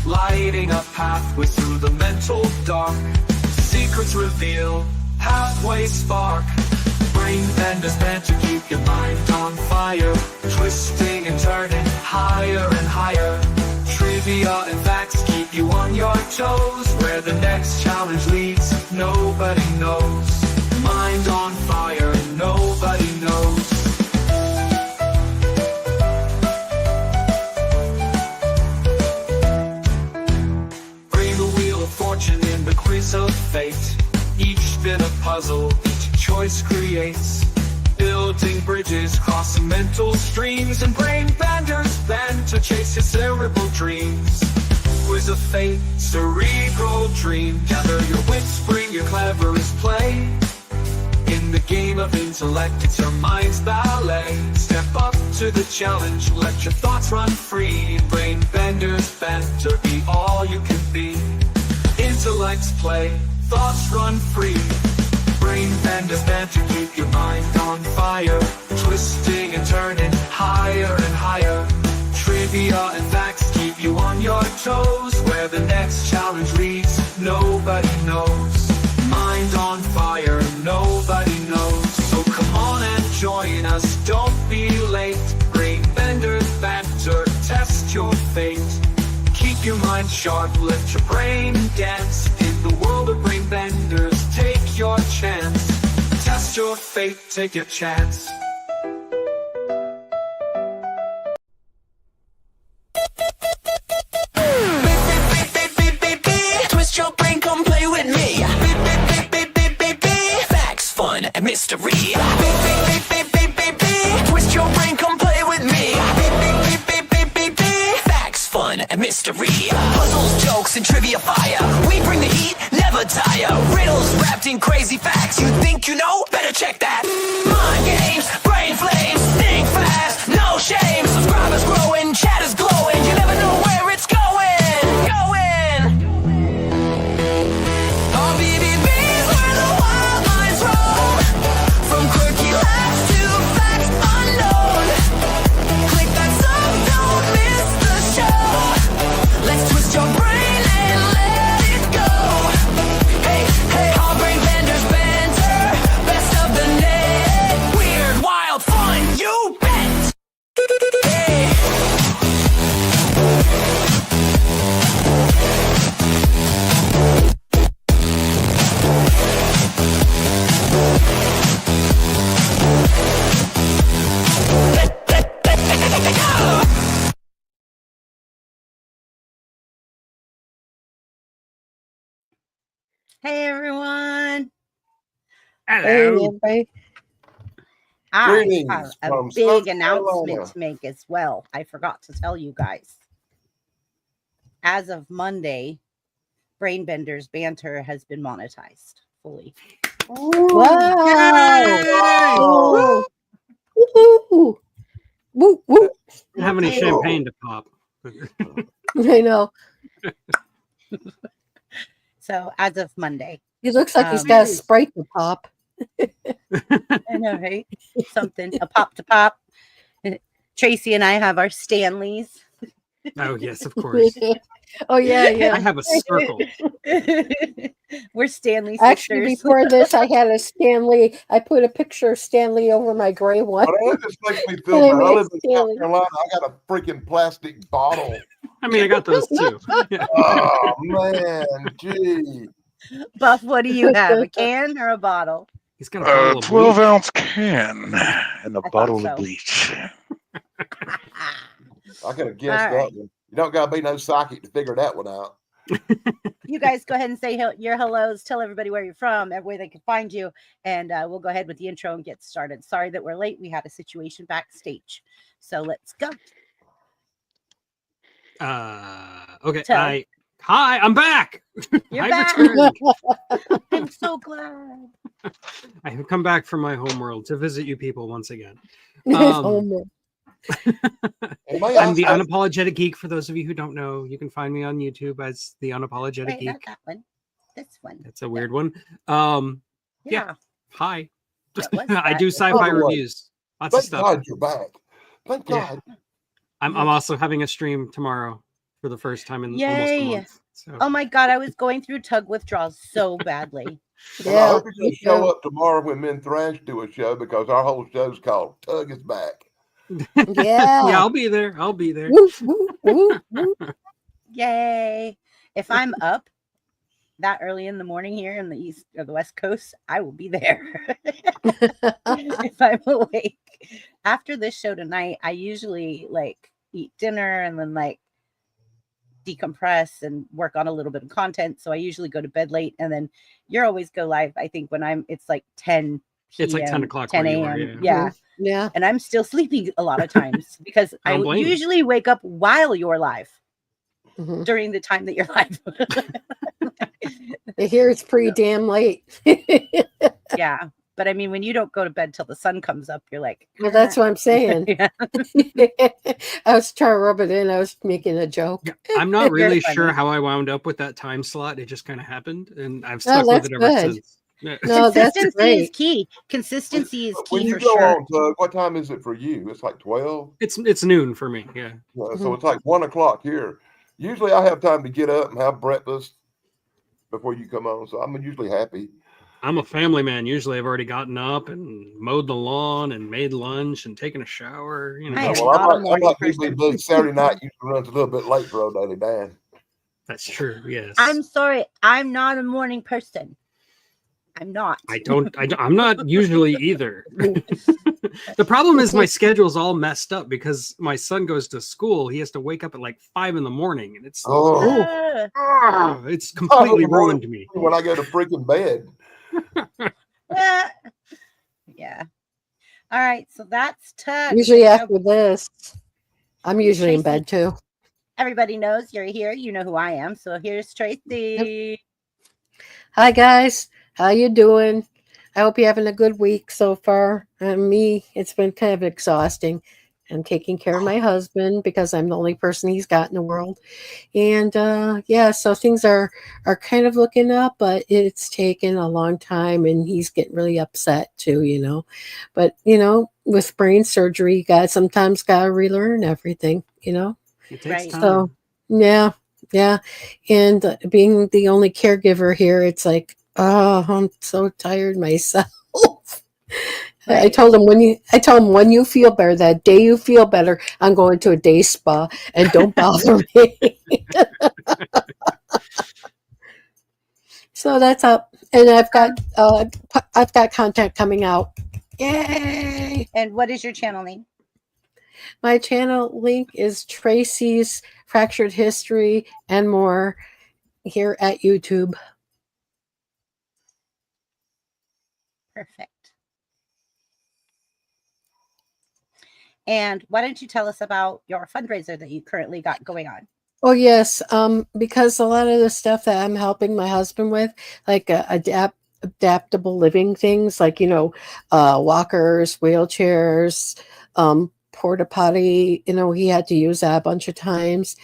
lighting a pathway through the mental dark. Secrets reveal, pathways spark. Brain benders meant to keep your mind on fire, twisting and turning higher and higher. Trivia and facts keep you on your toes. Where the next challenge leads, nobody knows. Mind on fire, nobody knows. Bring the wheel of fortune in the quiz of fate. Each bit a puzzle, each choice creates. Building bridges, crossing mental streams, and brain benders bend to chase your cerebral dreams. Quiz of fate, cerebral dream. Gather your wits, bring your cleverest play. In the game of intellect, it's your mind's ballet. Step up to the challenge, let your thoughts run free. Brain benders banter, be all you can be. Intellects play, thoughts run free. Brain benders banter, keep your mind on fire, twisting and turning higher and higher. Trivia and facts keep you on your toes. Where the next challenge leads, nobody knows. Mind on fire, nobody knows. So come on and join us, don't be late. Brain benders banter, test your fate. Keep your mind sharp, let your brain dance. In the world of brain benders, take your chance. Test your fate, take your chance. Twist your brain, come play with me. Facts, fun, and mystery. Twist your brain, come play with me. Facts, fun, and mystery. Puzzles, jokes, and trivia fire. We bring the heat, never tire. Riddles wrapped in crazy facts. You think you know? Better check that. Mind games, brain flames. Think fast, no shame. Subscribers growing, chat is glowing. You never know where it's going. RBBB's where the wild minds roam. From quirky laughs to facts unknown. Click that sub, don't miss the show. Let's twist your brain and let it go. Hey, hey, all brain benders banter. Best of the net. Weird, wild, fun, you bet. Hey. Hey everyone! Hey, everybody. I Greetings have a from big South announcement Carolina. to make as well. I forgot to tell you guys. As of Monday, Brainbenders Banter has been monetized fully. Wow. Wow. Woo-hoo. Woo, woo. Don't have any champagne to pop. I know. So as of Monday, He looks like he's got a Sprite to pop. I know, right? Something, a pop to pop. Tracy and I have our Stanleys. Oh yes, of course. Oh, yeah, I yeah. have a circle. We're Stanley sisters. Actually, before this, I had a Stanley. I put a picture of Stanley over my gray one. Well, that just makes me feel better. I live in South Stanley. Carolina. I got a freaking plastic bottle. I mean, I got those too. Yeah. Oh man, gee. Buff, what do you have? A can or a bottle? He's got a bottle of 12 bleach. ounce can and a thought bottle so. of bleach. I could have guessed All that right. one. You don't gotta be no psychic to figure that one out. You guys go ahead and say your hellos. Tell everybody where you're from, where they can find you, and we'll go ahead with the intro and get started. Sorry that we're late. We had a situation backstage, so let's go. Okay. Tell. Hi, I'm back. You're I back. returned. I'm so glad. I have come back from my homeworld to visit you people once again. Oh, man. And may I'm the I- Unapologetic Geek. For those of you who don't know, you can find me on YouTube as the Unapologetic Wait, not Geek. that one. This one. That's a weird one. Yeah. Hi. What was I that? do sci-fi By the way, reviews. Lots of Thank stuff. God you're back. Thank Yeah. God. I'm also having a stream tomorrow for the first time in almost Yay. a month. So Oh my God, I was going through tug withdrawals so badly. Well, I Yeah. hope you're me going to show too. up tomorrow when me and Thrash do a show because our whole show's called Tug is Back. Yeah. yeah, I'll be there. I'll be there. Woo, woo, woo, woo. Yay. If I'm up that early in the morning here in the East or the West Coast, I will be there. If I'm awake. After this show tonight, I usually like eat dinner and then like decompress and work on a little bit of content. So I usually go to bed late, and then you're always go live. I think when it's like 10 p.m. It's like 10 o'clock 10 where you are, a.m. yeah. Yeah. Yeah. And I'm still sleeping a lot of times because I don't blame you. usually wake up while you're live Mhm. during the time that you're live. I hear it's pretty damn late. Yeah. But I mean, when you don't go to bed till the sun comes up, you're like, Well, that's what I'm saying. yeah. I was trying to rub it in. I was making a joke. Yeah, I'm not You're really funny. sure how I wound up with that time slot. It just kind of happened, and I've Oh, stuck with that's it ever good. since. Yeah. No, that's Consistency is great. key. Consistency is When key you for go sure. on Tug, what time is it for you? It's like 12. It's noon for me. Yeah. So it's like 1 o'clock here. Usually I have time to get up and have breakfast before you come on. So I'm usually happy. I'm a family man. Usually I've already gotten up and mowed the lawn and made lunch and taken a shower. You know, I am Well, not a I'm morning like usually person. big Saturday night usually runs a little bit late for old Daddy Dan. that's true. Yes. I'm sorry. I'm not a morning person. I'm not. I'm not usually either. The problem is my schedule's all messed up because my son goes to school. He has to wake up at like 5 a.m, and it's it's completely ruined me. When I go to freaking bed. Yeah. All right. So that's Tug. Usually after this, I'm usually in Tracy. bed too. Everybody knows you're here. You know who I am. So here's Tracy. Hi guys, how you doing? I hope you're having a good week so far. Me, it's been kind of exhausting. I'm taking care of my husband because I'm the only person he's got in the world. And yeah, so things are kind of looking up, but it's taken a long time and he's getting really upset too, you know. But, you know, with brain surgery, you sometimes got to relearn everything, you know. It takes Right. time. So, yeah. And being the only caregiver here, it's like, oh, I'm so tired myself. I Right. told him when you feel better, that day you feel better, I'm going to a day spa and don't bother me. So that's up, and I've got content coming out. Yay! And what is your channel name? My channel link is Tracy's Fractured History and More here at YouTube. Perfect. And why don't you tell us about your fundraiser that you currently got going on? Oh yes, because a lot of the stuff that I'm helping my husband with, like adaptable living things, like walkers, wheelchairs, porta potty. He had to use that a bunch of times.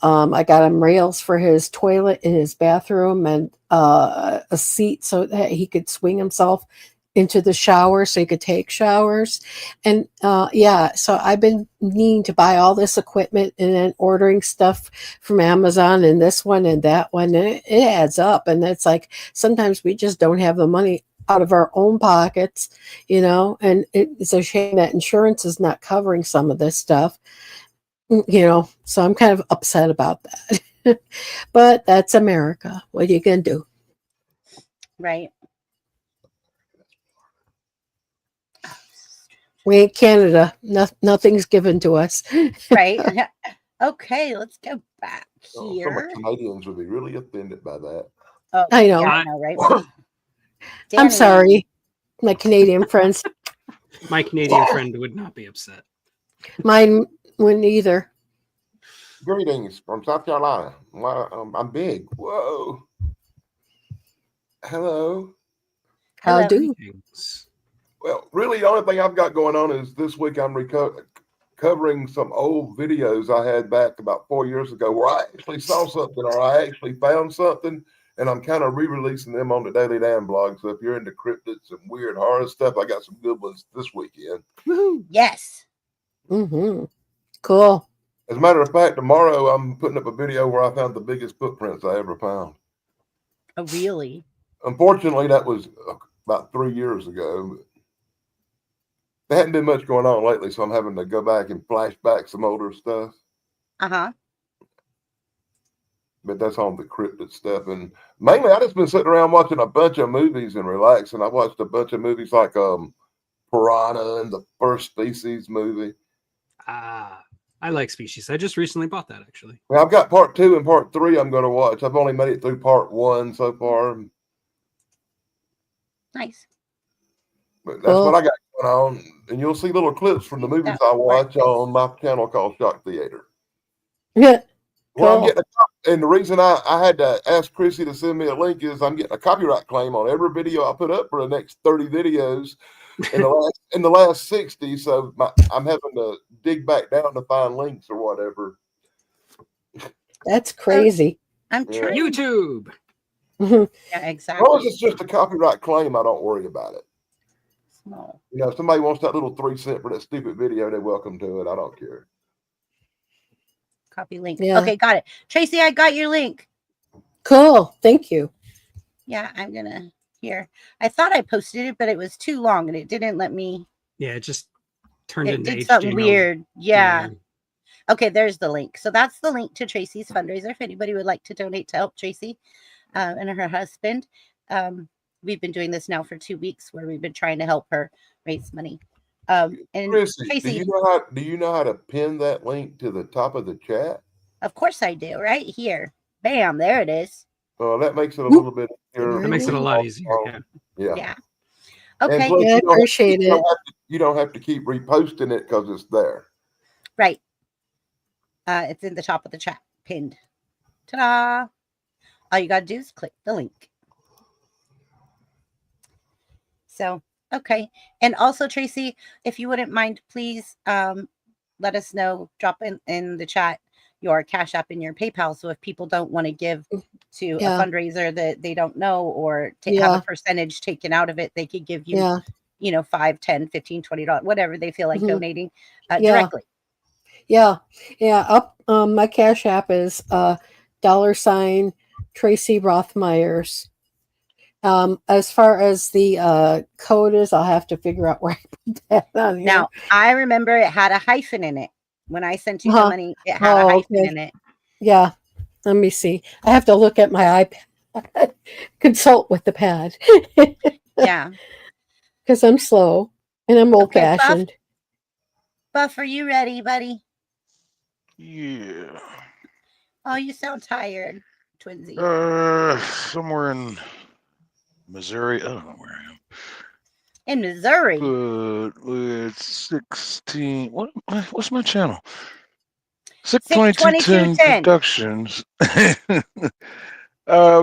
I got him rails for his toilet in his bathroom and a seat so that he could swing himself into the shower so he could take showers. And so I've been needing to buy all this equipment and then ordering stuff from Amazon and this one and that one, and it adds up. And it's like sometimes we just don't have the money out of our own pockets, and it's a shame that insurance is not covering some of this stuff, so I'm kind of upset about that. But that's America. What are you gonna do? Right. We ain't Canada. Nothing's given to us. Right. Okay, let's go back Some of here. Canadians would be really offended by that. Oh, I know. yeah, I know, right? I'm Danny. sorry, my Canadian friends. My Canadian friend would not be upset. Mine wouldn't either. Greetings from South Carolina. I'm big. Whoa. Hello. How Hello. do? Thanks. Well, really, the only thing I've got going on is this week I'm covering some old videos I had back about 4 years ago where I actually saw something or I actually found something, and I'm kind of re-releasing them on the Daily Dan blog. So if you're into cryptids and weird horror stuff, I got some good ones this weekend. Woohoo. Yes. Mm-hmm. Cool. As a matter of fact, tomorrow I'm putting up a video where I found the biggest footprints I ever found. Oh, really? Unfortunately, that was about 3 years ago. There hadn't been much going on lately, so I'm having to go back and flash back some older stuff. Uh-huh. But that's all the cryptid stuff. And mainly, I just been sitting around watching a bunch of movies and relaxing. I watched a bunch of movies like Piranha and the First Species movie. Ah, I like Species. I just recently bought that actually. Well, I've got part 2 and part 3 I'm going to watch. I've only made it through part 1 so far. Nice. But that's what I got going on. And you'll see little clips from the movies I watch on my channel called Shock Theater. Yeah. Well, I'm Cool. getting and the reason I had to ask Chrissy to send me a link is I'm getting a copyright claim on every video I put up for the next 30 videos in the last 60. So I'm having to dig back down to find links or whatever. That's crazy. I'm Yeah. trying. YouTube. Yeah, As exactly. long as it's just a copyright claim, I don't worry about it. Small. You know, if somebody wants that little 3 cent for that stupid video, they're welcome to it. I don't care. Copy link. Yeah. Okay, got it. Tracy, I got your link. Cool. Thank you. Yeah, I'm gonna here. I thought I posted it, but it was too long and it didn't let me. Yeah, it just turned It into did something HTML. weird. Yeah. Okay, there's the link. So that's the link to Tracy's fundraiser. If anybody would like to donate to help Tracy and her husband, we've been doing this now for 2 weeks where we've been trying to help her raise money. And Chrissy, Tracy, do you know how to pin that link to the top of the chat? of course I do. Right here. Bam, there it is. That makes it a little bit easier. That makes it a lot easier. Yeah. Yeah. Yeah. And Okay. plus, Yeah, I appreciate it. You don't have to keep reposting it because it's there. Right. It's in the top of the chat, pinned. Ta-da! All you gotta do is click the link. So, okay. And also, Tracy, if you wouldn't mind, please let us know, drop in the chat your Cash App and your PayPal. So if people don't want to give to Yeah. a fundraiser that they don't know or have Yeah. a percentage taken out of it, they could give you, Yeah. you know, $5, $10, $15, $20, whatever they feel like Mhm. donating Yeah. directly. Yeah. Yeah. Up my Cash App is $ Tracy Rothmeyers. As far as the code is, I'll have to figure out where I put that on here. Now, I remember it had a hyphen in it. When I sent you the Uh-huh. money, it had a Oh, hyphen okay. in it. Yeah. Let me see. I have to look at my iPad. Consult with the pad. Yeah. Because I'm slow and I'm old Okay, Buff. fashioned. Buff, are you ready, buddy? Yeah. Oh, you sound tired, Twinsy. Somewhere in Missouri. I don't know where I am. In Missouri. But it's 16. What's my channel? 62210 62210 Productions.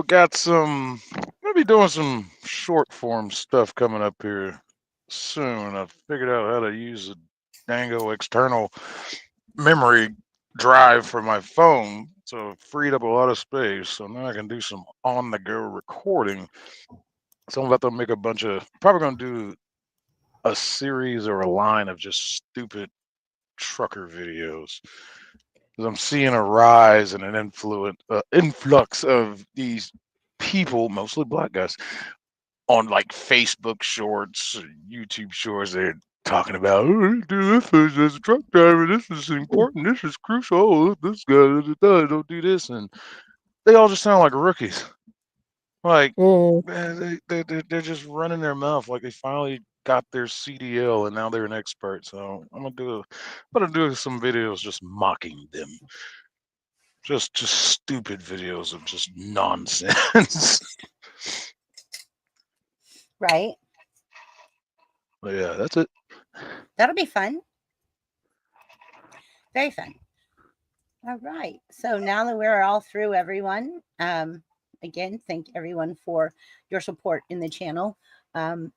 Got some. I'll be doing some short form stuff coming up here soon. I figured out how to use a dango external memory drive for my phone, so it freed up a lot of space. So now I can do some on the go recording. So I'm about to make a bunch of. Probably gonna do a series or a line of just stupid trucker videos. 'Cause I'm seeing a rise and an influx of these people, mostly black guys, on like Facebook Shorts, YouTube Shorts. They're talking about, oh, do this as a truck driver. This is important. This is crucial. Oh, look, this guy don't do this, and they all just sound like rookies. Like man, they're just running their mouth like they finally got their CDL and now they're an expert. So I'm gonna do some videos just mocking them. Just stupid videos of just nonsense. Right. But yeah, that's it. That'll be fun. Very fun. All right. So now that we're all through, everyone, again, thank everyone for your support in the channel.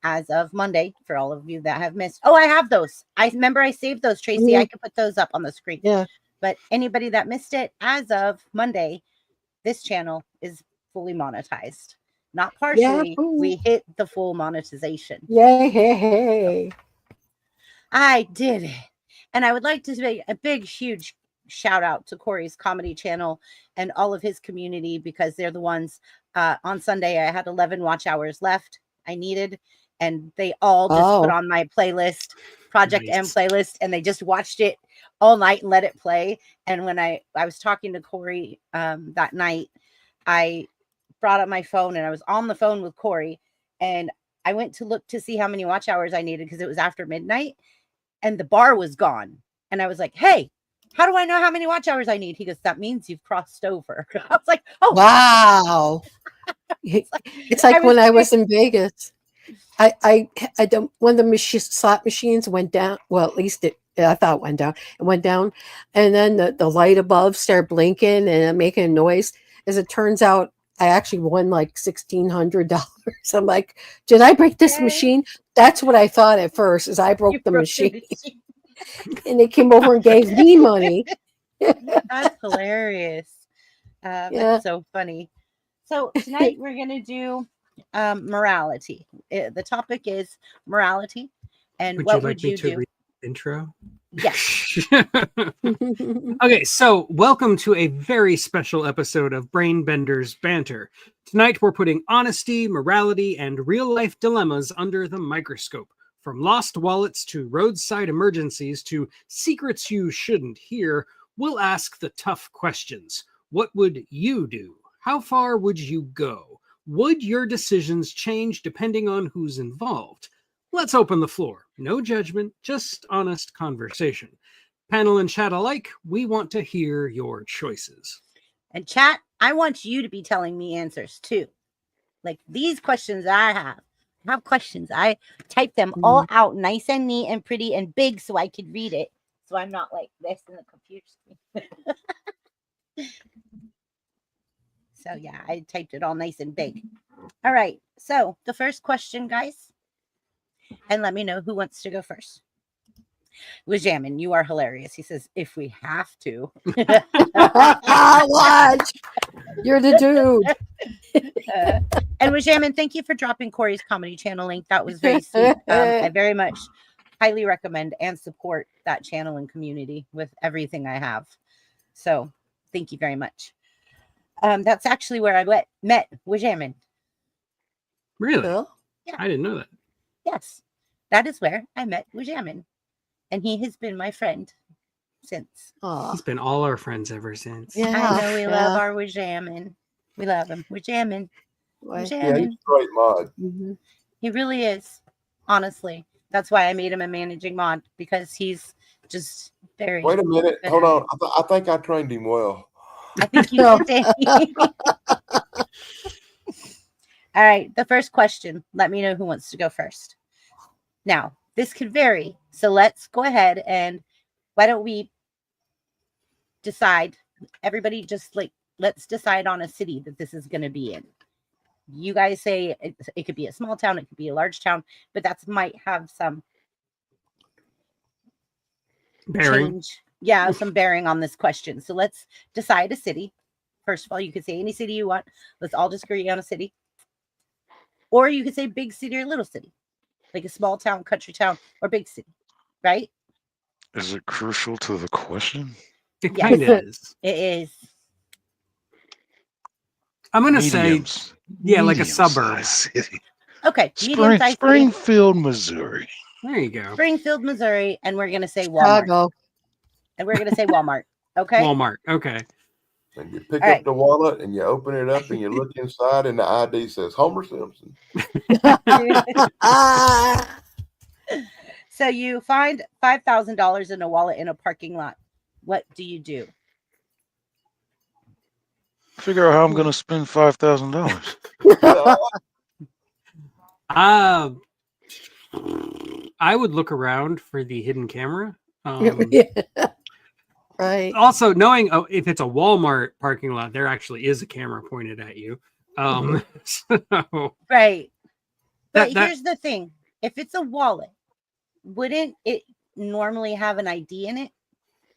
As of Monday, for all of you that have missed. Oh, I have those. I remember I saved those, Tracy. I could put those up on the screen. Yeah. But anybody that missed it, as of Monday, this channel is fully monetized. Not partially. Yahoo. We hit the full monetization. Yay. I did it. And I would like to say a big, huge shout out to Corey's comedy channel and all of his community, because they're the ones. On Sunday, I had 11 watch hours left I needed, and they all just put Oh. on my playlist, Project M Nice. playlist, and they just watched it all night and let it play. And when I was talking to Corey that night, I brought up my phone and I was on the phone with Corey, and I went to look to see how many watch hours I needed because it was after midnight, and the bar was gone. And I was like, hey, how do I know how many watch hours I need? He goes, that means you've crossed over. I was like, oh, Wow. It's like when I was in Vegas. I don't, when the slot machines went down, well, at least I thought it went down. It went down, and then the light above started blinking and making a noise. As it turns out, I actually won like $1,600. I'm like, did I break this Yay. machine? That's what I thought at first, is I broke you the broke machine. And they came over and gave me money. That's hilarious. Yeah. That's so funny. So tonight we're going to do morality. The topic is morality. And Would what you like would me you to do? read the intro? Yes. Okay, so welcome to a very special episode of Brainbenders Banter. Tonight we're putting honesty, morality, and real-life dilemmas under the microscope. From lost wallets to roadside emergencies to secrets you shouldn't hear, we'll ask the tough questions. What would you do? How far would you go? Would your decisions change depending on who's involved? Let's open the floor. No judgment, just honest conversation. Panel and chat alike, we want to hear your choices. And chat, I want you to be telling me answers too. Like these questions I have questions. I type them all out nice and neat and pretty and big so I could read it. So I'm not like this in the computer screen. So yeah, I typed it all nice and big. All right. So the first question, guys, and let me know who wants to go first. Wajamin, you are hilarious. He says, if we have to. Watch. You're the dude. And Wajamin, thank you for dropping Corey's comedy channel link. That was very sweet. I very much highly recommend and support that channel and community with everything I have. So thank you very much. That's actually where I met Wajamin. Really? Well, I didn't know that. Yes, that is where I met Wajamin. And he has been my friend since. aw. He's been all our friends ever since. Yeah. I know we love our Wajamin. We love him. Wajamin. Why- Yeah, he's a great mod. Mhm. He really is. Honestly. That's why I made him a managing mod, because he's just very. Wait a minute. good Hold at on. it. I think I trained him well. I think you did, Danny. All right. The first question. Let me know who wants to go first. Now, this could vary. So let's go ahead and why don't we decide? Everybody just let's decide on a city that this is going to be in. You guys say it could be a small town, it could be a large town, but that might have some Bearing. change. Yeah, some bearing on this question. So let's decide a city. First of all, you could say any city you want. Let's all just agree on a city. Or you could say big city or little city, like a small town, country town, or big city, right? Is it crucial to the question? It Yes. kind of is. It is. I'm going to say, Mediums. yeah, like a Medium-sized suburb. city. Okay, medium-sized city, Springfield, Missouri. There you go. Springfield, Missouri, and we're going to say Walmart. Chicago. And we're going to say Walmart. Okay. Walmart. Okay. And you pick All up right. the wallet and you open it up and you look inside and the ID says Homer Simpson. Ah. So you find $5,000 in a wallet in a parking lot. What do you do? Figure out how I'm going to spend $5,000. I would look around for the hidden camera. Yeah. Right. Also, knowing if it's a Walmart parking lot, there actually is a camera pointed at you. So Right. But That- here's the thing. If it's a wallet, wouldn't it normally have an ID in it?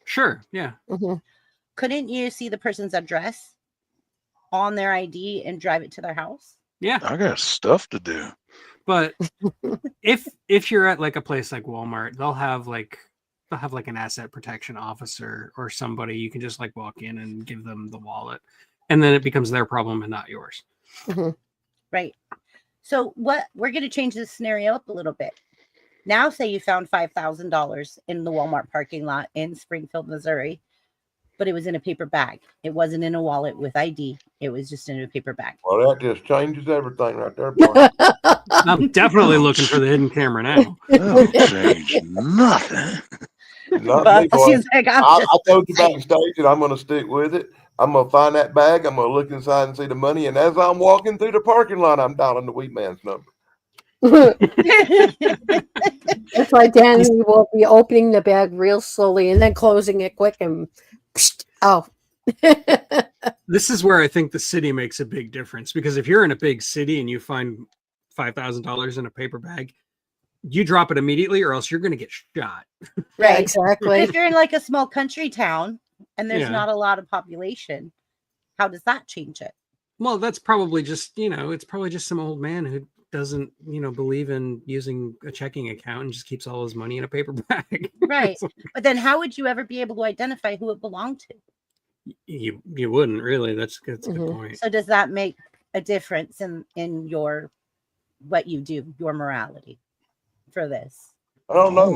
sure, yeah. Mhm. Couldn't you see the person's address on their ID and drive it to their house? Yeah. I got stuff to do. But if you're at like a place like Walmart, they'll they'll have like an asset protection officer or somebody. You can just like walk in and give them the wallet, and then it becomes their problem and not yours. Mhm. Right. So what we're going to change this scenario up a little bit. Now, say you found $5,000 in the Walmart parking lot in Springfield, Missouri, but it was in a paper bag. It wasn't in a wallet with ID. It was just in a paper bag. Well, that just changes everything right there, boy. I'm definitely looking for the hidden camera now. That'll change nothing. Not But me, boy. she's like, I'm I just told you saying. backstage, and I'm going to stick with it. I'm going to find that bag. I'm going to look inside and see the money. And as I'm walking through the parking lot, I'm dialing the Wheat Man's number. That's why Danny will be opening the bag real slowly and then closing it quick and out. This is where I think the city makes a big difference, because if you're in a big city and you find $5,000 in a paper bag, you drop it immediately or else you're going to get shot. Yeah, Right. exactly. If you're in like a small country town and there's Yeah. not a lot of population, how does that change it? Well, that's probably just, it's probably just some old man who doesn't, believe in using a checking account and just keeps all his money in a paper bag. Right. But then how would you ever be able to identify who it belonged to? You wouldn't really. That's a good Mhm. point. So does that make a difference in your what you do, your morality for this? I don't know.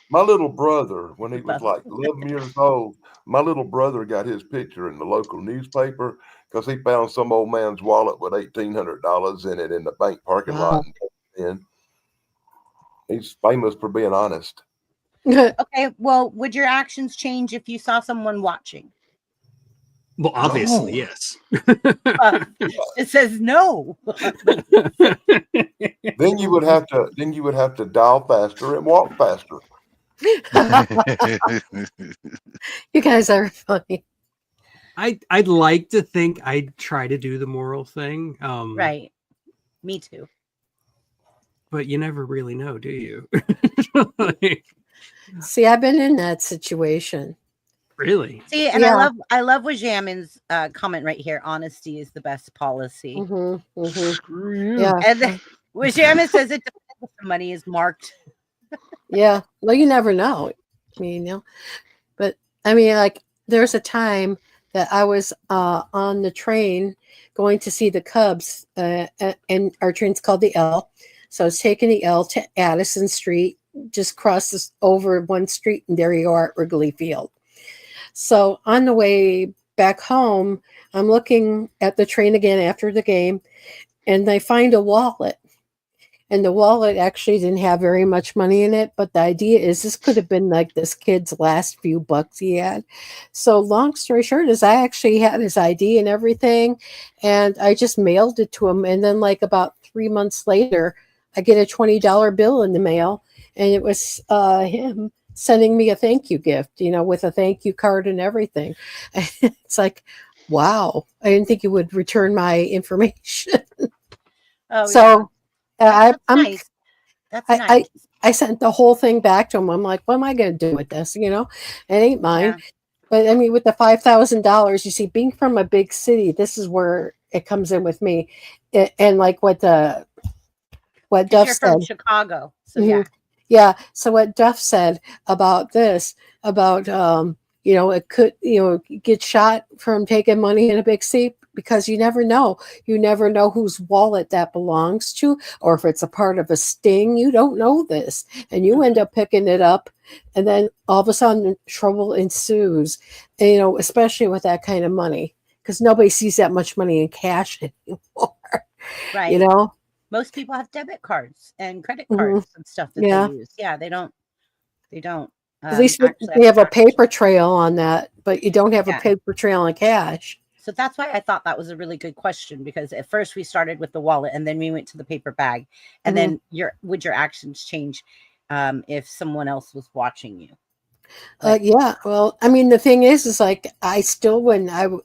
My little brother, when he was like 11 years old, my little brother got his picture in the local newspaper because he found some old man's wallet with $1,800 in it in the bank parking lot. And he's famous for being honest. Okay, well, would your actions change if you saw someone watching? Well, obviously, No. yes. It says no. Then you would have to dial faster and walk faster. You guys are funny. I'd like to think I'd try to do the moral thing. Right. Me too. But you never really know, do you? Like, See, I've been in that situation. really? See, and Yeah. I love Wajamin's comment right here. Honesty is the best policy. Mhm, mhm. Screw you. Yeah, And then Wajamin says it depends if the money is marked. yeah. Well, you never know. I mean, but I mean, like, there's a time that I was on the train going to see the Cubs, and our train's called the L. So I was taking the L to Addison Street, just crosses over one street, and there you are at Wrigley Field. So on the way back home, I'm looking at the train again after the game, and I find a wallet. And the wallet actually didn't have very much money in it, but the idea is this could have been like this kid's last few bucks he had. So long story short is I actually had his ID and everything, and I just mailed it to him. And then like about 3 months later, I get a $20 bill in the mail, and it was him sending me a thank you gift, with a thank you card and everything. It's like, wow, I didn't think you would return my information. Oh, So that's I'm nice. That's I- nice. I sent the whole thing back to him. I'm like, what am I going to do with this? It ain't mine. Yeah. But I mean, with the $5,000, you see, being from a big city, this is where it comes in with me. And like what Duff You're said. from Chicago. So Mhm. yeah. Yeah. So what Duff said about this, about it could get shot from taking money in a big city, because you never know. You never know whose wallet that belongs to, or if it's a part of a sting. You don't know this, and you end up picking it up, and then all of a sudden trouble ensues. Especially with that kind of money, because nobody sees that much money in cash anymore. Right. know. Most people have debit cards and credit Mhm. cards and stuff that Yeah. they use. Yeah, they don't. At least actually we have a cash. paper trail on that, but you don't have Yeah. a paper trail in cash. So that's why I thought that was a really good question, because at first we started with the wallet and then we went to the paper bag, and then would your actions change if someone else was watching you? Yeah. Well, I mean, the thing is like, I still wouldn't.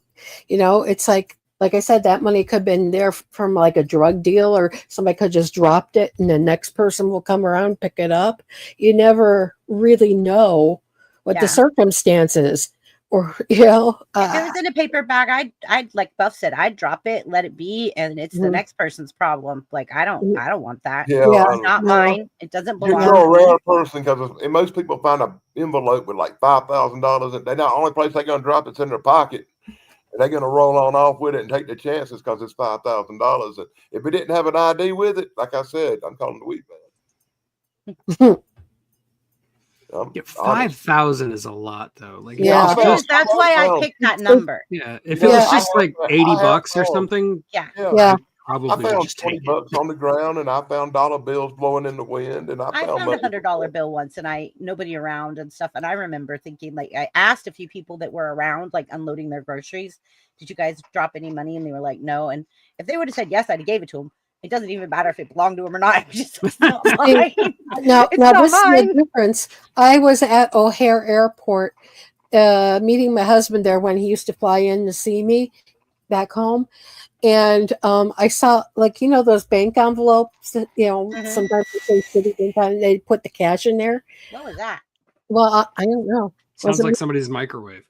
It's like I said, that money could have been there from like a drug deal, or somebody could just dropped it, and the next person will come around and pick it up. You never really know what Yeah. the circumstances. or you know, If it was in a paper bag, I'd like Buff said, I'd drop it, let it be, and it's the Mhm. next person's problem. Like I don't want that. Yeah, Yeah. It's not No. mine. It doesn't you're belong a to me. rare person because most people find an envelope with like $5,000. They're not only place they're gonna drop it's in their pocket, and they're gonna roll on off with it and take the chances because it's $5,000. And if it didn't have an ID with it, like I said, I'm calling the wheat man. Yeah, Honest. 5,000 is a lot though. Like if Yeah. it was I found- just That's why I picked that number. yeah, if it Yeah, was I just have- like I 80 have bucks or found- something, Yeah. Yeah. I probably would found just 20 take it. bucks on the ground, and I found dollar bills blowing in the wind, and I found money. $100 bill once, and nobody around and stuff. And I remember thinking, like, I asked a few people that were around, like unloading their groceries, "Did you guys drop any money?" And they were like, "No." And if they would have said yes, I'd have gave it to them. It doesn't even matter if it belonged to them or not. It was just it's not mine. Now, It's now not this is mine. the difference. I was at O'Hare Airport, meeting my husband there when he used to fly in to see me back home, and I saw, like, you know, those bank envelopes that, you know, Mhm. sometimes they say Citibank on it, they put the cash in there. What was that? Well, I don't know. Sounds Was it- like somebody's microwave.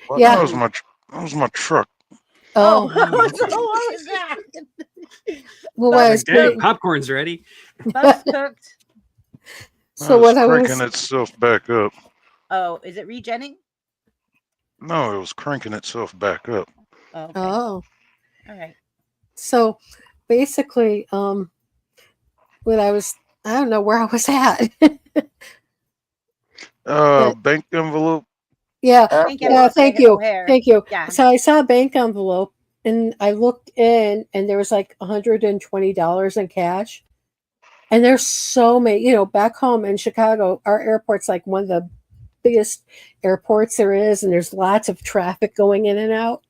Well, Yeah. That was my truck. Oh, Oh, what was that? well, Buff what I Like, was Good. dang, getting, popcorn's ready. Buff's cooked. so It what I cranking was, itself back up. Oh, is it regenning? No, it was cranking itself back up. Oh, okay. oh, All right. so basically, what I was, I don't know where I was at. Bank envelope. Yeah, Thank you. yeah, thank you. O'Hare. Thank you. Yeah. So I saw a bank envelope and I looked in and there was like $120 in cash. And there's so many, you know, back home in Chicago, our airport's like one of the biggest airports there is, and there's lots of traffic going in and out.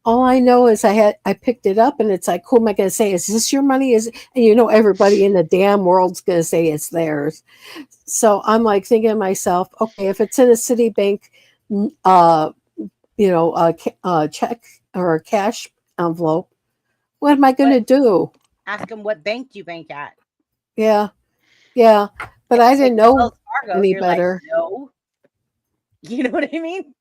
All I know is I picked it up and it's like, who am I going to say? Is this your money? And you know, everybody in the damn world's going to say it's theirs. So I'm like thinking to myself, okay, if it's in a Citibank, check or a cash envelope, what am I going to do? Ask them what bank do you bank at. Yeah. But I didn't know Wells Fargo, any you're like, better. no. You know what I mean?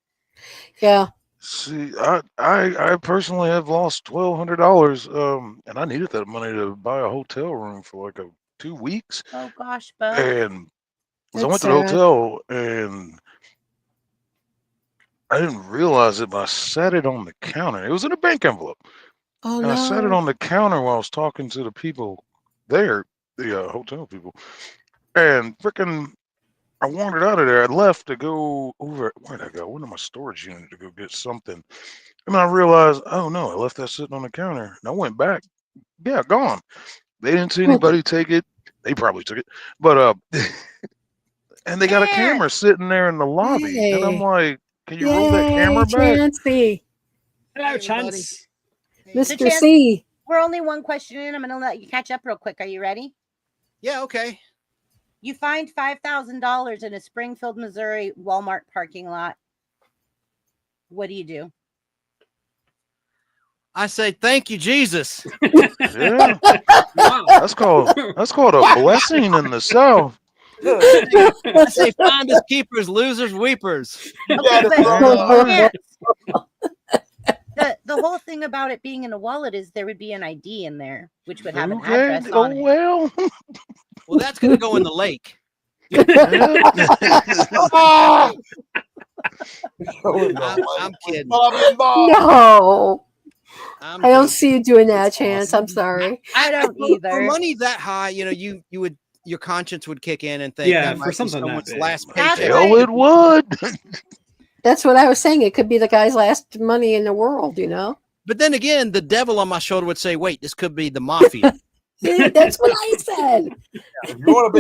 Yeah. See, I personally have lost $1,200, and I needed that money to buy a hotel room for like 2 weeks. Oh gosh, Buff. And so I went That's to the sad. hotel and I didn't realize it, but I set it on the counter. It was in a bank envelope. Oh And I set it no. on the counter while I was talking to the people there, the hotel people. And freaking, I wandered out of there. I left to go over. Where'd I go? I went to my storage unit to go get something. And I realized, oh no, I left that sitting on the counter. And I went back. Yeah, gone. They didn't see anybody take it. They probably took it. But and they got a There. camera sitting there in the lobby. And I'm Yay. like, can you roll that Yay, camera back? Chancey. Hello, everybody. Chance. Mr. Chance- C. We're only one question in. I'm going to let you catch up real quick. Are you ready? Yeah, okay. You find $5,000 in a Springfield, Missouri Walmart parking lot. What do you do? I say thank you, Jesus. Yeah, Wow. that's called a blessing in the South. I say finders keepers, losers weepers. Okay, but Yeah. the whole thing about it being in a wallet is there would be an ID in there, which would have an Okay. address Oh on it. well. Well, that's gonna go in the lake. Yeah. I'm kidding. No. I'm I don't kidding. see you doing that, It's Chance. awesome. I'm sorry. I don't For either. money that high, you know, you would your conscience would kick in and think Yeah, that for might be something that someone's big. last That's paycheck. why- Hell, it would. That's what I was saying. It could be the guy's last money in the world, you know? But then again, the devil on my shoulder would say, "Wait, this could be the mafia." See, that's what I said. If you want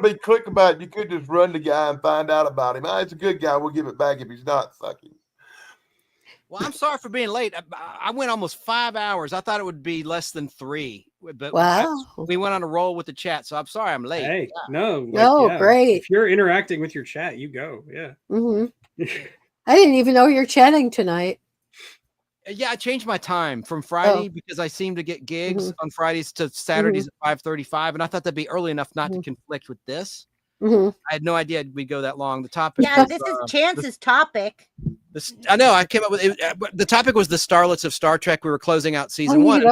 to be quick about it, you could just run the guy and find out about him. Ah, he's a good guy. We'll give it back if he's not sucking. Well, I'm sorry for being late. I went almost 5 hours. I thought it would be less than 3. But Wow. we went on a roll with the chat, so I'm sorry I'm late. Hey, no. like, No, yeah, great. If you're interacting with your chat, you go. Yeah. hmm I didn't even know you're chatting tonight. Yeah, I changed my time from Oh. Friday because I seem to get gigs on Fridays to Saturdays at 5:35, and I thought that'd be early enough not to conflict with this. hmm I had no idea we'd go that long. The topic, Yeah, was, this is Chance's topic. I know I came up with it. But the topic was the starlets of Star Trek. We were closing out season Oh, one.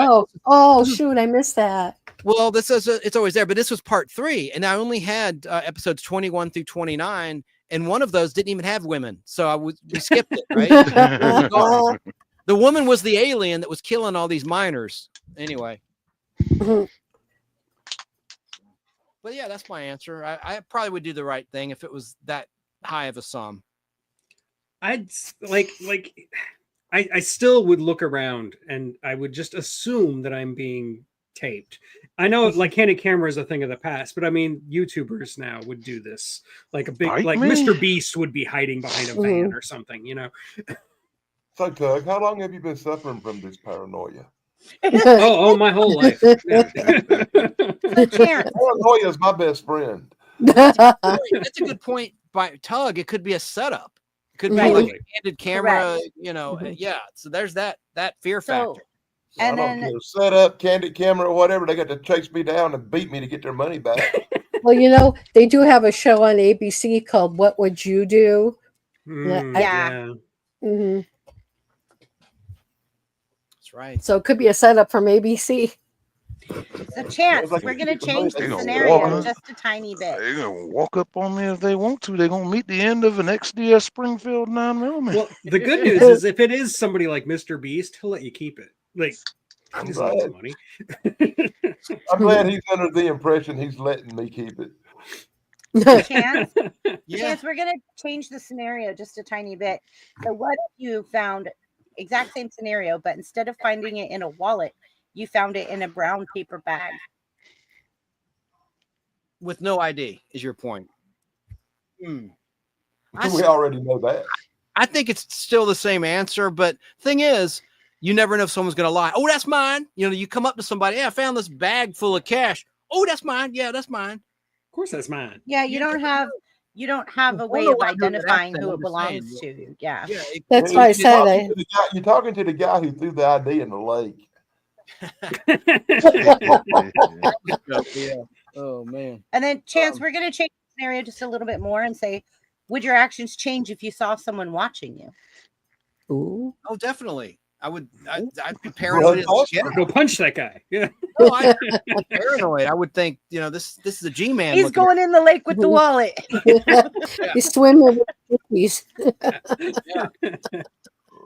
oh shoot, I missed that. Well, this is it's always there, but this was part 3, and I only had episodes 21 through 29, and one of those didn't even have women, so we skipped it. Right? The woman was the alien that was killing all these miners. Anyway. But yeah, that's my answer. I probably would do the right thing if it was that high of a sum. I'd I still would look around and I would just assume that I'm being taped. I know like candid camera is a thing of the past, but I mean YouTubers now would do this. Like a big Bite me? Mr. Beast would be hiding behind a van or something, you know. So, Tug, how long have you been suffering from this paranoia? Oh, my whole life. Yeah. So Chance, Paranoia is my best friend. That's a good point by Tug. It could be a setup. It could be Right. like a candid camera, Correct. you know. Yeah. So there's that fear So- factor. And I don't then- care. Set up, candid camera, or whatever. They got to chase me down and beat me to get their money back. Well, you know, they do have a show on ABC called "What Would You Do." Yeah. hmm That's right. So it could be a setup from ABC. So Chance, Like we're a going to change They the gonna scenario walk- just a tiny bit. They're gonna walk up on me if they want to. They're gonna meet the end of an XDS Springfield 9mm. Well, the good news is if it is somebody like Mr. Beast, he'll let you keep it. Like I'm he doesn't want the glad, money. I'm glad he's under the impression he's letting me keep it. Chance, Yeah. Chance, we're going to change the scenario just a tiny bit. So what if you found exact same scenario, but instead of finding it in a wallet, you found it in a brown paper bag? With no ID is your point. I We already know that. I think it's still the same answer, but thing is, you never know if someone's going to lie. Oh, that's mine. You know, you come up to somebody, yeah, I found this bag full of cash. Oh, that's mine. Yeah, that's mine. Of course, that's mine. Yeah, you don't have a way Well, of no, I know that identifying accent, who I'm it just saying, belongs to. Yeah. Yeah, That's Yeah, why I you're said talking to the guy- you're talking to the guy who threw the ID in the lake. yeah. Oh man. And then Chance, we're going to change the scenario just a little bit more and say, would your actions change if you saw someone watching you? Ooh. Oh, definitely. I'd be paranoid. as Well, shit. Go punch that guy. Yeah. No, I'm paranoid. I would think, you know, this is a G-man. He's going in the lake with the wallet. He's swimming with fishies.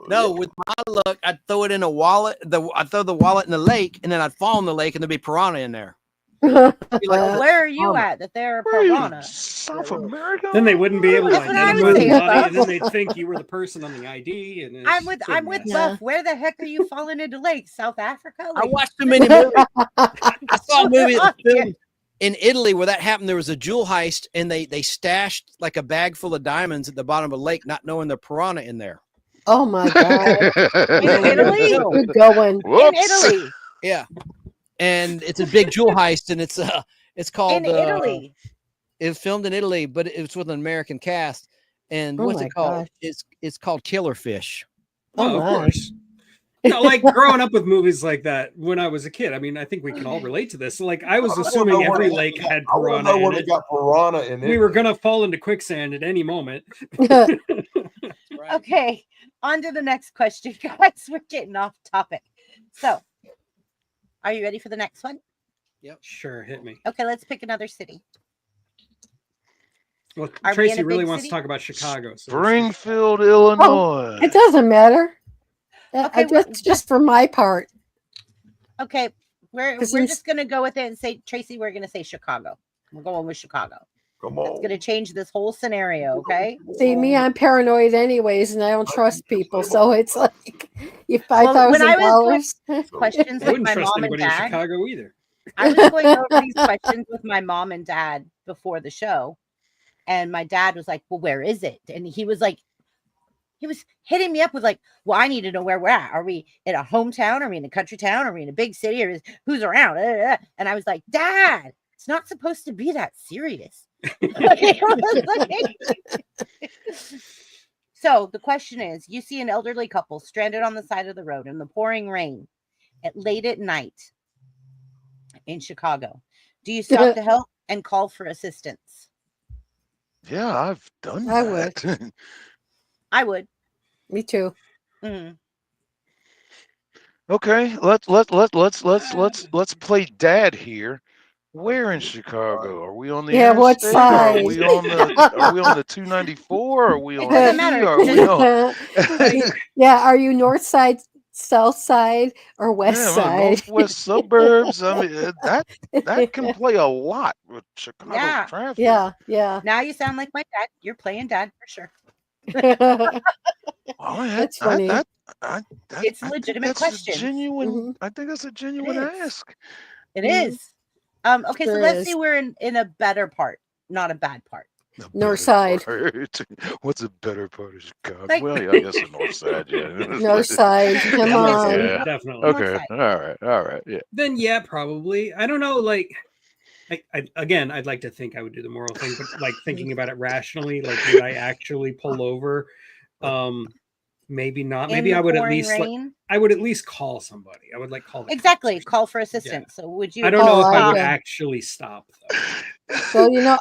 No, with my luck, I'd throw it in a wallet. I'd throw the wallet in the lake, and then I'd fall in the lake, and there'd be piranha in there. Be like, Where are you at that they're a Where are you, piranha? South America? Then they wouldn't be able to That's what I identify was the saying. body, and then they'd think you were the person on the ID. And I'm with Yeah. Buff. Where the heck are you falling into lakes? South Africa? I Like, watched too many movies. I saw a movie that was Yeah. filmed in Italy where that happened. There was a jewel heist, and they stashed like a bag full of diamonds at the bottom of a lake, not knowing the piranha in there. Oh my god. in Italy? Good going. In Whoops. Italy. Yeah, and it's a big jewel heist, and it's called In Italy. It was filmed in Italy, but it was with an American cast. And Oh what's my it called? gosh. It's called Killerfish. Oh, of my. course. No, like growing up with movies like that when I was a kid. I mean, I think we can all relate to this. Like, I was I wanna assuming know where every they lake got- had I want to piranha know where in they it. got piranha in it. We were gonna fall into quicksand at any moment. Right. Okay, on to the next question, guys. We're getting off topic. So, are you ready for the next one? Sure, hit me. Okay, let's pick another city. Well, Are we in Tracy a really big wants city? to talk about Chicago. So Springfield, Illinois. It doesn't matter. Okay, Just for my part. Okay, we're 'Cause we're there's- just gonna go with it and say, Tracy, we're gonna say Chicago. We're going with Chicago. Come It's on. gonna change this whole scenario. Okay. See, me, I'm paranoid anyways, and I don't trust people. So it's like, if Well, when I was $5,000. Questions I with wouldn't my trust mom and anybody in dad. Chicago either. I was going over these questions with my mom and dad before the show, and my dad was like, "Well, where is it?" And he was hitting me up with like, "Well, I need to know where we're at. Are we in a hometown? Are we in a country town? Are we in a big city? Or who's around?" And I was like, "Dad, it's not supposed to be that serious." So the question is, you see an elderly couple stranded on the side of the road in the pouring rain late at night in Chicago. Do you stop to help and call for assistance? Yeah, I've done I that. I would. Me too. Mm. Okay, let's play dad here. Where in Chicago? Are we on the Yeah, what interstate? Or side? are we on the 294? Are we It on doesn't 80? matter. Are we on Yeah, are you north side, south side, or west yeah, well, side? northwest suburbs? I mean, that can play a lot with Chicago Yeah. traffic. Yeah, yeah. Now you sound like my dad. You're playing dad for sure. Well, That's funny. It's a I think legitimate that's question. a genuine. Mhm. I think that's a genuine is. ask. It Mhm. is. Okay, so Sure let's is. say we're in a better part, not a bad part. The North better side. part. What's a better part of Chicago? Like- Well, yeah, I guess the north side. Yeah. North side. Come Yeah, north side, on. Yeah. definitely. North Okay. side. All right. Yeah. Then yeah, probably. I don't know. Like, again, I'd like to think I would do the moral thing, but like thinking about it rationally, like would I actually pull over? Maybe not. In Maybe the I would at pouring least. rain? I would at least call somebody. I would like call the Exactly. cops or Call for something. assistance. So would you? I don't know Oh, if I would okay. actually stop though. Well,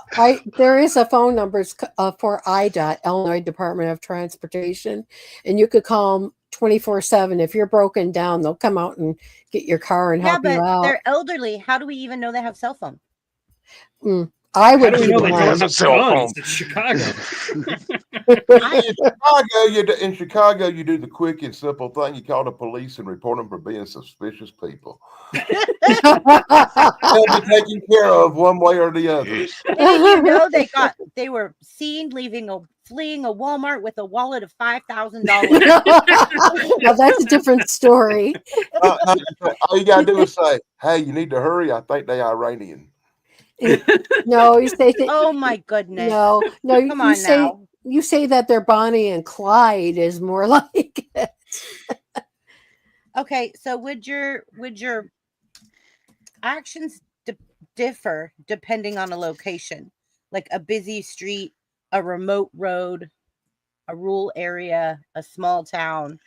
there is a phone number for IDOT, Illinois Department of Transportation, and you could call them 24/7. If you're broken down, they'll come out and get your car and Yeah, help you but out. they're elderly. How do we even know they have cell phone? I How would do we be know the they one. don't have Cell guns? phone. It's Chicago. In Chicago, you do the quick and simple thing. You call the police and report them for being suspicious people. They'll be taken care of one way or the other. Yes. Didn't you know they were seen fleeing a Walmart with a wallet of $5,000? Now that's a different story. All you gotta do is say, "Hey, you need to hurry. I think they Iranian." No, you say that. Oh my goodness! No, Come on now. You say that they're Bonnie and Clyde is more like it. Okay, so would your actions differ depending on a location, like a busy street, a remote road, a rural area, a small town?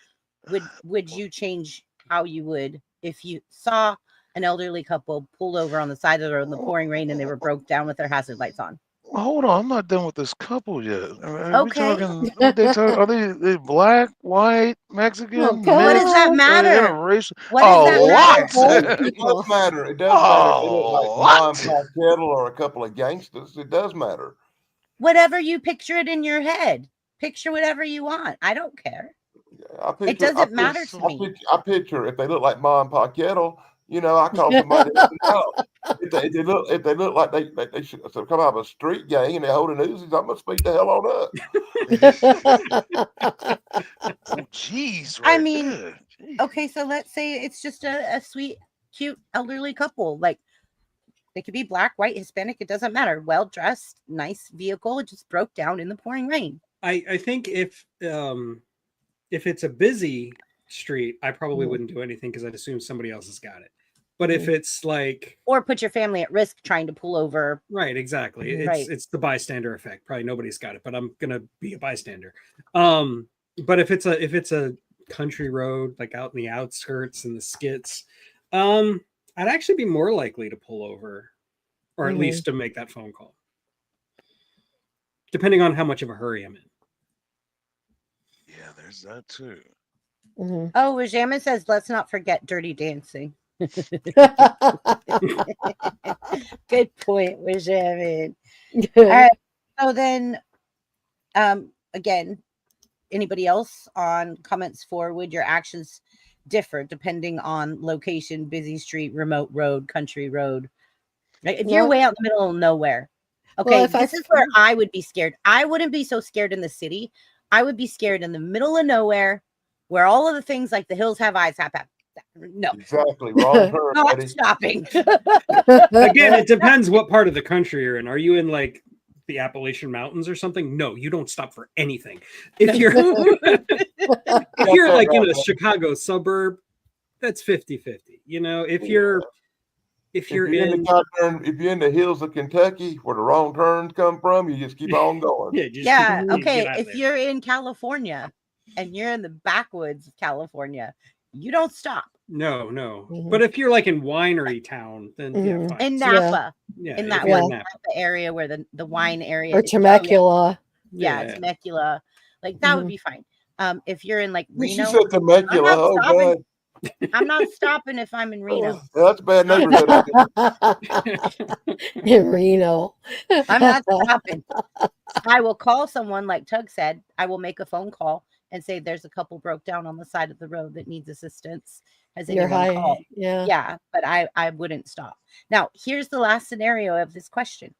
Would you change how you would if you saw an elderly couple pulled over on the side of the road in the pouring rain and they were broke down with their hazard lights on? Hold on, I'm not done with this couple yet. Are Okay. are they black, white, Mexican? Oh, mixed, God. What does that matter? interracial? What does that matter? Old It people. does matter. It does matter. If they look like Oh, mom, what? pop kettle, or a couple of gangsters. It does matter. Whatever you picture it in your head. Picture whatever you want. I don't care. It doesn't matter to me. I picture if they look like mom, pop kettle. You know, I call somebody out. If they look like they should come out of a street gang and they're holding Uzis, I'm gonna speak the hell on up. Oh, jeez. I right mean, there. Jeez. Okay, so let's say it's just a sweet, cute, elderly couple. Like they could be black, white, Hispanic. It doesn't matter. Well dressed, nice vehicle. It just broke down in the pouring rain. I think if it's a busy street, I probably wouldn't do anything because I'd assume somebody else has got it. But if it's like Or put your family at risk trying to pull over. right, exactly, Right. it's the bystander effect. Probably nobody's got it, but I'm gonna be a bystander. But if it's a country road, like out in the outskirts and the skits, I'd actually be more likely to pull over, or at least to make that phone call, depending on how much of a hurry I'm in. Yeah, there's that too. Mhm. Oh, Rajaman says, let's not forget Dirty Dancing. Good point, Rajaman. All right. So then, again, anybody else on comments for would your actions differ depending on location, busy street, remote road, country road? Like, if you're Well- way out in the middle of nowhere, okay, Well, if this is where I would be scared. I wouldn't be so scared in the city. I would be scared in the middle of nowhere where all of the things like the hills have eyes happen. No, Exactly. Wrong turn, not buddy. stopping. Again, it depends what part of the country you're in. Are you in like the Appalachian Mountains or something? No, you don't stop for anything. If you're if you're like in a Chicago suburb, that's 50-50. You know, if you're If you're in the hills of Kentucky where the wrong turns come from, you just keep on going. yeah, just Yeah, get okay. out of If there. you're in California and you're in the backwoods of California, you don't stop. No. Mhm. But if you're like in winery town, then yeah, Mhm. fine. In Yeah. Napa, yeah, in if that you're one Napa. Napa area where the wine area Or is. Temecula. Yeah, Yeah. Temecula. Like that would Mhm. be fine. If you're in like She Reno, said Temecula. I'm not Oh stopping. God. I'm not stopping if I'm in Reno. That's a bad neighborhood. I guess. In Reno. I'm not stopping. I will call someone, like Tug said. I will make a phone call and say there's a couple broke down on the side of the road that needs assistance. Has You're anyone high. called? Yeah. Yeah, but I wouldn't stop. Now, here's the last scenario of this question.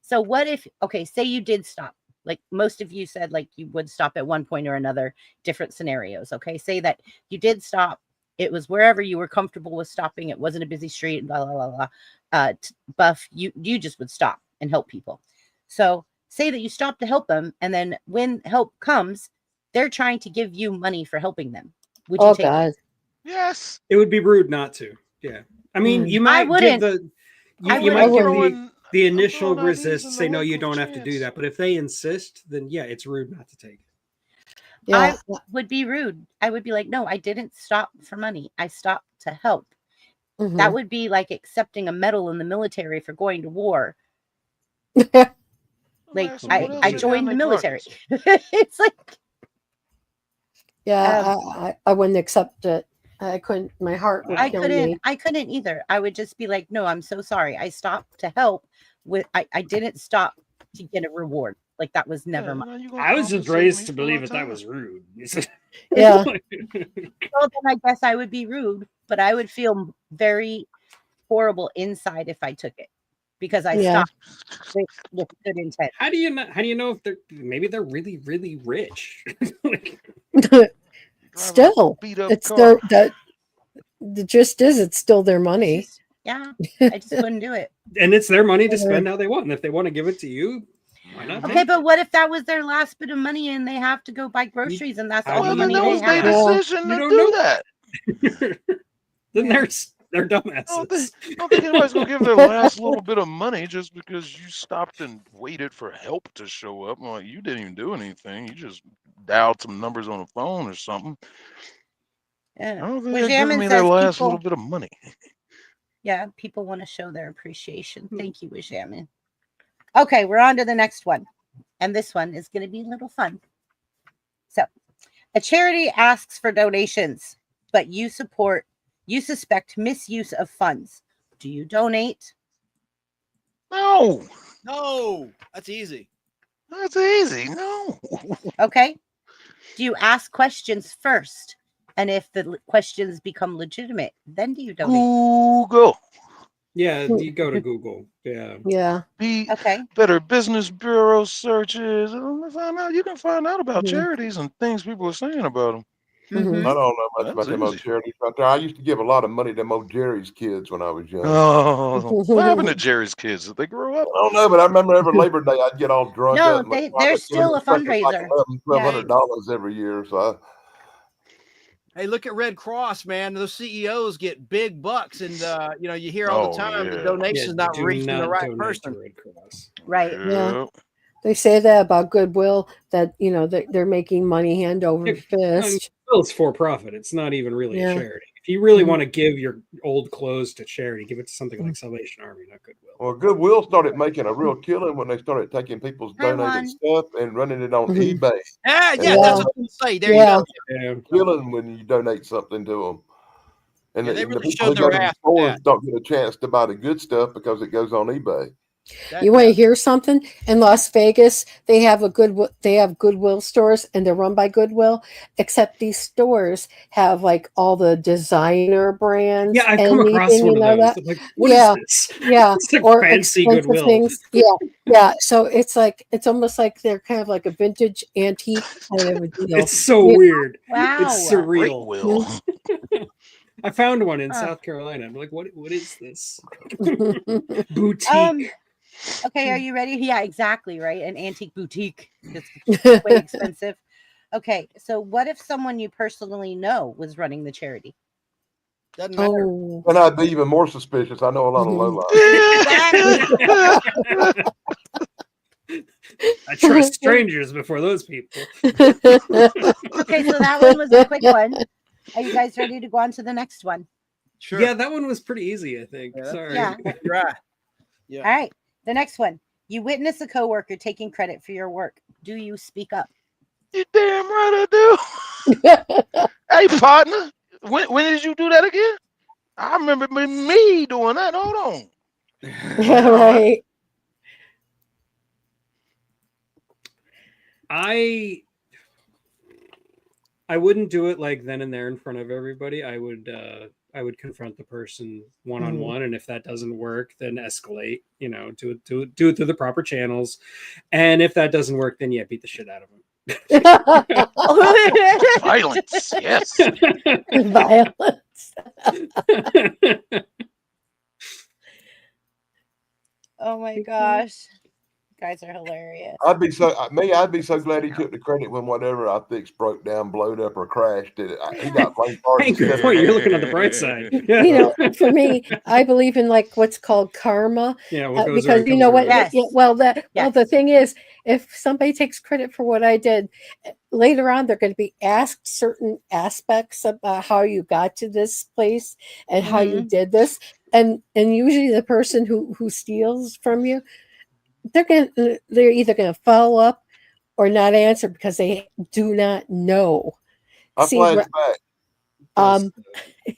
So what if, okay, say you did stop. Like most of you said, like you would stop at one point or another, different scenarios. Okay, say that you did stop. It was wherever you were comfortable with stopping. It wasn't a busy street, blah, blah, blah, blah. Buff, you just would stop and help people. So say that you stop to help them, and then when help comes, they're trying to give you money for helping them. Would you Oh take God. it? Yes. It would be rude not to. Yeah. I mean, you might wouldn't. give I you wouldn't. might give Throwing- the I'm initial throwing ideas resist, in say the no, wind you for a don't have to do chance. that. But if they insist, then yeah, it's rude not to take it. Yeah. I would be rude. I would be like, no, I didn't stop for money. I stopped to help. Mhm. That would be like accepting a medal in the military for going to war. Like Ask them what else I they got in joined the their military. pockets. It's like Yeah. I wouldn't accept it. I couldn't. My heart would I kill me. couldn't either. I would just be like, no, I'm so sorry. I stopped to help with I didn't stop to get a reward. Like that was never my. now you gonna I was just compensate me raised to for believe my that that time. was rude. Yeah. Well, then I guess I would be rude, but I would feel very horrible inside if I took it because I Yeah. stopped with good intent. How do you know if they're really really rich? Driving a Still, beat up it's car. the gist is it's still their money. It's just, yeah, I just couldn't do it. And it's their money to spend how they want. And if they want to give it to you, why not? Okay, take but it? what if that was their last bit of money and they have to go buy groceries and that's how all do the you money Well, then they that was their have? decision You to don't do know. that. Then Yeah. they're I don't dumbasses. think anybody's gonna give their last little bit of money just because you stopped and waited for help to show up. Well, you didn't even do anything. You just dialed some numbers on the phone or something. I Yeah. don't think Well, they're giving Jamin me their says last people, little bit of money. yeah, people want to show their appreciation. Thank you, Jamin. Okay, we're on to the next one. And this one is going to be a little fun. So, a charity asks for donations, but you suspect misuse of funds. Do you donate? No, No, that's easy. that's easy. No. Okay. Do you ask questions first? And if the questions become legitimate, then do you donate? Google. Yeah, you go to Google. Yeah. Yeah. Be Okay. Better Business Bureau searches. You can find out about Mhm. charities and things people are saying about them. Mhm. I don't know much That's about them old easy. charities out there. I used to give a lot of money to them old Jerry's kids when I was young. Oh, what happened to Jerry's kids? Did they grow up? I don't know, but I remember every Labor Day I'd get all drunk No, up. And they're still a fundraiser. $1,200 every year. So Hey, look at Red Cross, man. Those CEOs get big bucks, and you hear all the Oh, time the yeah. donation's not do reaching the not right donate person. to Red Cross. Right. Yeah. They say that about Goodwill, that that they're making money hand over fist. Well, it's for profit. It's not even really Yeah. a charity. If you really Mhm. want to give your old clothes to charity, give it to something like Salvation Army, not Goodwill. well, Goodwill started making a real killing when they started taking people's Hi, donated Juan. stuff and running it on Mhm. eBay. Yeah, Yeah. that's what I'm saying. There Yeah. you go. Yeah. Killing when you donate something to them. And, Yeah, they and really the people showed who go their to the ass with stores that. don't get a chance to buy the good stuff because it goes on eBay. You want to hear something? In Las Vegas, they have Goodwill stores, and they're run by Goodwill. Except these stores have like all the designer brands. Yeah, I've come across anything, one of those. that? I'm like, what Yeah. is this? Yeah, It's like or fancy expensive Goodwill. things. Yeah. So it's almost like they're kind of like a vintage antique kind of a deal. It's so Yeah. weird. Wow. It's surreal. Will. I found one in Huh. South Carolina. I'm like, what is this? Boutique. Okay, are you ready? Yeah, exactly, right? An antique boutique. It's way expensive. Okay, so what if someone you personally know was running the charity? Doesn't matter. Oh. And I'd be even more suspicious. I know a lot of Mhm. lowlife. I trust strangers before those people. Okay, so that one was a quick one. Are you guys ready to go on to the next one? Sure. Yeah, that one was pretty easy, I think. Yeah, that's Sorry. Yeah. You're right. Yeah. All right. The next one. You witness a coworker taking credit for your work. Do you speak up? You damn right I do. Hey, partner, when did you do that again? I remember me doing that. Hold on. Yeah, right. I wouldn't do it like then and there in front of everybody. I would confront the person one on one, and if that doesn't work, then escalate. You know, do it through the proper channels, and if that doesn't work, then yeah, beat the shit out of them. Violence, yes. Violence. Oh my gosh. You guys are hilarious. I'd be so glad he took the credit when whatever I fixed broke down, blowed up, or crashed. He got blamed for Hey, it. good point. You're looking on the bright side. Yeah. You know, for me, I believe in like what's called karma. Yeah, what goes Because around you know comes what? around. Yes. Well, Yes. the thing is, if somebody takes credit for what I did, later on they're going to be asked certain aspects about how you got to this place and how you did this, and usually the person who steals from you, they're either going to follow up or not answer because they do not know. I See, flashed back.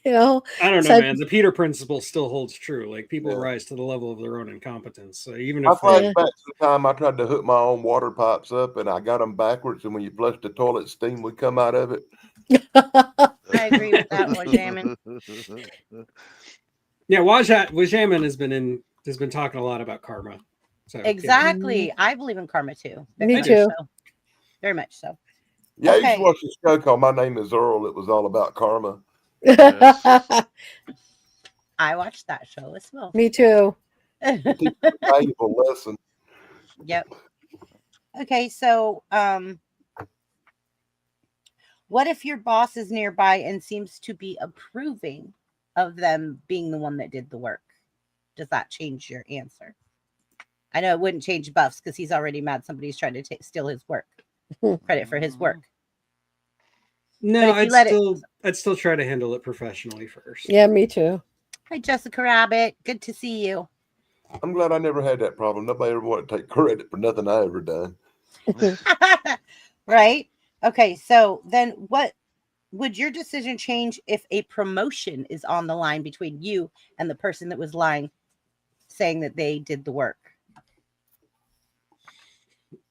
you know, I don't know, so- man. The Peter principle still holds true. Like people Yeah. rise to the level of their own incompetence. So even I if flashed back to the time I tried to hook my own water pipes up, and I got them backwards. And when you flush the toilet, steam would come out of it. I agree with that one, Jamin. yeah, Wajamin has been talking a lot about karma. So yeah. Exactly. I believe in karma too. Me Very too. much so. Very much so. Yeah, I used Okay. to watch this show called My Name Is Earl. It was all about karma. I watched that show as well. Me too. It teaches a valuable lesson. Yep. Okay, so what if your boss is nearby and seems to be approving of them being the one that did the work? Does that change your answer? I know it wouldn't change Buff's because he's already mad somebody's trying to steal his work, credit for his work. No, But if you I'd still try to handle it professionally first. Yeah, me too. Hi, Jessica Rabbit. Good to see you. I'm glad I never had that problem. Nobody ever wanted to take credit for nothing I ever done. Right? Okay, so then what would your decision change if a promotion is on the line between you and the person that was lying, saying that they did the work?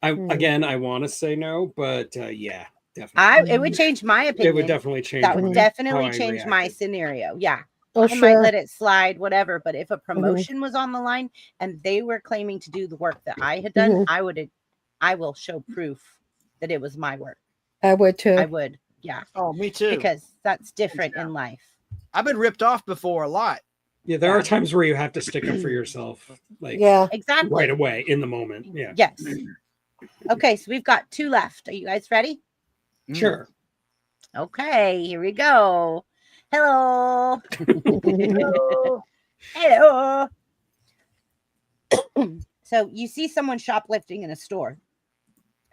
I want to say no, but yeah, definitely. It would change my opinion. It would definitely change. That would how definitely I change my reacted. scenario. Yeah. Oh, I might sure. let it slide, whatever. But if a promotion was on the line and they were claiming to do the work that I had done, I will show proof that it was my work. I would too. I would. Yeah. Oh, me too. Because that's different in life. I've been ripped off before a lot. Yeah, there are times where you have to stick up for yourself, like Yeah. Exactly. right away in the moment. Yeah. Yes. Okay, so we've got 2 left. Are you guys ready? Sure. Okay, here we go. Hello. Hello. So you see someone shoplifting in a store.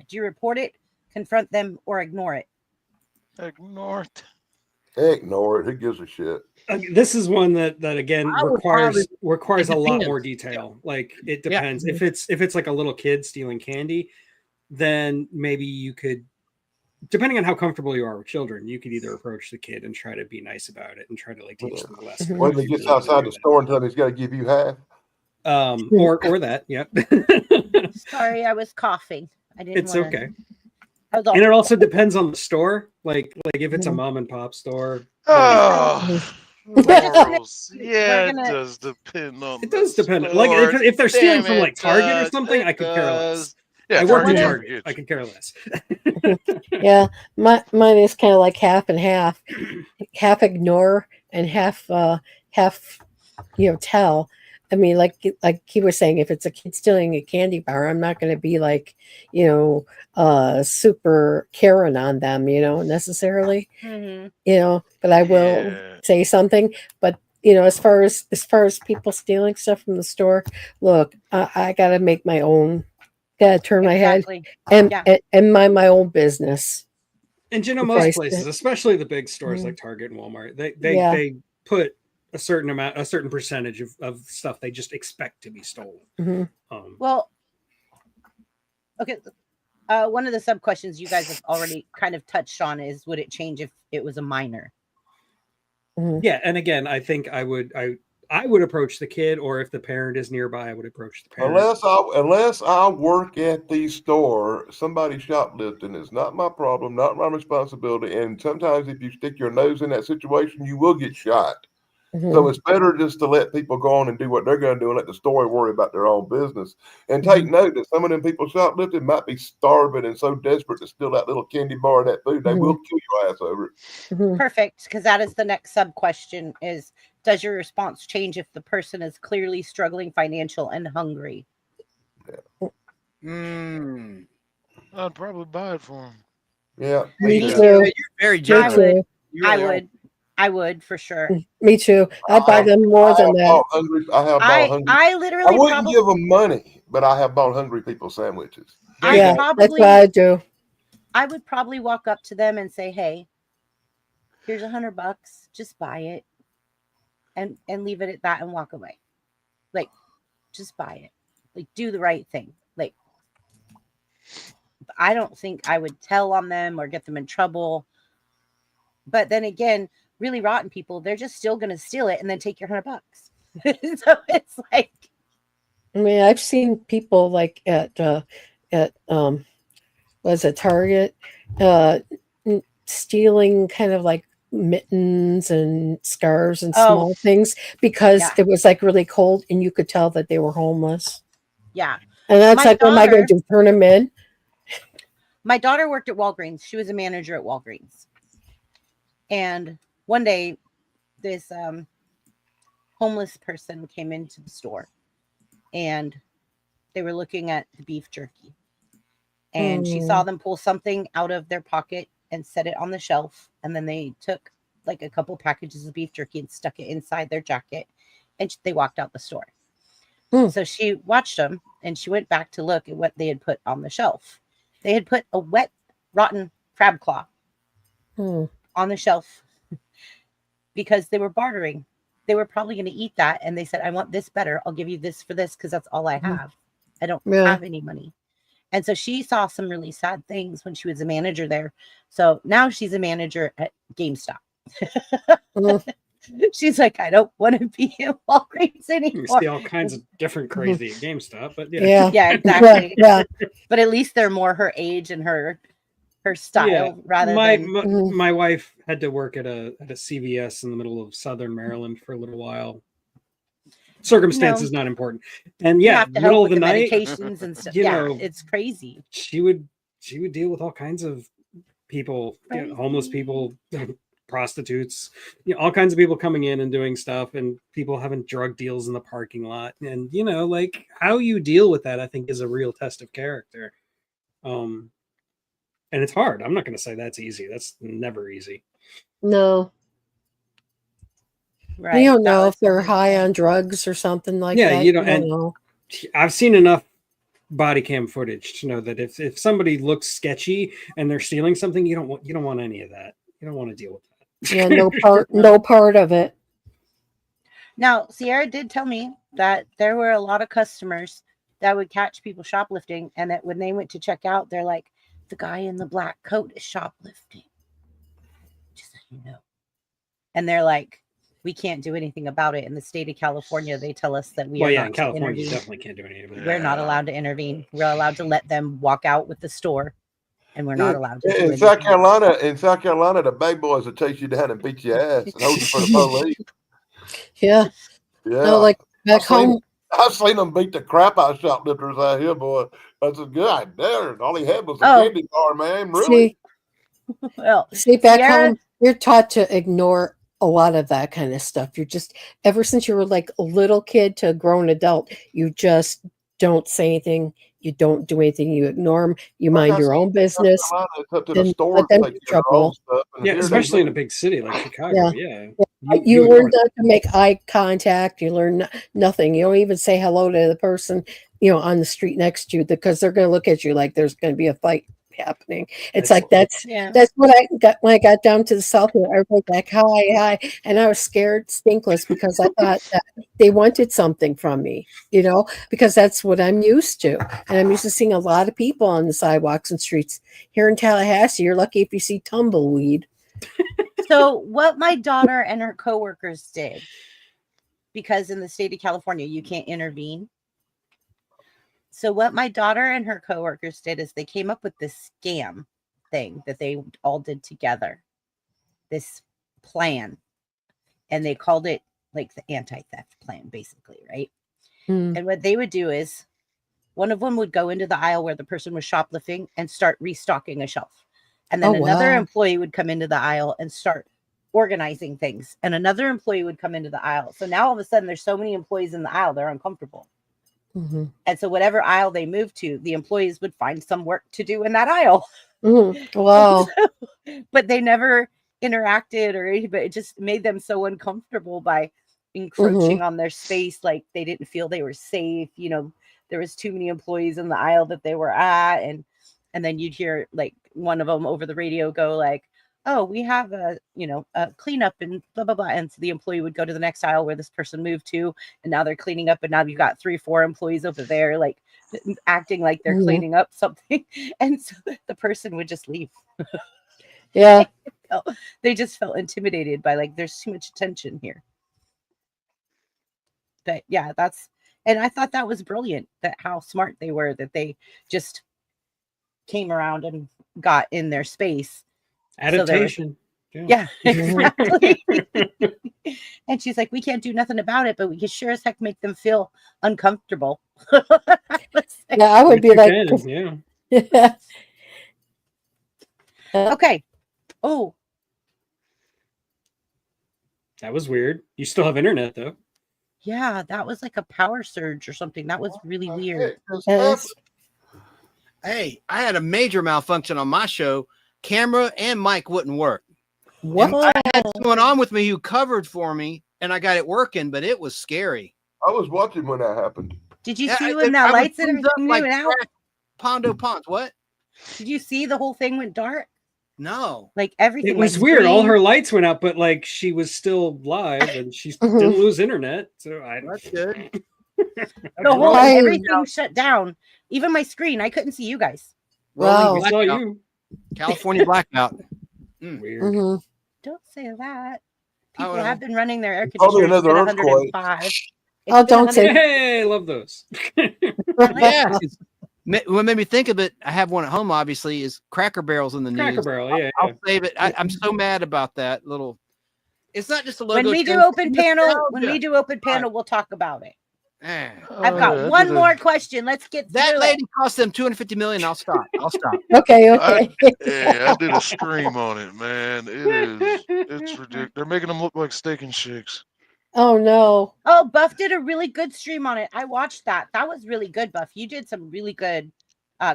Do you report it, confront them, or ignore it? Ignore it. Ignore it. Who gives a shit? This is one that again I would requires a lot depends. more detail. Like it depends. If it's like a little kid stealing candy, then maybe you could, depending on how comfortable you are with children, you could either approach the kid and try to be nice about it and try to like teach them a lesson. When he gets outside the store and tell him he's got to give you half. Or that, yep. Sorry, I was coughing. I didn't. It's okay. I was And it also depends on the store. Like if it's a mom and pop store. Oh, morals. Yeah, gonna- it does depend on. It does the depend. Like store. if they're stealing Damn, from like it Target or does. something, It I could care less. does. Yeah, I work at Target. Target. I could care less. Yeah. Mine is kind of like half and half. Half ignore and half tell. I mean, like he was saying, if it's a kid stealing a candy bar, I'm not going to be like, super Karen on them, necessarily, but I will Yeah. say something. But as far as people stealing stuff from the store, look, I got to make my own. Got to turn my head and mind my own business. And Price most places, especially the big stores like Target and Walmart, they put a certain percentage of stuff they just expect to be stolen. Mhm. Well, okay. One of the sub questions you guys have already kind of touched on is, would it change if it was a minor? Yeah, and again, I think I would approach the kid, or if the parent is nearby, I would approach the parent. Unless I work at the store, somebody shoplifting is not my problem, not my responsibility. And sometimes if you stick your nose in that situation, you will get shot. So it's better just to let people go on and do what they're going to do and let the store worry about their own business. And take note that some of them people shoplifting might be starving and so desperate to steal that little candy bar and that food, they will kill your ass over it. Perfect, because that is the next sub question: is does your response change if the person is clearly struggling financial and hungry? I'd probably buy it for him. Yeah. Me You- too. You're very Me generous. too. You really are. I would for sure. Me too. I'd buy them more than that. I have bought hungry. I I literally wouldn't probably give them money, but I have bought hungry people sandwiches. There you Yeah, go. that's what I do. I would probably walk up to them and say, "Hey, here's $100. Just buy it, and leave it at that and walk away. Like, just buy it. Like, do the right thing. Like, I don't think I would tell on them or get them in trouble. But then again, really rotten people, they're just still going to steal it and then take your $100. So it's like, I mean, I've seen people like at was it Target, stealing kind of like mittens and scarves and small things because yeah. it was like really cold and you could tell that they were homeless. yeah. And that's My like, what am I going to do? Turn them in? My daughter worked at Walgreens. She was a manager at Walgreens. And one day, this homeless person came into the store and they were looking at the beef jerky. And she saw them pull something out of their pocket and set it on the shelf. And then they took like a couple packages of beef jerky and stuck it inside their jacket. And they walked out the store. So she watched them and she went back to look at what they had put on the shelf. They had put a wet, rotten crab claw on the shelf because they were bartering. They were probably going to eat that. And they said, I want this better. I'll give you this for this because that's all I have. I don't have any money. And so she saw some really sad things when she was a manager there. So now she's a manager at GameStop. She's like, I don't want to be in Walgreens anymore. You see all kinds of different crazy at GameStop, but Yeah. Yeah, exactly. Yeah. But at least they're more her age and her style rather than my wife had to work at a CVS in the middle of Southern Maryland for a little while. Circumstances not important, and you have to middle help of the with night, medications and stuff. you Yeah, know, it's crazy. she would deal with all kinds of people, homeless people, prostitutes, all kinds of people coming in and doing stuff, and people having drug deals in the parking lot. And like how you deal with that, I think, is a real test of character. And it's hard. I'm not going to say that's easy. That's never easy. No. Right. You don't know if they're high on drugs or something like that. You don't know. I've seen enough body cam footage to know that if somebody looks sketchy and they're stealing something, you don't want any of that. You don't want to deal with that. Yeah, no part of it. Now, Sierra did tell me that there were a lot of customers that would catch people shoplifting, and that when they went to check out, they're like, the guy in the black coat is shoplifting. Just so you know. And they're like, we can't do anything about it. In the state of California, they tell us that we are not in to California, you intervene. definitely can't do anything about it. We're not allowed to intervene. We're allowed to let them walk out with the store, and we're not allowed to. In South Carolina, the big boys will chase you down and beat your ass and hold you for the police. Yeah. Yeah. No, like back home. I've seen them beat the crap out of shoplifters out here, boy. That's a good there. All he had was a candy bar, man. Really? See, back home, you're taught to ignore a lot of that kind of stuff. You're just, ever since you were like a little kid to a grown adult, you just don't say anything. You don't do anything. You ignore them. You mind your own business. Then let them get trouble. Yeah, especially in a big city like Chicago. Yeah. You learn not to make eye contact. You learn nothing. You don't even say hello to the person, on the street next to you, because they're going to look at you like there's going to be a fight happening. It's That's- like that's Yeah. that's what I got when I got down to the south here. Everybody's like, hi, and I was scared stinkless because I thought that they wanted something from me, because that's what I'm used to. And I'm used to seeing a lot of people on the sidewalks and streets. Here in Tallahassee, you're lucky if you see tumbleweed. So what my daughter and her coworkers did, because in the state of California you can't intervene. So what my daughter and her coworkers did is they came up with this scam thing that they all did together, this plan, and they called it like the anti-theft plan, basically, right? Hmm. And what they would do is one of them would go into the aisle where the person was shoplifting and start restocking a shelf. And then Oh, another wow. employee would come into the aisle and start organizing things. And another employee would come into the aisle. So now all of a sudden there's so many employees in the aisle, they're uncomfortable. Mhm. And so whatever aisle they moved to, the employees would find some work to do in that aisle. Mhm. Wow. But they never interacted or anything, but it just made them so uncomfortable by encroaching on their space. Like they didn't feel they were safe. There was too many employees in the aisle that they were at. And then you'd hear like one of them over the radio go like, oh, we have a cleanup and blah, blah, blah. And so the employee would go to the next aisle where this person moved to. And now they're cleaning up. And now you've got 3-4 employees over there, like acting like they're Mhm. cleaning up something. And so the person would just leave. Yeah. They just felt intimidated by like, there's too much attention here. But yeah, and I thought that was brilliant, that how smart they were, that they just came around and got in their space. Adaptation. Yeah, exactly. And she's like, we can't do nothing about it, but we can sure as heck make them feel uncomfortable. Yeah, I would be like, yeah. Okay. Oh, That was weird. You still have internet though. yeah, that was like a power surge or something. That was really weird. Yes. Hey, I had a major malfunction on my show. Camera and mic wouldn't work. What? And I had someone on with me who covered for me, and I got it working, but it was scary. I was watching when that happened. Did you Yeah, see when that I was lights zoomed up like went out? Pondo Ponds. What? Did you see the whole thing went dark? No. Like everything. It was like weird. All screen- her lights went out, but like she was still live and she didn't lose internet. So That's good. Right. everything shut down. Even my screen, I couldn't see you guys. Wow. Rolling I saw blackout. you. California blackout. Weird. Mhm. Don't say that. I People will. have been running their air Probably conditioners at another earthquake. 105. It's Oh, been don't say- 100 Hey, I love those. Yeah. What made me think of it, I have one at home, obviously, is Cracker Barrel's in the Cracker news. Barrel, yeah. I'll save it. I'm so mad about that little. It's not just a logo. When we do change, open it's panel, nostalgia. we'll talk about it. Eh. I've got one more question. Let's get That through lady cost them $250 million. I'll stop. Okay. Yeah, I did a stream on it, man. It's ridiculous. They're making them look like steak and shakes. Oh no. Oh, Buff did a really good stream on it. I watched that. That was really good, Buff. You did some really good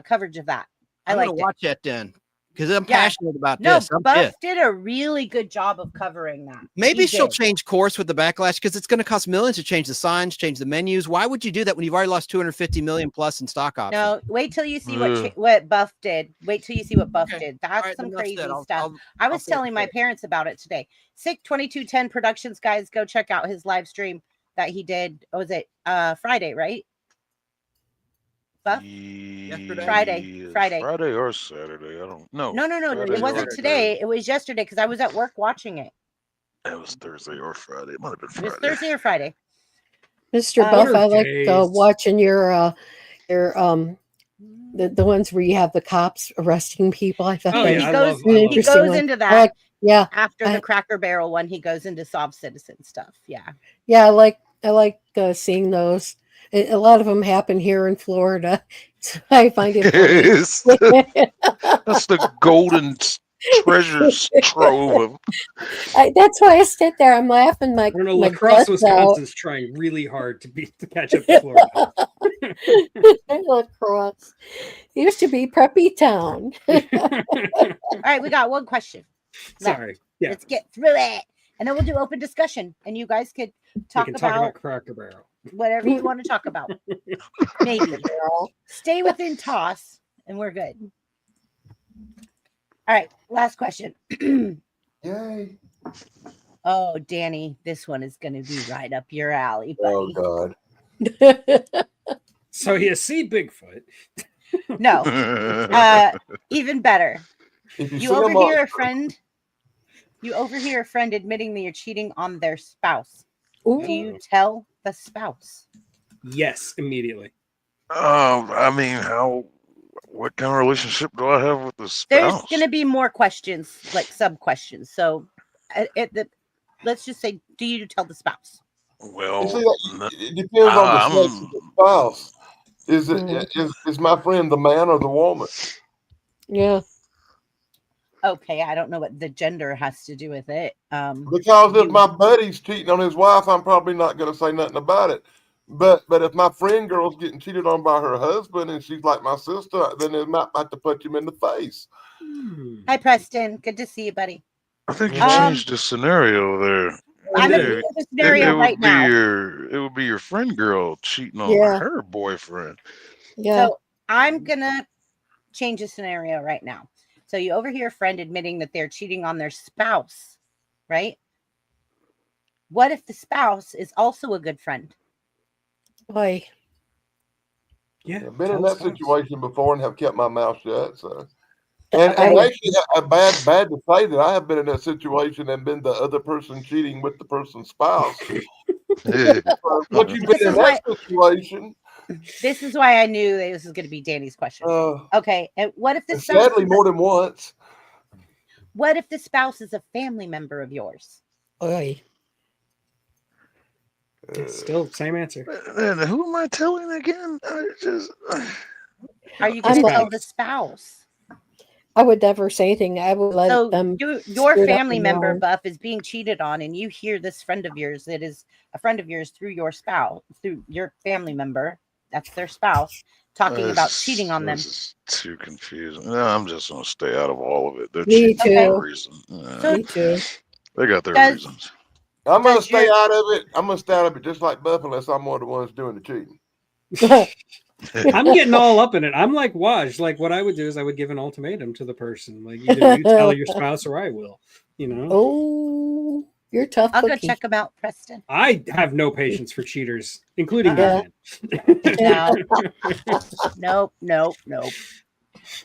coverage of that. I I'm liked gonna it. watch that then, because I'm Yeah. passionate about No, this. I'm Buff pissed. did a really good job of covering that. Maybe He she'll did. change course with the backlash because it's going to cost millions to change the signs, change the menus. Why would you do that when you've already lost 250 million plus in stock options? No, wait till you see Yeah. what Buff did. Wait till you see what Buff Okay. did. That's All right, some then that's crazy it. stuff. I was I'll telling my take it. parents about it today. Sick 2210 Productions, guys, go check out his live stream that he did. Was it Friday, right? Buff? Friday. Friday or Saturday. I don't know. No. Friday It wasn't or today. It was yesterday because I was at work watching it. It was Thursday or Friday. It might have been It was Friday. Thursday or Friday. Mr. Uh, Buff, What are I like days? watching your the ones where you have the cops arresting people. I thought Oh, that yeah, was I goes- love he interesting goes one. into I that like, yeah, after I- the Cracker Barrel one. He goes into Sob Citizen stuff. Yeah. yeah, I like seeing those. A lot of them happen here in Florida. So I find it Yes. funny. That's the golden treasure trove of. That's why I sit there. I'm laughing my I don't know. my Lacrosse, guts out. Wisconsin's trying really hard to catch up to Florida. Lacrosse used to be preppy town. All right, we got one question. left. Sorry. Yeah. Let's get through it. And then we'll do open discussion. And you guys could talk, we can about, talk about Cracker Barrel. whatever you want to talk about. Maybe. Stay within toss and we're good. All right, last question. Yay. Oh, Danny, this one is going to be right up your alley, Oh, buddy. God. So you see Bigfoot. No, even better. If you You see 'em overhear on- a friend. You overhear a friend admitting that you're cheating on their spouse. Ooh. Do you tell the spouse? Yes, immediately. I mean, what kind of relationship do I have with the There's spouse? going to be more questions, like sub questions. So, let's just say, do you tell the spouse? Well, You see, it depends on the sex of the spouse. Is my friend the man or the woman? Yeah. Okay, I don't know what the gender has to do with it. Because if you- my buddy's cheating on his wife, I'm probably not going to say nothing about it. But if my friend girl's getting cheated on by her husband and she's like my sister, then it might have to punch him in the face. Hi, Preston. Good to see you, buddy. I think you Um, changed the scenario there. I'm It- in the it scenario would right be now. it would be your friend girl cheating on Yeah. her boyfriend. Yeah. So I'm gonna change the scenario right now. So you overhear a friend admitting that they're cheating on their spouse, right? What if the spouse is also a good friend? Boy. Yeah. I've been tell in the that spouse. situation before and have kept my mouth shut. So, and I would- actually, bad to say that I have been in that situation and been the other person cheating with the person's spouse. What you've been in that situation? This is why I knew that this was going to be Danny's question. Okay, and what if the spouse? Sadly, more than once. What if the spouse is a family member of yours? Boy. Still same answer. And who am I telling again? Are you going to I'm tell like- the spouse? I would never say anything. I would let So them. your screw it up family and member, wrong. Buff, is being cheated on, and you hear this friend of yours that is a friend of yours through your spouse, through your family member, that's their spouse, talking about cheating on them. This is too confusing. No, I'm just gonna stay out of all of it. They're Me cheating for a too. reason. So- Me too. They got their Does- reasons. I'm going to Does stay your- out of it. I'm going to stay out of it just like Buff unless I'm one of the ones doing the cheating. I'm getting all up in it. I'm like Waj. Like what I would do is I would give an ultimatum to the person. Like either you tell your spouse or I will. You know. Oh, you're tough. I'll go cookie. check them out, Preston. I have no patience for cheaters, including Yeah. men. No. Nope.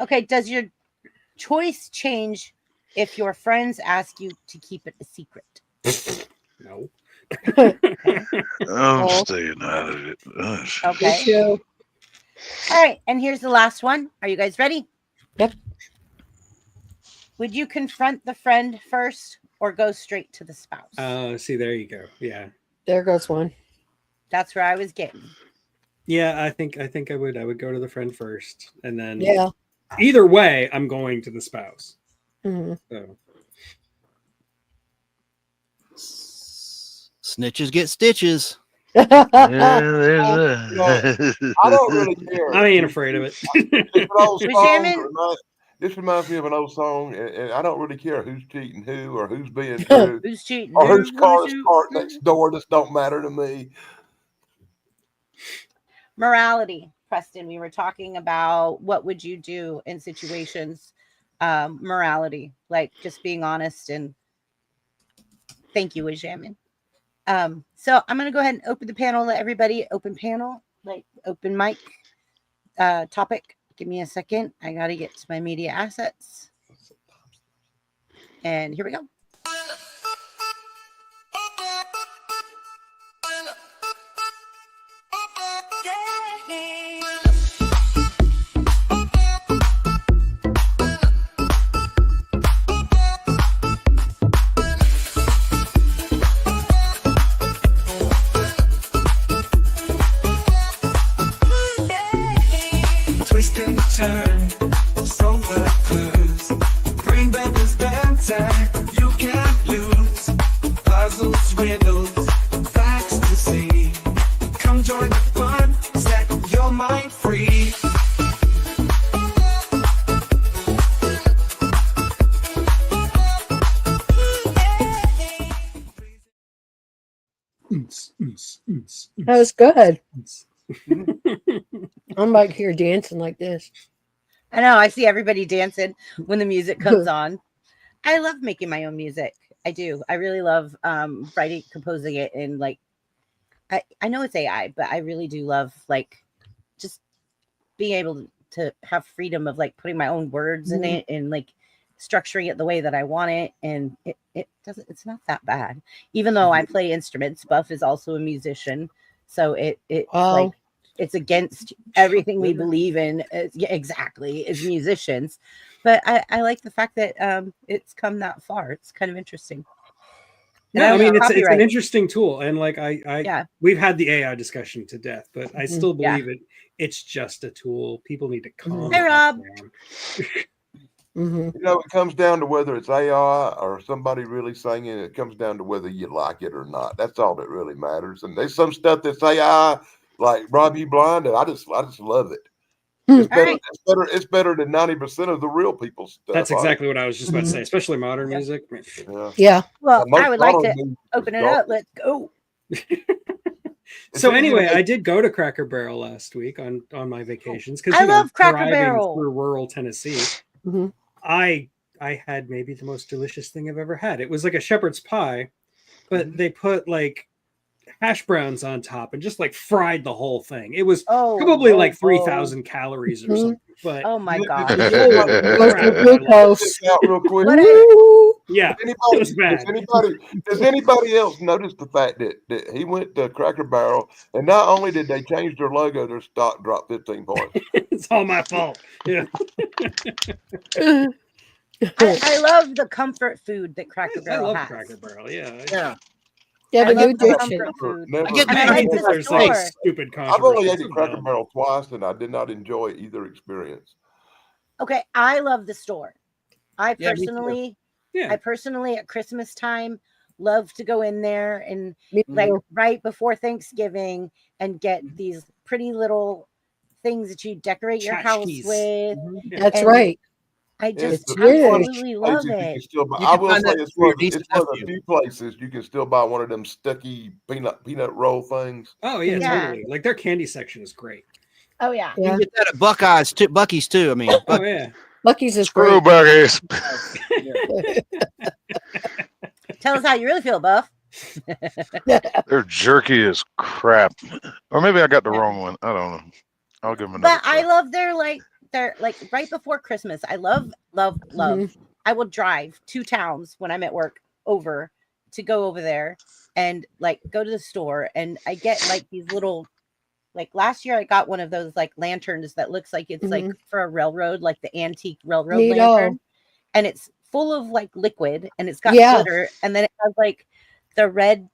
Okay, does your choice change if your friends ask you to keep it a secret? No. I'm Oh. staying out of it. Okay. Me too. All right, and here's the last one. Are you guys ready? Yep. Would you confront the friend first or go straight to the spouse? See, there you go. Yeah. There goes one. That's where I was getting. Yeah, I think I would go to the friend first, and then Yeah. either way, I'm going to the spouse. Mhm. So Snitches get stitches. Yeah, there's that. I don't really care. I ain't afraid of it. It's an old We're song, jamming. this reminds me of an old song, and I don't really care who's cheating who or who's being who Who's cheating? or whose car is Who's- parked next door. This don't matter to me. Morality, Preston. We were talking about what would you do in situations. Morality, like just being honest and thank you, Wajamin. So I'm gonna go ahead and open the panel. Let everybody open panel, like open mic topic. Give me a second. I gotta get to my media assets. And here we go. Twist and turn, solve the clues. Bring back this banter, you can't lose. Puzzles, riddles, facts to see. Come join the fun, set your mind free. That was good. I'm back here dancing like this. I know. I see everybody dancing when the music comes on. I love making my own music. I do. I really love writing, composing it, and like I know it's AI, but I really do love like just being able to have freedom of like putting my own words in it and like structuring it the way that I want it. And it's not that bad. Even though I play instruments, Buff is also a musician. So like it's against everything we believe in. Yeah, exactly, as musicians. But I like the fact that it's come that far. It's kind of interesting. And No, I mean it's an copyright. interesting tool, and like we've had the AI discussion to death, but I still believe it's just a tool. People need to calm Hey, Rob. down. You know, it comes down to whether it's AI or somebody really singing. It comes down to whether you like it or not. That's all that really matters. And there's some stuff that's AI, like Rob You Blind, and I just love it. It's better. Right. It's better than 90% of the real people's stuff. That's exactly what I was just about to say, especially modern music. Yeah. Well, most I would like modern to music open is it up. garbage. Let's go. So It's anyway, easy to I did go to Cracker Barrel last week on my vacations I love Cracker driving Barrel. through rural Tennessee. Mhm. I had maybe the most delicious thing I've ever had. It was like a shepherd's pie, but they put like hash browns on top and just like fried the whole thing. It was probably like 3,000 calories or something. But Oh my god. the whole Goes crap, to I loved it. glucose. out real quick. What Woo! Yeah, it was bad. Does anybody else notice the fact that he went to Cracker Barrel and not only did they change their logo, their stock dropped 15 points. It's all my fault. Yeah. I love the comfort food that Cracker I Barrel love has. Cracker Barrel. Yeah. Yeah. Yeah, I but love you the ditch it. comfort food. Never, I get And I mad like at the There's like store. stupid I've only controversy. ate at Cracker Barrel twice and I did not enjoy either experience. Okay, I love the store. I Yeah, me too. personally, Yeah. I personally at Christmas time love to go in there and Me like too. right before Thanksgiving and get these pretty little things that you decorate your house Tchotchkes. with. Yeah. That's And right. I just It's weird. absolutely love Places you it. can still buy. You I can will find say that it's for your one, niece it's and one of the nephew. few places you can still buy one of them stucky peanut roll things. Oh yeah, Yeah. totally. Like their candy section is great. Oh yeah. You Yeah. can get that at Bucky's too. I mean, Oh yeah. Lucky's is Screw great. Bucky's. Tell us how you really feel, Buff. They're jerky as crap. Or maybe I got the wrong one. I don't know. I'll give them another But I try. love their like right before Christmas. I love. I will drive 2 towns when I'm at work over to go over there and like go to the store and I get like these little like last year I got one of those like lanterns that looks like it's like for a railroad, like the antique railroad Neato. lantern. And it's full of like liquid and it's got Yeah. glitter and then it has like the red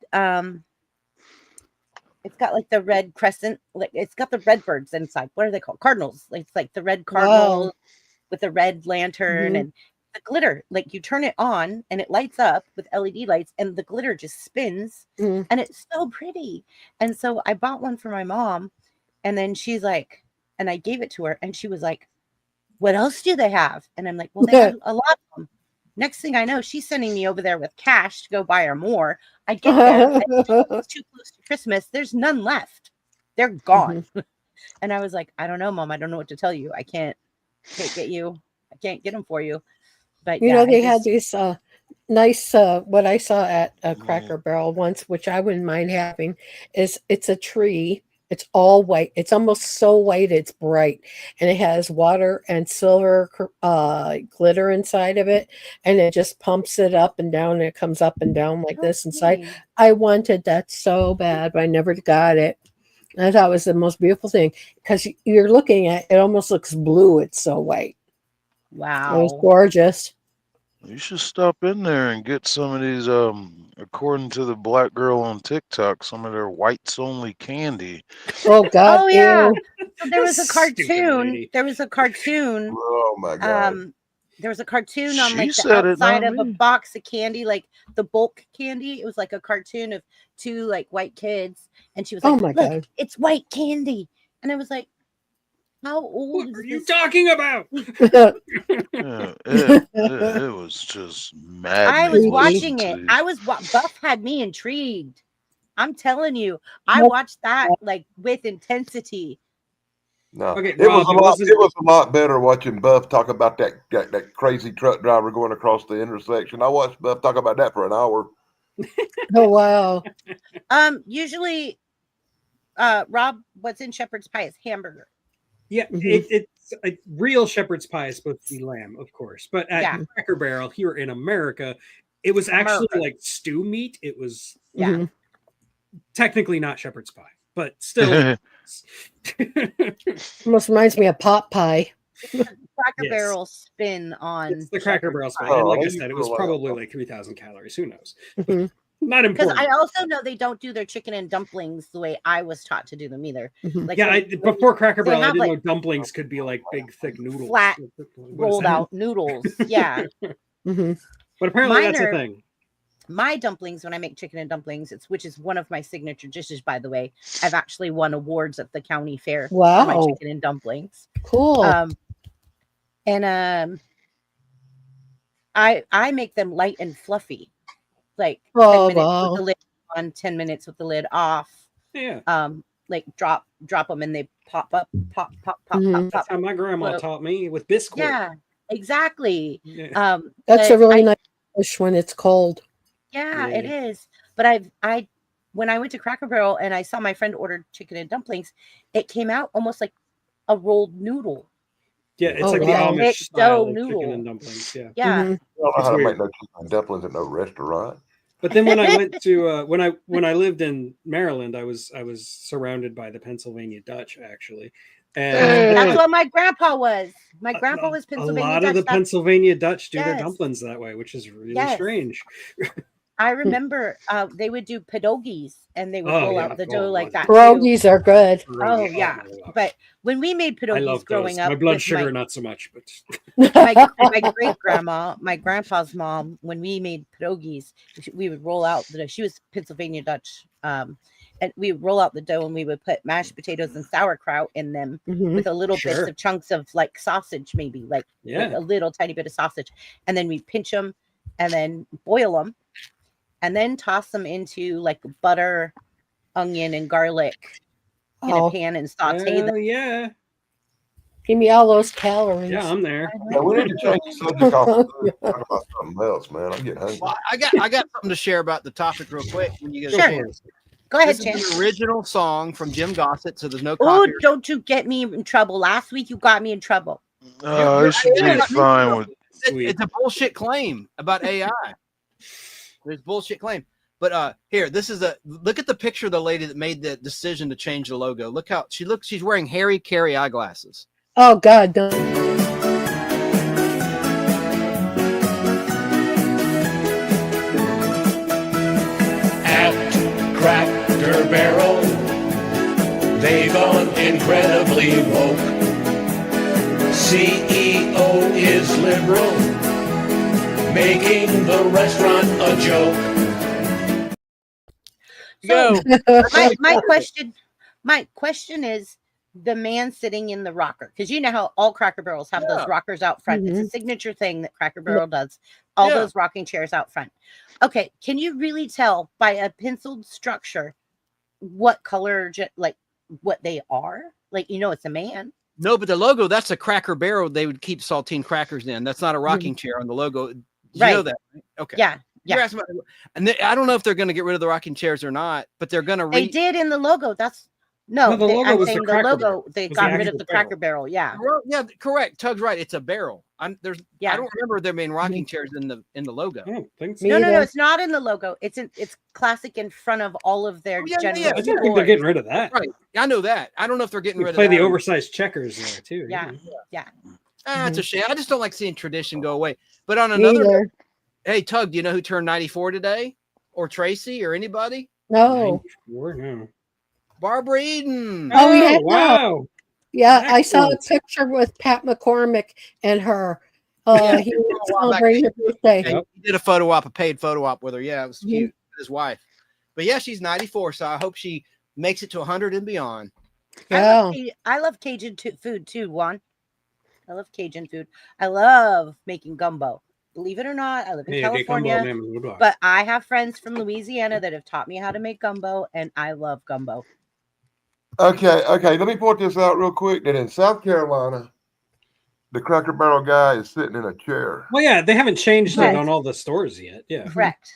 it's got like the red crescent, like it's got the red birds inside. What are they called? Cardinals. Like it's like the red cardinal with the red lantern and the glitter. Like you turn it on and it lights up with LED lights and the glitter just spins and it's so pretty. And so I bought one for my mom and then she's like, and I gave it to her and she was like, what else do they have? And I'm like, well, they have a lot of them. Next thing I know, she's sending me over there with cash to go buy her more. I get there, and it's too close to Christmas. There's none left. They're gone. And I was like, I don't know, Mom. I don't know what to tell you. I can't get you. I can't get them for you. But You yeah, know, they I had just- these nice what I saw at Cracker Barrel once, which I wouldn't mind having, is it's a tree. It's all white. It's almost so white it's bright, and it has water and silver glitter inside of it, and it just pumps it up and down. And it comes up and down like this inside. Okay. I wanted that so bad, but I never got it. And I thought it was the most beautiful thing because you're looking at it, almost looks blue. It's so white. It was Wow. gorgeous. You should stop in there and get some of these, according to the black girl on TikTok, some of their whites only candy. Oh God! Oh yeah. ew. So there was a Stupid cartoon. lady. There was a cartoon. Oh my god! There was a cartoon on She like the said it, outside not of a me. box of candy, like the bulk candy. It was like a cartoon of 2 like white kids, and she was Oh like, my "Look, God. it's white candy," and I was like, "How old What is are you this?" talking about? Yeah, it was just mad. I was Creepy. watching it. Buff had me intrigued. I'm telling you, I Nope. watched that like with intensity. No, Okay, it was Rob, a it lot. wasn't- It was a lot better watching Buff talk about that crazy truck driver going across the intersection. I watched Buff talk about that for an hour. Oh wow. Usually, Rob, what's in shepherd's pie is hamburger. Yeah, Mhm. it's a real shepherd's pie is supposed to be lamb, of course. But at Yeah. Cracker Barrel here in America, it was actually America. like stew meat. It was Yeah. Mhm. technically not shepherd's pie, but still. Almost reminds me of pot pie. Cracker Yes. Barrel spin on It's the Cracker shepherd's Barrel spin. pie. And like I Oh, said, it you was feel like- probably like 3,000 calories. Who knows? Mhm. Not Because important. I also know they don't do their chicken and dumplings the way I was taught to do them either. Mhm. Like Yeah, when- before Cracker they Barrel, I have, didn't like, know dumplings could be like big, thick noodles. flat, What is rolled that? out noodles. Yeah. Mhm. But apparently Mine that's a are- thing. My dumplings, when I make chicken and dumplings, which is one of my signature dishes, by the way. I've actually won awards at the county fair for my Wow. chicken and dumplings. Cool. I make them light and fluffy, like 10 Oh, minutes wow. with the lid on, 10 minutes with the lid off. Yeah, Like drop them and they pop up, pop, Mhm. that's pop. how my grandma Well, taught me with Bisquick. Yeah, exactly. Yeah. That's but a really nice dish when it's cold. Yeah, Yeah. it is. But I when I went to Cracker Barrel and I saw my friend ordered chicken and dumplings, it came out almost like a rolled noodle. Yeah, it's Oh, like wow. the Thick Amish style dough of chicken noodle. and dumplings. Yeah. Yeah. Mhm. I don't know It's how to weird. make no chicken dumplings at no restaurant. But then when I went to when I lived in Maryland, I was surrounded by the Pennsylvania Dutch actually, and That's what my grandpa was. My grandpa was a Pennsylvania lot Dutch. of the That's- Pennsylvania Dutch do their Yes. dumplings that way, which is really Yes. strange. I remember they would do pierogies and they would Oh, roll yeah. out the Oh, dough like my that. Too. Pierogies are good. Oh Pierogi, yeah. my gosh. But when we made I pierogies love growing those. up, My blood with sugar not so much, but my great grandma, my grandpa's mom, when we made pierogies, we would roll out the dough. She was Pennsylvania Dutch. And we would roll out the dough and we would put mashed potatoes and sauerkraut in them Mhm. with a little bits Sure. of chunks of like sausage, maybe like yeah. a little tiny bit of sausage. And then we pinch them and then boil them and then toss them into like butter, onion, and garlic in a Oh, pan and saute them. Well, yeah. give me all those calories. Yeah, I'm there. Yeah, we need to change the subject off of food and talk about something else, man. I'm getting hungry. Well, I got something to share about the topic real quick. When you get a Sure. chance. Go ahead, This is Chance. an original song from Jim Gossett, so there's no Oh, copyright. don't you get me in trouble. Last week you got me in trouble. It should be fine with. Sweet. It's a bullshit claim about AI. There's bullshit claim. But here, this is look at the picture of the lady that made the decision to change the logo. Look how she looks. She's wearing Harry Carey eyeglasses. Oh God, don't. At Cracker Barrel, they've gone incredibly woke. CEO is liberal, making the restaurant a joke. So my question is the man sitting in the rocker, because you know how all Cracker Barrels have Yeah. those rockers out front. It's Mhm. a signature thing that Cracker Barrel does. All Yeah. those rocking chairs out front. Okay, can you really tell by a penciled structure what color, like what they are? Like, you know, it's a man. No, but the logo, that's a Cracker Barrel they would keep saltine crackers in. That's not a rocking chair on the logo. You know Right. that, right? Okay. Yeah, You're yeah. asking about, and I don't know if they're going to get rid of the rocking chairs or not, but they're going to They did in the logo. That's no, No, the logo I'm was the saying the Cracker logo. Barrel. They It was got the rid of actual the barrel. Cracker Barrel. Yeah, Well, yeah, correct. Tug's right. It's a barrel. I yeah. don't remember there being rocking chairs in the logo. I don't think so. Me No, either. it's not in the logo. It's classic in front of all of their Oh, yeah, general yeah, I don't think stores. they're getting rid of that. Right. I know that. I don't know if they're getting We rid play of the that or- oversized checkers there too. Yeah, yeah. It's a shame. I just don't like seeing tradition go away. But on Me another, either. hey, Tug, do you know who turned 94 today? Or Tracy or anybody? No. No. Barbara Eden. Oh, yeah. Wow. Yeah, I saw a Excellent. picture with Pat McCormick and her. Yeah. He was A while back. celebrating her birthday. Yeah, he did a photo op, a paid photo op with her. Yeah, it was Mhm. cute. With his wife. But yeah, she's 94, so I hope she makes it to 100 and beyond. Yeah. I love Cajun food too, Juan. I love Cajun food. I love making gumbo. Believe it or not, I live in Hey, get combo California, name of the block. but I have friends from Louisiana that have taught me how to make gumbo, and I love gumbo. Okay. Let me point this out real quick. That in South Carolina, the Cracker Barrel guy is sitting in a chair. Well, yeah, they haven't changed it Right. on all the stores yet. Yeah. Correct.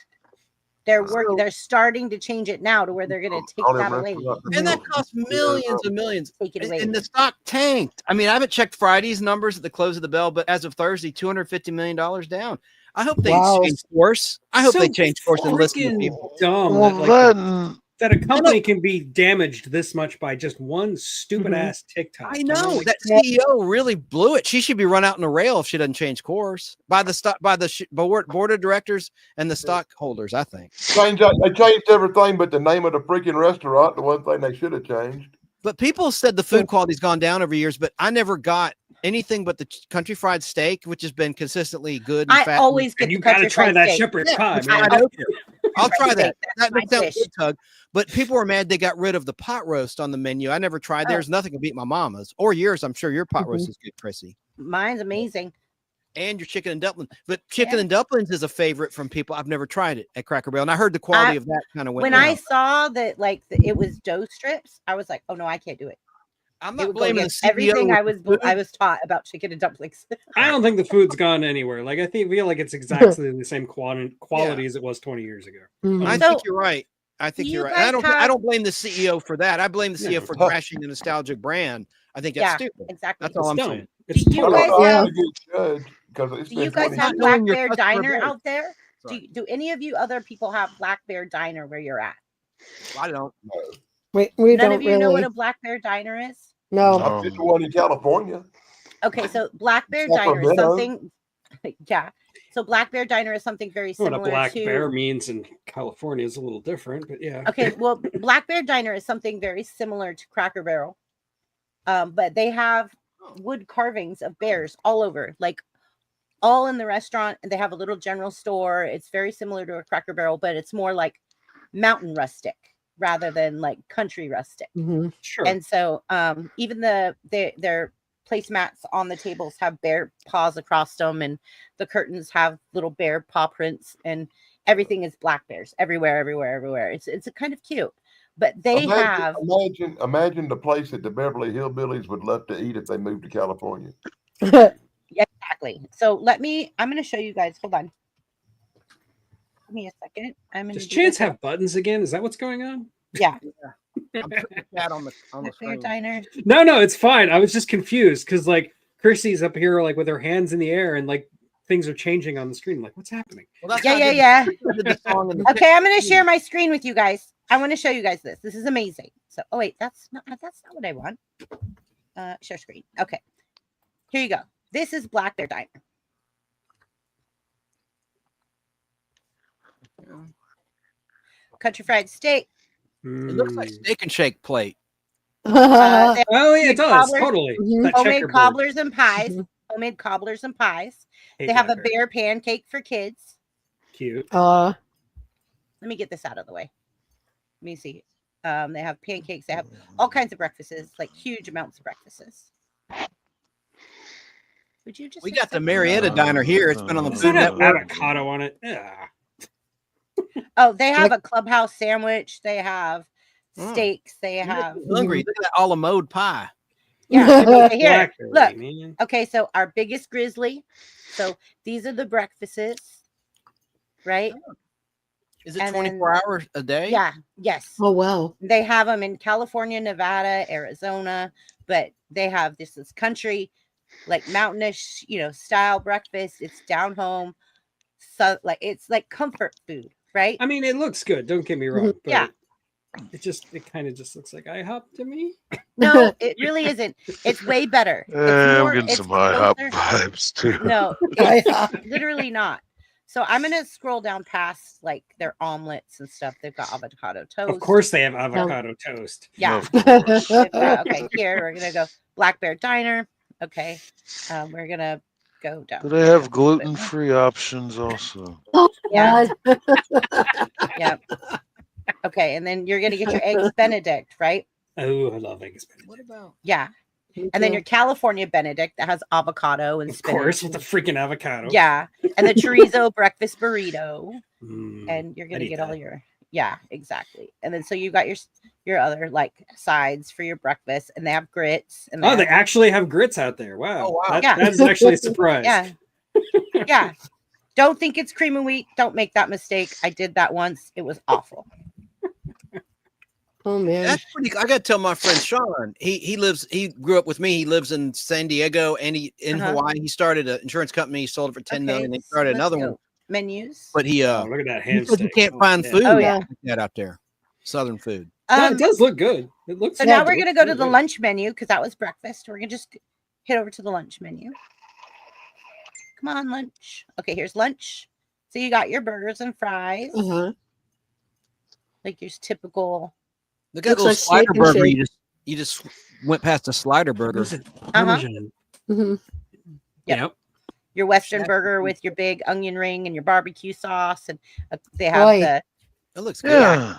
They're working. They're starting to change it now to where they're going to take All them that away. restaurants And that built. costs millions and millions. Take it away. And the stock tanked. I mean, I haven't checked Friday's numbers at the close of the bell, but as of Thursday, $250 million down. I hope they Wow. change course. I hope So they change course and listen to freaking people. dumb Well, that, like, that that a company can be damaged this much by just one stupid Mhm. ass TikTok. I You know, know like, that CEO really blew it. She should be run out in a rail if she doesn't change course by the stock, by the board of directors and the stockholders. I think. They changed everything but the name of the freaking restaurant. The one thing they should have changed. But people said the food quality's gone down over years, but I never got anything but the country fried steak, which has been consistently good and I fat. always get and you the got to country try fried that steak. shepherd's Yeah, pie, which man. I don't care. I'll Fried try that. steak, That that's sounds my good, Tug. But people were mad they got rid of the pot roast on the menu. I never tried theirs. Nothing can beat my mama's or yours. I'm sure your pot roast is good, Chrissy. Mine's amazing. And your chicken and dumplings. But chicken and dumplings is a favorite from people. I've never tried it at Cracker Barrel. And I heard the quality of that kind of went When down. I saw that, like it was dough strips, I was like, "Oh no, I can't do it." I'm It not would go blaming the against CEO. everything with I the was taught about chicken and dumplings. I don't think the food's gone anywhere. Like I feel like it's exactly the same quality as it was 20 years ago. food. I So, think you're right. I think do you're you right. And I guys I have- don't blame the CEO for that. I blame the CEO No. for crashing the nostalgic brand. I think that's Yeah, stupid. exactly. That's all I'm It's saying. dumb. It's Do you I totally don't guys know have- how to get judged because it's Do been you guys 20 have years. Not knowing Black your Bear customer Diner base. out there? Sorry. Do any of you other people have Black Bear Diner where you're at? I don't. We None don't of you know what really. a Black Bear Diner is? No. I've been to one in California. Okay, so Black Bear Diner is Sacramento. something. Yeah. So Black Bear Diner is something very what similar a black to. bear means in California is a little different, but yeah. Okay, well, Black Bear Diner is something very similar to Cracker Barrel, but they have wood carvings of bears all over, like all in the restaurant, and they have a little general store. It's very similar to a Cracker Barrel, but it's more like mountain rustic rather than like country rustic. Mhm. Sure. And so, even their placemats on the tables have bear paws across them, and the curtains have little bear paw prints, and everything is black bears everywhere. It's a kind of cute, but they have Imagine the place that the Beverly Hillbillies would love to eat if they moved to California. yeah, exactly. So I'm going to show you guys. Hold on. Give me a second. Does Chance have buttons again? Is that what's going on? Yeah. I'm putting the cat on the Black Bear screen. Diner. No, it's fine. I was just confused because like Chrissy's up here like with her hands in the air and like things are changing on the screen. Like, what's happening? Well, that's Yeah, how I yeah, did- yeah. I did the song and the Okay, I'm going to share my screen with you guys. I want to show you guys this. This is amazing. So, oh wait, that's not what I want. Share screen. Okay, here you go. This is Black Bear Diner. Country fried steak. It looks like Mm. Steak and Shake plate. They have Oh yeah, it does Cobbler- totally. Mhm. That homemade checkerboard. cobblers and pies. Mhm. Homemade cobblers and pies. Hate They have a that bear. bear pancake for kids. Cute. Let me get this out of the way. Let me see. They have pancakes. They have all kinds of breakfasts, like huge amounts of breakfasts. Would you just? We say got the something? Marietta diner here. It's been on the Does Food that have Network. avocado on it? Yeah. Oh, they have a clubhouse sandwich. They have Mm. steaks. They You make have. me hungry. Look at that a la mode pie. Yeah. Okay, here. Blackberry, Look. man. Okay, so our biggest grizzly. So these are the breakfasts, right? Is it And then- 24 hours a day? Yeah. Yes. Oh wow. They have them in California, Nevada, Arizona, but they have this is country, like mountainish, style breakfast. It's down home, so like it's like comfort food, right? I mean, it looks good. Don't get me wrong. But Yeah. It kind of just looks like IHOP to me. No, it really isn't. It's way better. It's I'm more- getting it's some IHOP closer- vibes too. No, it's literally not. So I'm gonna scroll down past like their omelets and stuff. They've got avocado toast. Of course, they have avocado toast. Yeah. Of course. Okay, here we're gonna go Black Bear Diner. Okay, we're gonna go down. Do they have gluten-free options also? Yeah. God. Yeah. Okay, and then you're gonna get your eggs Benedict, right? Oh, I love eggs Benedict. What about? Yeah. And then your California Benedict that has avocado and Of spinach. course, with the freaking avocado. Yeah. And the chorizo breakfast burrito. Mm. And you're I'd gonna eat get all that. your Yeah, exactly. And then so you got your other like sides for your breakfast, and they have grits. And Oh, they have, actually have grits out there. Wow. Oh, wow. Yeah. That's actually a surprise. yeah, yeah. Don't think it's cream of wheat. Don't make that mistake. I did that once. It was awful. Oh man. That's pretty. I gotta tell my friend Sean. He grew up with me. He lives in San Diego and in Hawaii. He started an insurance company. He sold it for $10 million. He started let's another go. one. Menus. But he Oh, look at that he ham said you steak. can't Oh, find yeah. food Oh, yeah. like that out there. Southern food. No, it does look good. It looks. So yeah, now it we're looks gonna go to really the good. lunch menu because that was breakfast. We're gonna just hit over to the lunch menu. Come on, lunch. Okay, here's lunch. So you got your burgers and fries, Uh-huh. like your typical. Look at Looks little like slider steak and burger. shake. You just went past the slider burger. Was it Uh-huh. Parmesan? Hmm. Yep. Your Western Shack burger food. with your big onion ring and your barbecue sauce, and they have Boy. the. It looks good. Yeah,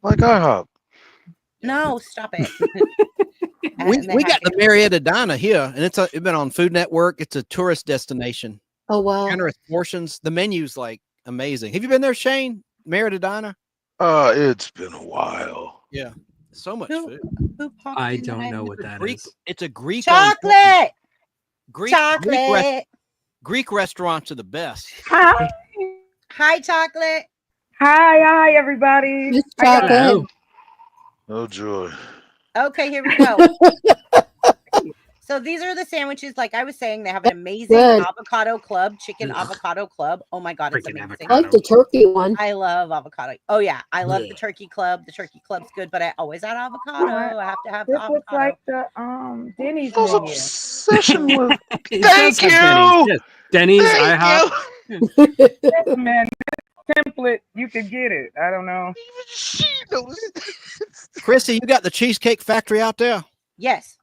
like IHOP. No, stop it. We And they we have got the Marietta Diner here, and it's been on Food Network. It's a tourist destination. Oh wow. Generous portions. The menu's like amazing. Have you been there, Shane? Marietta Diner? It's been a while. Yeah, so much Who- food. Who popped I in that don't I know never- what that Greek. is. It's a Greek Chocolate. Greek Chocolate. Greek restaurants are the best. Hi, Hi, chocolate. hi, everybody. Miss How y'all Chocolate. doing? Oh joy. Okay, here we go. So these are the sandwiches. Like I was saying, they have an amazing Good. avocado club, chicken Ugh. avocado club. Oh my god, it's Freaking amazing. I like the turkey one. I love avocado. Oh yeah, I love the Ugh. turkey club. The turkey club's good, but I always add avocado. I have to have the This looks avocado. like the Denny's Those menu. obsession with It Thank does have you! Denny's. Yes. Denny's, Thank IHOP. Yes, man, this template, you could get it. I don't know. Even she knows. Chrissy, you got the Cheesecake Factory out there? Yes.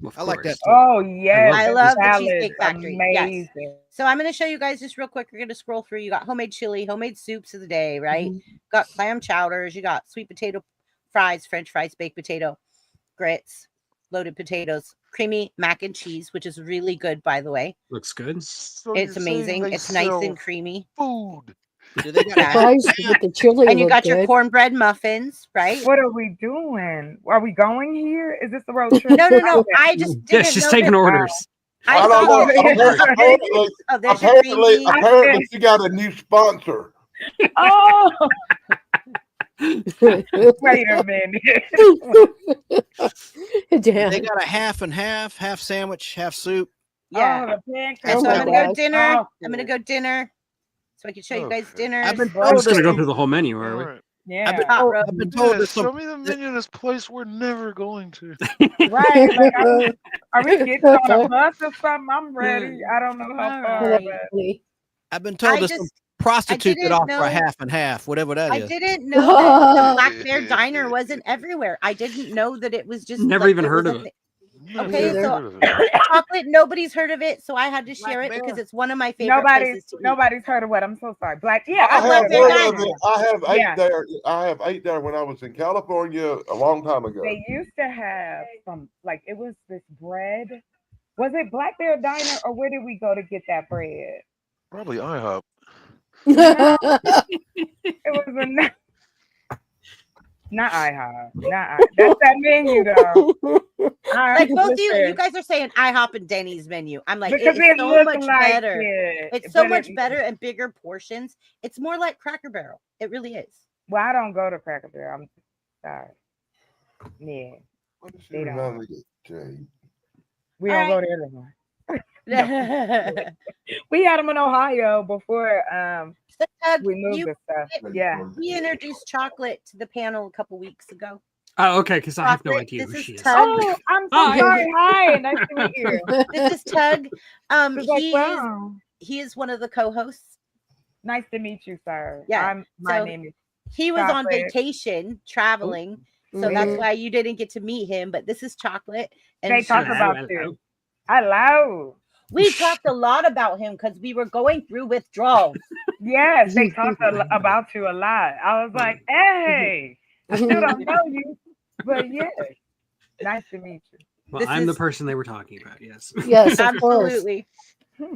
Of I like course. that. Oh yes, I the love the salad's Cheesecake Factory. Yes. Amazing. So I'm going to show you guys just real quick. We're going to scroll through. You got homemade chili, homemade soups of the day, right? Got clam chowders. You got sweet potato fries, French fries, baked potato, grits, loaded potatoes, creamy mac and cheese, which is really good, by the way. Looks good. So It's you're saying amazing. they It's nice sell and creamy. food. Do they got Yeah. Fries with the chili. And you look got your good. cornbread muffins, right? What are we doing? Are we going here? Is this the road trip? No, no, no. I just Yeah, didn't she's know taking that- orders. I I don't thought- know. Oh, there's your Apparently, creamy. apparently, she got a new sponsor. Oh, wait a minute. Damn. They got a half and half sandwich, half soup. Yeah. Oh, the pancakes. And so Oh I'm my gonna go gosh. dinner. Awesome. I'm gonna go dinner, so I can show you guys Okay. dinner. I've been I'm told just gonna this- go through the whole menu, are we? Alright. Yeah. I've been Hot told, roast. I've been told Yeah, there's show some. me the menu of this place we're never going to. Right. Like, are we getting on a bus or something? I'm ready. I don't know how All far. right. But I've been told I there's some just- prostitute that didn't offer know- a half and half, whatever that I is. didn't know that the Black Bear Diner wasn't everywhere. I didn't know that it was just Never like, even heard was of a it. Never Okay, heard so- of it. chocolate. Nobody's heard of it, so I had to share Black it because Bear. it's one of my favorite places to eat. nobody's heard of what? I'm so sorry. Black. Yeah, I I've love have their heard diner. of it. I have ate Yeah. there. I have ate there when I was in California a long time ago. They used to have some, like, it was this bread. Was it Black Bear Diner or where did we go to get that bread? Probably IHOP. It was a not IHOP. That's that menu though. Like both of you guys are saying IHOP and Denny's menu. I'm like, because it's it so looks much like better. it. It's so but much it- better and bigger portions. It's more like Cracker Barrel. It really is. Well, I don't go to Cracker Barrel. I'm sorry. Yeah, What does she They don't. remind me of, Jay? we All don't go right. there anymore. We had them in Ohio before So, Doug, we moved you- the stuff. Yeah. we introduced Chocolate to the panel a couple weeks ago. Oh, okay, because I have no Chocolate, idea this who is she is. Tug. Oh, I'm so Hi. sorry. Hi, nice to meet you. This is Tug. It's like, He is wow. he is one of the co-hosts. Nice to meet you, sir. Yeah, My so- name is He was on Chocolate. vacation traveling, so that's Mhm. why you didn't get to meet him. But this is Chocolate, and They talk she's- about you. Hello. we talked a lot about him because we were going through withdrawals. Yes, they talk about you a lot. I was like, hey, I still don't know you, but yeah, nice to meet you. Well, This I'm the is- person they were talking about. Yes. Yes, of course. Absolutely.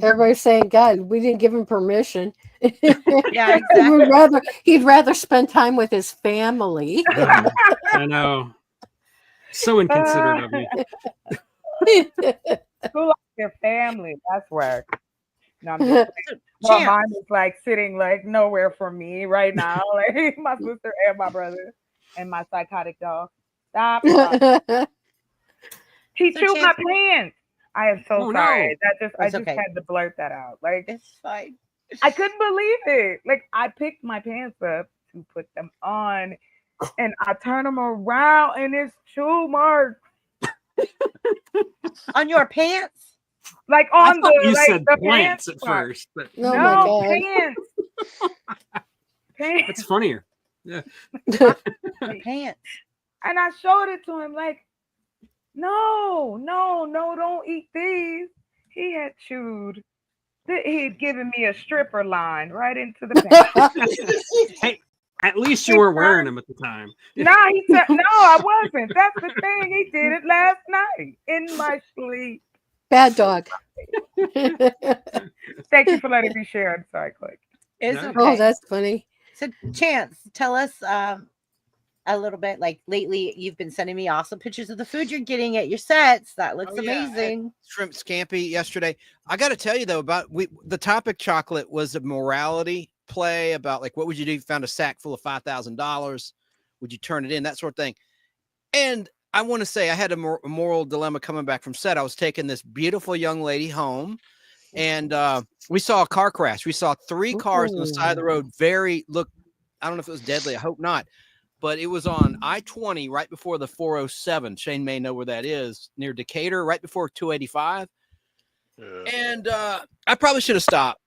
Everybody's saying, God, we didn't give him permission. Yeah, exactly. He'd rather spend time with his family. I know. So inconsiderate of me. Who likes their family? That's whack. No, I'm just So, well, Champ, mine is like sitting like nowhere from me right now. Like my sister and my brother and my psychotic dog. Stop. He So, chewed my Champ- pants. I am so Oh, sorry. no. I It's just okay. had to blurt that out. Like it's fine. I couldn't believe it. Like I picked my pants up to put them on, and I turn them around, and it's chew marks. On your pants? Like I on thought the you like said the plants pants at part. first, but Oh my No God. pants. Pants. it's funnier. Yeah. Your pants. And I showed it to him like, no, don't eat these. He had chewed. He'd given me a stripper line right into the pants. Hey, at least you were wearing them at the time. No, he said, no, I wasn't. That's the thing. He did it last night in my sleep. Bad dog. Thank you for letting me share. I'm sorry, Click. It's No. okay. Oh, that's funny. So, Chance, tell us a little bit. Like lately, you've been sending me awesome pictures of the food you're getting at your sets. That looks Oh, yeah, I had amazing. shrimp scampi yesterday. I got to tell you though, about the topic chocolate was a morality play about like, what would you do if you found a sack full of $5,000? Would you turn it in? That sort of thing. And I want to say I had a moral dilemma coming back from set. I was taking this beautiful young lady home, and we saw a car crash. We saw 3 cars on the side of the road. I don't know if it was deadly. I hope not. But it was on I-20 right before the 407. Shane may know where that is, near Decatur, right before 285. Yeah. And I probably should have stopped,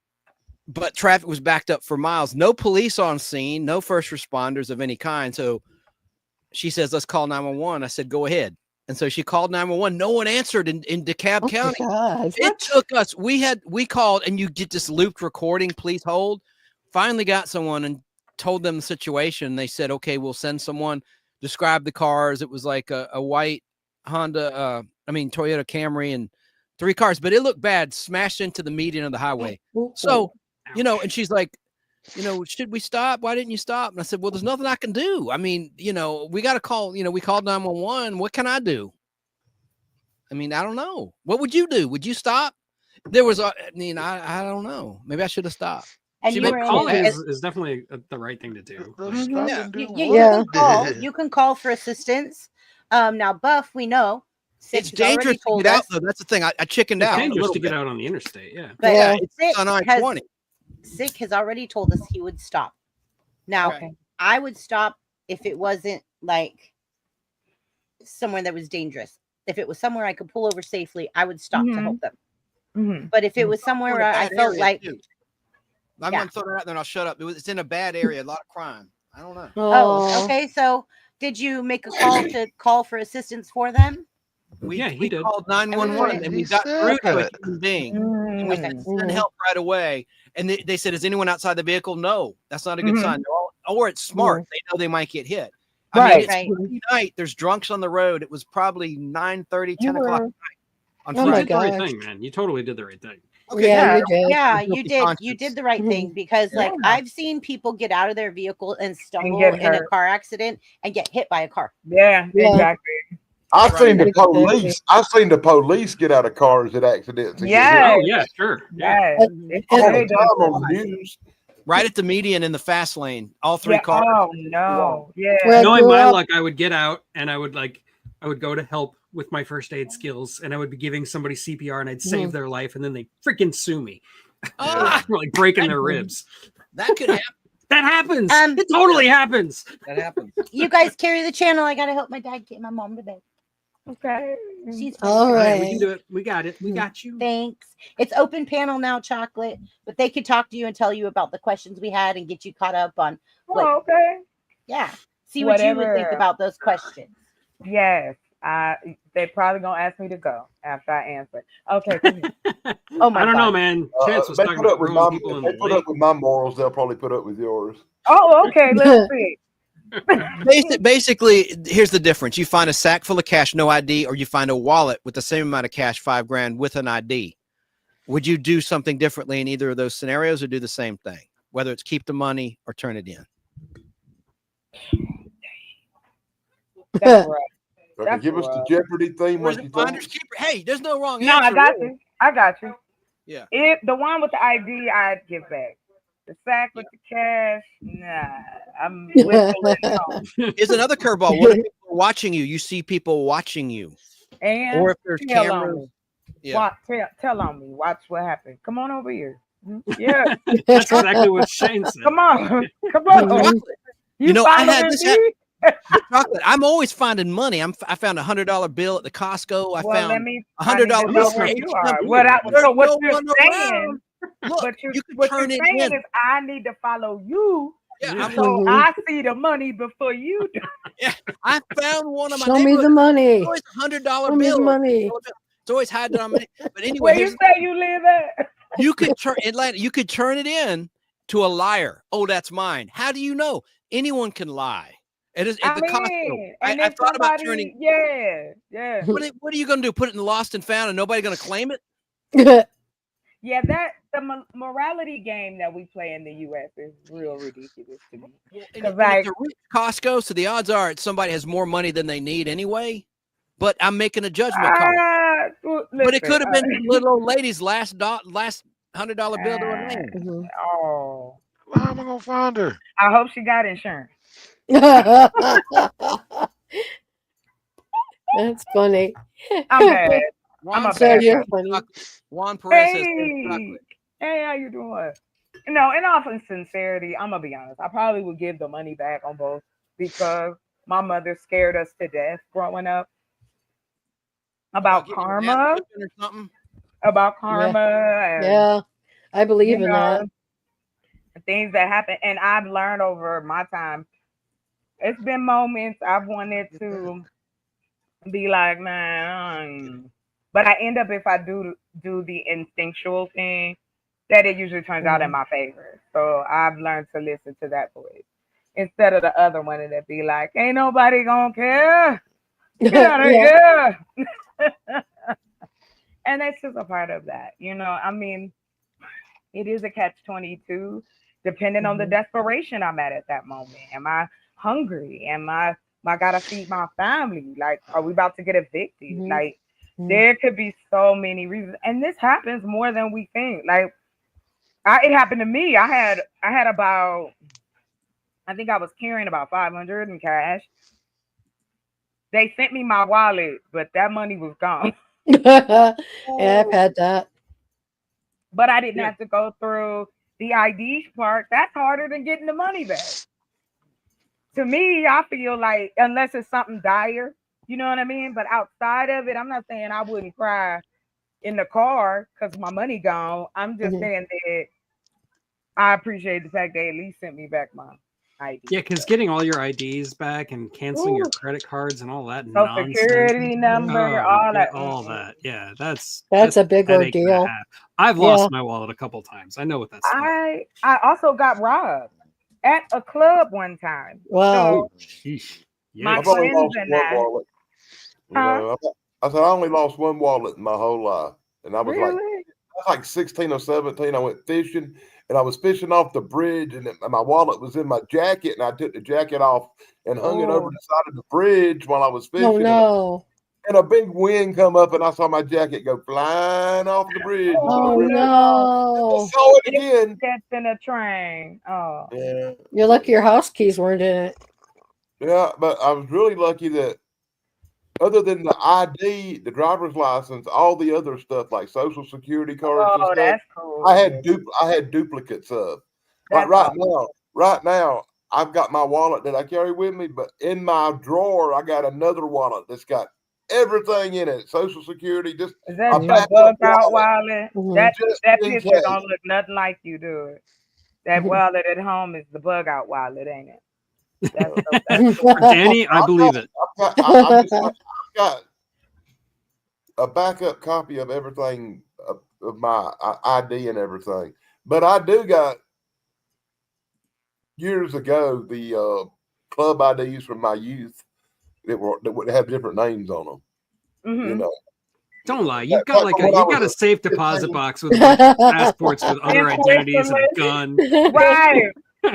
but traffic was backed up for miles. No police on scene, no first responders of any kind. So she says, let's call 911. I said, go ahead. And so she called 911. No one answered in DeKalb Oh, County. God. It took us, we called, and you get this looped recording, please hold. Finally got someone and told them the situation. They said, okay, we'll send someone. Describe the cars. It was like a white Toyota Camry and 3 cars, but it looked bad, smashed into the median of the highway. So, and she's like, should we stop? Why didn't you stop? And I said, well, there's nothing I can do. I mean, we got to call, we called 911. What can I do? I mean, I don't know. What would you do? Would you stop? There was, I don't know. Maybe I should have stopped. And She you made were Calling in, is definitely the right thing to do. Yeah. you can call for assistance. Now, Buff, we know It's Six has already dangerous to told get out, us, though. That's the thing. I chickened It's out. a dangerous little to get bit. out on the interstate. Yeah. but Yeah, Sick it's on I-20. Sick has already told us he would stop. Now, Okay. I would stop if it wasn't like somewhere that was dangerous. If it was somewhere I could pull over safely, I would stop to Mhm. help them. Mhm. But if it was somewhere where I felt like, I'm Yeah. gonna throw it out there and I'll shut up. It's in a bad area, a lot of crime. I don't know. oh, okay, so did you make a call to call for assistance for them? Yeah, he We did. called 911 and we He got through to a said human being. And we Okay. sent help right away. And they said, is anyone outside the vehicle? No, that's not a good Mhm. sign. Or it's smart. They know they might get hit. I Right. mean, it's Right. Friday night. There's drunks on the road. It was probably 9:30, 10 You o'clock were- at night on Oh You my did Friday. the right gosh. thing, man. You totally did the right thing. Okay, Yeah, Yeah. you did. Yeah, Guilty you did. You conscience. did the right thing because, like, Yeah. I've seen people get out of their vehicle and stumble get in a hurt. car accident and get hit by a car. Yeah, Yeah. exactly. I've seen the Exactly. police. I've seen the police get out of cars at accidents. and get hit. Yes. Oh yeah, sure. Yeah. Yes. And- It's All very the time on dangerous. the news. Right at the median in the fast lane. All 3 Yeah, cars. oh no. Yeah. Well, Knowing grew my up- luck, I would get out and I would go to help with my first aid skills, and I would be giving somebody CPR, and I'd save their life, and then they freaking sue me, Ah, for, like breaking their ribs. that could happen. That happens. Um, It totally happens. That happens. You guys carry the channel. I gotta help my dad get my mom to bed. Okay. She's All All right, we right. can do it. We got it. We got you. Thanks. It's open panel now, Chocolate, but they could talk to you and tell you about the questions we had and get you caught up on, like, Oh, okay. yeah. See what you would think Whatever. about those questions. Yes. They probably gonna ask me to go after I answer. Okay. Go ahead. Oh my I don't know, God. man. Chance was They talking put about up with throwing my. people in If the they put lake. up with my morals, they'll probably put up with yours. Oh, okay. Let's see. Basically, here's the difference. You find a sack full of cash, no ID, or you find a wallet with the same amount of cash, $5,000 with an ID. would you do something differently in either of those scenarios or do the same thing, whether it's keep the money or turn it in? That's right. Okay, That's give us the rough. Jeopardy theme. Where's What the you think? finders keeper? Hey, there's no wrong No, answer. I got really. you. I got you. Yeah. If the one with the ID, I'd give back. The sack with the cash, nah. I'm whistling home. Here's another curveball. What if people are watching you? You see people watching you, And or if there's tell on cameras. me. Yeah. Tell on me. Watch what happened. Come on over here. Yeah. That's exactly what Shane said. Come on. Come on. Chocolate. You know, I had following this me? Chocolate. I'm always finding money. I found $100 bill at the Costco. I Well, let found me. $100 I need to bill know for where you H&M. are. What There's so what no you're one saying? around. Look, What you can you're turn it saying in. is I need to follow you. Yeah, So I see the money before you do. I found one of my Show me the neighborhood. money. It's always $100 Show me bill. the money. It's always high denominated. But anyway, Where you here's say you live at? you could turn Atlanta. You could turn it in to a liar. Oh, that's mine. How do you know? Anyone can lie. It is at the Costco. and I if thought about somebody, turning. yeah. What are you going to do? Put it in lost and found, and nobody going to claim it? Yeah, that the morality game that we play in the U.S. is real ridiculous to me. And Because it's a rich Costco, so the odds are somebody has more money than they need anyway. But I'm making a judgment call. But it could have been some little old lady's last $100 bill to her name. Oh, How am I gonna find her? I hope she got insurance. That's funny. I'm bad. Juan I'm a So bad you're person. funny. Juan Perez says Hey, chocolate. hey, how you doing? No, in all sincerity, I'm gonna be honest. I probably would give the money back on both because my mother scared us to death growing up about Get your ass karma, whipping or something. about karma, and Yeah, I believe you in know, that. things that happen. And I've learned over my time. It's been moments I've wanted to be like, man, but I end up if I do the instinctual thing, that it usually turns out in my favor. So I've learned to listen to that voice instead of the other one and it be like, ain't nobody gonna care. Get out of Yeah. here. And that's just a part of that. You know, I mean, it is a catch-22 depending on the desperation I'm at that moment. Am I hungry? Am I gotta feed my family? Like, are we about to get evicted? Like, there could be so many reasons. And this happens more than we think. Like, it happened to me. I had about, I think I was carrying about 500 in cash. They sent me my wallet, but that money was gone. Yeah, I've had that. But I didn't have to go through the ID part. That's harder than getting the money back. To me, I feel like unless it's something dire, you know what I mean? But outside of it, I'm not saying I wouldn't cry in the car because my money gone. I'm just saying that I appreciate the fact they at least sent me back my ID. Yeah, because getting all your IDs back and canceling your credit cards and all that Social nonsense. security number, all that. All that. Yeah, that's a big headache and a ordeal. half. I've lost my wallet a couple times. I know what that's like. I also got robbed at a club one time. Wow. So my I've only friends lost and one I. wallet. You know, I said I only lost one wallet in my whole life, and I was like 16 or 17. I went fishing, and I was fishing off the bridge, and my wallet was in my jacket, and I took the jacket off and hung it over the side of the bridge while I was fishing. Oh no! And a big wind come up, and I saw my jacket go flying off the bridge. Oh no! I saw it again. Catching a train. Oh, yeah. You're lucky your house keys weren't in it. Yeah, but I was really lucky that other than the ID, the driver's license, all the other stuff like Social Security cards and stuff, that's cool. I had duplicates of. Like right now, I've got my wallet that I carry with me, but in my drawer, I got another wallet that's got everything in it. Social Security, just is that your bug out wallet? That picture don't look nothing like you, do it? That wallet at home is the bug out wallet, ain't it? Danny, I believe it. I've got a backup copy of everything of my ID and everything, but I do got years ago the club IDs from my youth that would have different names on them. You know, Don't lie. You've got like When I you've was got a a safe kid, deposit box with a bunch of passports with other In identities and a Switzerland. gun. Right. you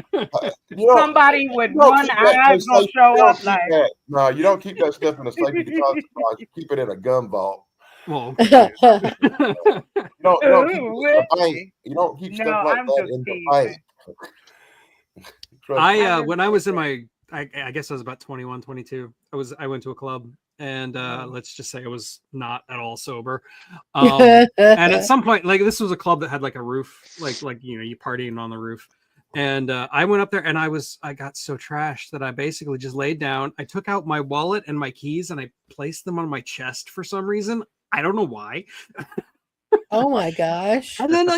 don't, Somebody with you don't one keep that eye in a gonna safe. show You don't up keep like, that. No, you don't keep that stuff in a safety deposit box. You keep it in a gun vault. Well, okay. You don't keep it ooh, in the bank. wee. You don't keep No, stuff like I'm that just in the teasing. bank. Trust me. I just when I was in my I guess I was about 21, 22. I went to a club and let's just say I was not at all sober. And at some point, like this was a club that had like a roof, like you partying on the roof. And I went up there and I got so trashed that I basically just laid down. I took out my wallet and my keys and I placed them on my chest for some reason. I don't know why. Oh my gosh. And then I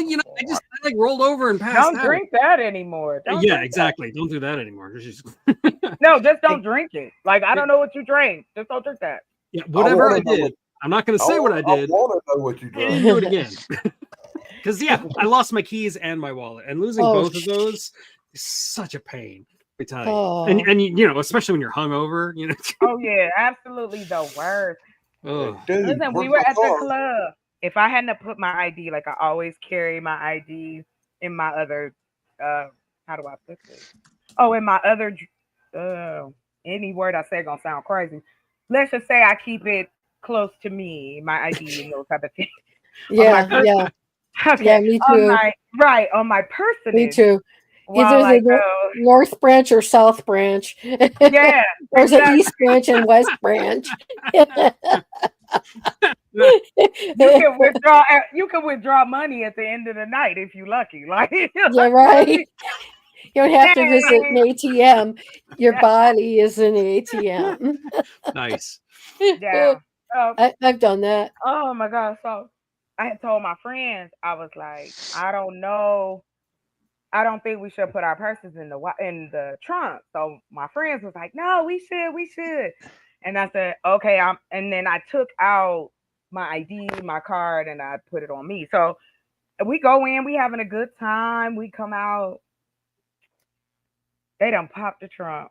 like rolled over and passed Don't out. drink that anymore. Don't Yeah, drink exactly. Don't do that anymore. that. No, just don't drink it. Like I don't know what you drank. Just don't drink that. Yeah, whatever I wanna know did. I'm not going to say what I did. I want to know what you I didn't drank. do it again. Because I lost my keys and my wallet, and losing Oh, both of those is such a pain. I tell you, Oh. and especially when you're hungover, Oh yeah, absolutely the worst. Ugh. Dude, Listen, we where's were my at the car? club. If I hadn't have put my ID, like I always carry my ID in my other how do I put this? Oh, in my other any word I say gonna sound crazy. Let's just say I keep it close to me, my ID and those type of things. Yeah, person- yeah, Okay. yeah, me On too. my on my personage. Me too. While Either I the go, North Branch or South Branch. yeah, There's an exactly. East Branch and West Branch. You can withdraw money at the end of the night if you're lucky. Like Yeah, right. You don't have to visit an Hey. ATM. Your body is an ATM. Nice. Yeah. I've done that. Oh my God. So I had told my friends, I was like, I don't know. I don't think we should put our purses in the trunk. So my friends was like, no, we should. And I said, okay. And then I took out my ID, my card, and I put it on me. So we go in, we having a good time. We come out, they done popped the trunk.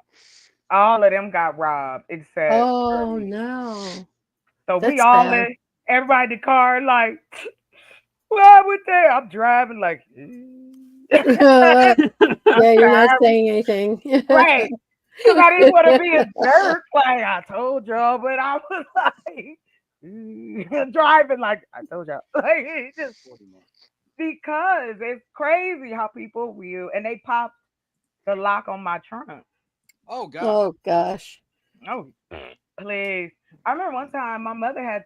All of them got robbed except Oh for me. no. So we That's all bad. everybody in the car like, why would they? I'm driving like, Yeah, you're not saying anything. right. Because I didn't want to be a jerk. Like I told y'all, but I was like driving like I told y'all. Like it just because it's crazy how people will and they popped the lock on my trunk. Oh God. Oh gosh. Oh, please. I remember one time my mother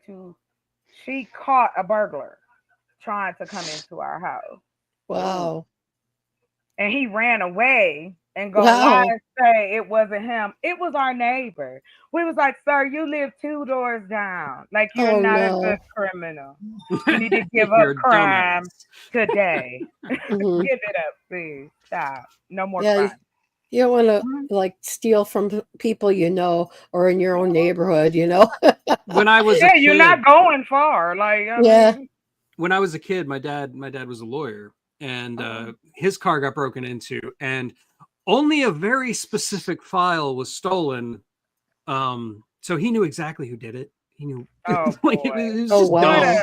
she caught a burglar trying to come into our house. Wow. And he ran away and go Wow. lie and say it wasn't him. It was our neighbor. We was like, sir, you live 2 doors down. Like you're Oh, not no. a good criminal. You need to give up You're a crime dumbass. today. Mhm. Give it up, please. Stop. No more Yeah, crime. you don't want to like steal from people you know or in your own neighborhood, When I was Yeah, a you're kid, not going far. Like Yeah. when I was a kid, my dad was a lawyer, and his car got broken into, and only a very specific file was stolen. So he knew exactly who did it. He knew. Oh, Like, boy. it was Oh, just wow. dumb.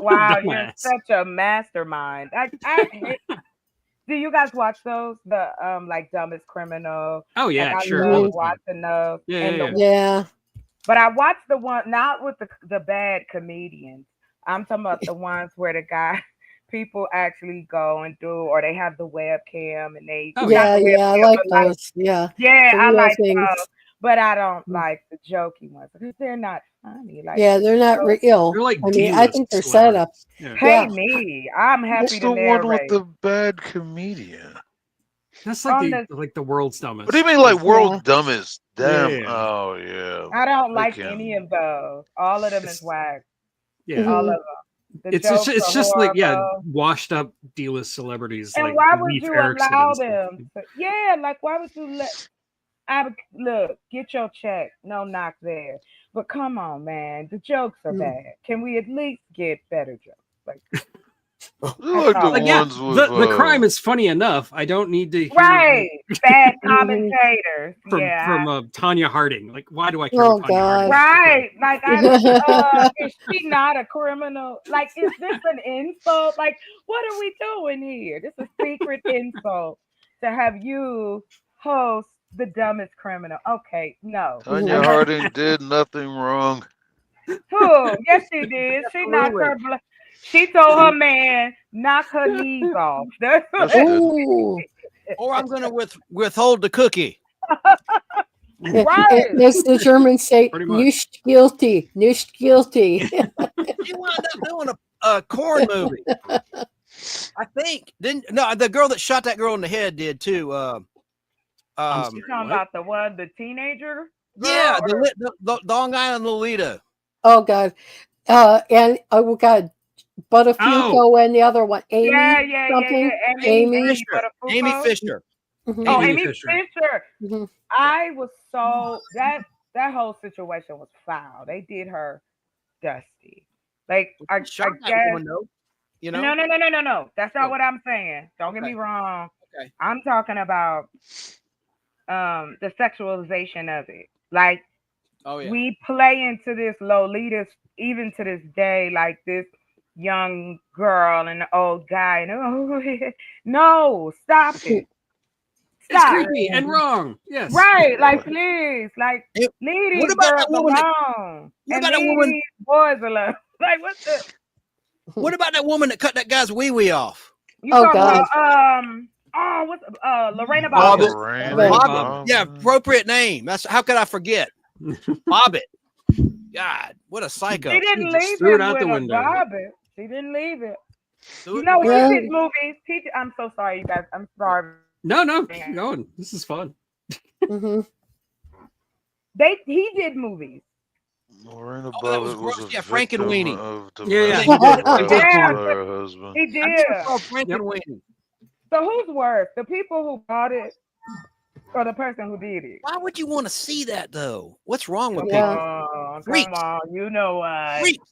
Wow, you're Dumbass. such a mastermind. Do you guys watch those? The like Dumbest Criminal. Oh yeah, Like, I sure. All love the time. watching those. Yeah, And yeah, the Yeah. But I watched the one not with the bad comedians. I'm talking about the ones where the guy people actually go and do, or they have the webcam and they Oh, Yeah, not the yeah, I webcam, like but like those. Yeah. yeah, The I real like things. those, but I don't Mm. like the jokey ones because they're not funny. Like Yeah, they're not so, real. They're like I mean, I D-list think they're set up. celebrities. Yeah. pay Yeah. me. I'm What's happy the to one with narrate. the bad comedian? That's like On the world's dumbest. What do you mean, like Yeah. world dumbest? Yeah, Damn. yeah. Oh yeah. I don't They like can- any of those. All of them is It's- whack. Yeah. Mhm. All of them. The It's jokes it's are just like horrible. washed up D-list celebrities And like why would Leif you Erikson allow and stuff. them? Yeah, like why would you look, get your check, no knock there. But come on, man, the jokes are Mm. bad. Can we at least get better jokes? Like Like the Like, yeah, ones with the crime is funny enough. I don't need to hear Right. Bad commentators. from Tanya Harding. Like, why do I care Oh, what Tanya Harding? God. Right. Like, is she not a criminal? Like, is this an insult? Like, what are we doing here? This is a secret insult to have you host the dumbest criminal. Okay, no. Tanya Harding did nothing wrong. Who? Yes, she did. She knocked her. She told her man knock her knees off. Yes, she did. Ooh. Or I'm going to withhold the cookie. Right. As the Germans say, Pretty much. nicht guilty, nicht guilty. She wound up doing a corn movie. I think. No, the girl that shot that girl in the head did too. You talking about the teenager? Yeah, girl? the Long Island Lolita. Oh, God. And, oh, God. Buttafuoco and the other one. Amy Yeah. something. Amy Amy. Fisher. Amy Fisher. Mhm. Oh, Amy Amy Fisher. Fisher. Mhm. I was so that whole situation was foul. They did her dusty. Like I Shot that guess. woman, though. You know. No. That's not Oh. what I'm saying. Don't get me Okay. wrong. Okay. I'm talking about the sexualization of it. Like Oh yeah. we play into this Lolita's even to this day, like this young girl and the old guy. And no, stop it. It's Stop. creepy and wrong. Yes. Right, like please, like It- leave these what about girls that woman that- alone. what And about that leave woman- these boys alone. Like what the What about that woman that cut that guy's wee off? you Oh, talking God. about what's Lorena Bobbitt. Bobbitt. Lorraine Right. Bobbitt. Yeah, appropriate name. That's how could I forget? Bobbitt. God, what a psycho. She didn't just leave threw it him out with the a window. Bobbitt. She didn't leave it. Do it. No, she Yeah. did movies. I'm so sorry, you guys. I'm sorry. No, keep going. This is fun. Mhm. He did movies. Lorena Oh, that was Bobbitt was gross. a Yeah, Frank and victim Weenie. of Yeah, domestic he did. violence Yeah. by her husband. He I think did. it's called Frank Yep. and Weenie. So who's worse, the people who bought it or the person who did it? Why would you want to see that though? What's wrong with Yeah. people? Oh, Freaks. come on, you know what? Freaks.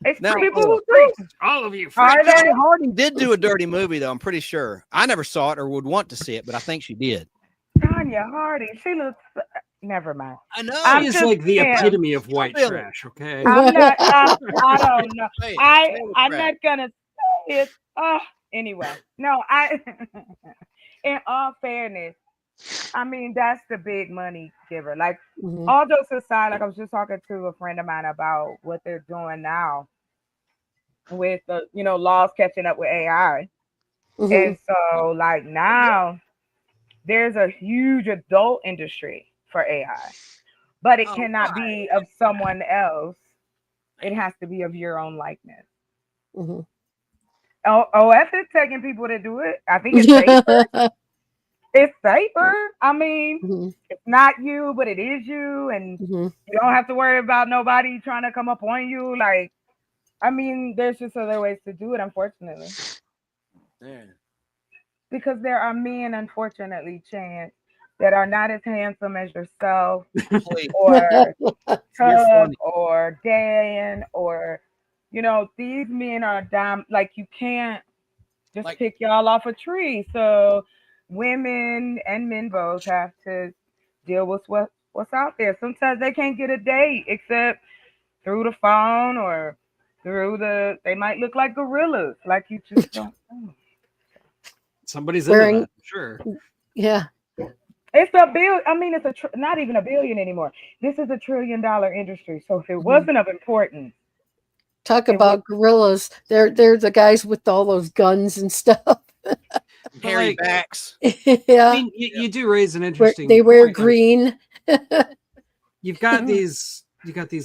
It's Now, people who do. All of you. Are they? Tanya Harding did do a dirty movie though. I'm pretty sure. I never saw it or would want to see it, but I think she did. Tanya Harding. She looks. Never mind. I know. I'm She is just like the saying. epitome of white Really? trash. Okay. I'm not. I don't know. Hey, I'm crap. not gonna say it. Anyway, no. In all fairness, I mean that's the big money giver. Like Mhm. all jokes aside, like I was just talking to a friend of mine about what they're doing now with the laws catching up with AI. Mhm. And so, like now, there's a huge adult industry for AI, but it Oh, cannot be of someone else. It has to be of your own likeness. Mhm. OF is taking people to do it. I think it's safer. It's safer. I mean, Mhm. it's not you, but it is you, and Mhm. you don't have to worry about nobody trying to come up on you. Like, I mean, there's just other ways to do it, unfortunately. Yeah. Because there are men, unfortunately, Chance, that are not as handsome as yourself, Please. or Tug, funny. or Dan, or these men are dumb. Like you can't just Like- pick y'all off a tree. So women and men both have to deal with what's out there. Sometimes they can't get a date except through the phone or through they might look like gorillas. Like you just don't know. Somebody's Wearing- into that. Sure. Yeah. It's a bill. I mean, it's not even a billion anymore. This is $1 trillion industry. So if it wasn't of importance, Talk It about gorillas. They're the guys with all those guns and stuff. Hairy like- backs. Yeah. I mean, you do raise an Where interesting. they wear point, like, green. you've got these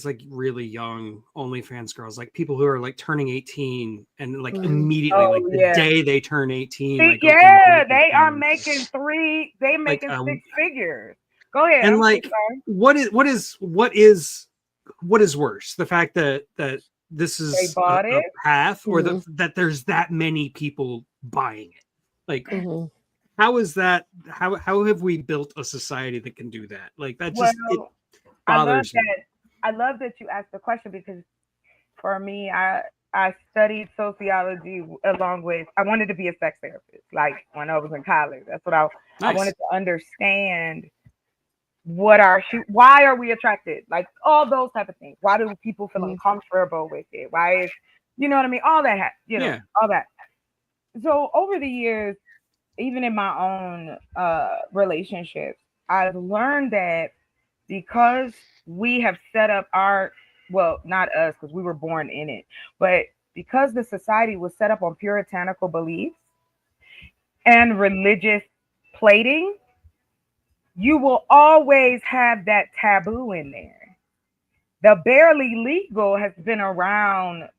like really young OnlyFans girls, like people who are like turning 18 and like Mhm. immediately, Oh, like the yeah. day they turn 18, see, like open yeah, up they are OnlyFans. making they making Like, 6 figures. Go ahead. and I'm so like, sorry. what is worse, the fact that this is They bought a it? path, or that there's that many people buying it? Like, Mhm. how is that? How have we built a society that can do that? Like that just it Well, I love bothers me. that. I love that you asked the question because for me, I I studied sociology along with, I wanted to be a sex therapist, like when I was in college. That's what I Nice. wanted to understand why are we attracted? Like all those type of things. Why do people feel uncomfortable with it? Why is, you know what I mean? All that, Yeah. all that. So over the years, even in my own relationships, I've learned that because we have set up well, not us, because we were born in it, but because the society was set up on puritanical beliefs and religious plating, you will always have that taboo in there. The barely legal has been around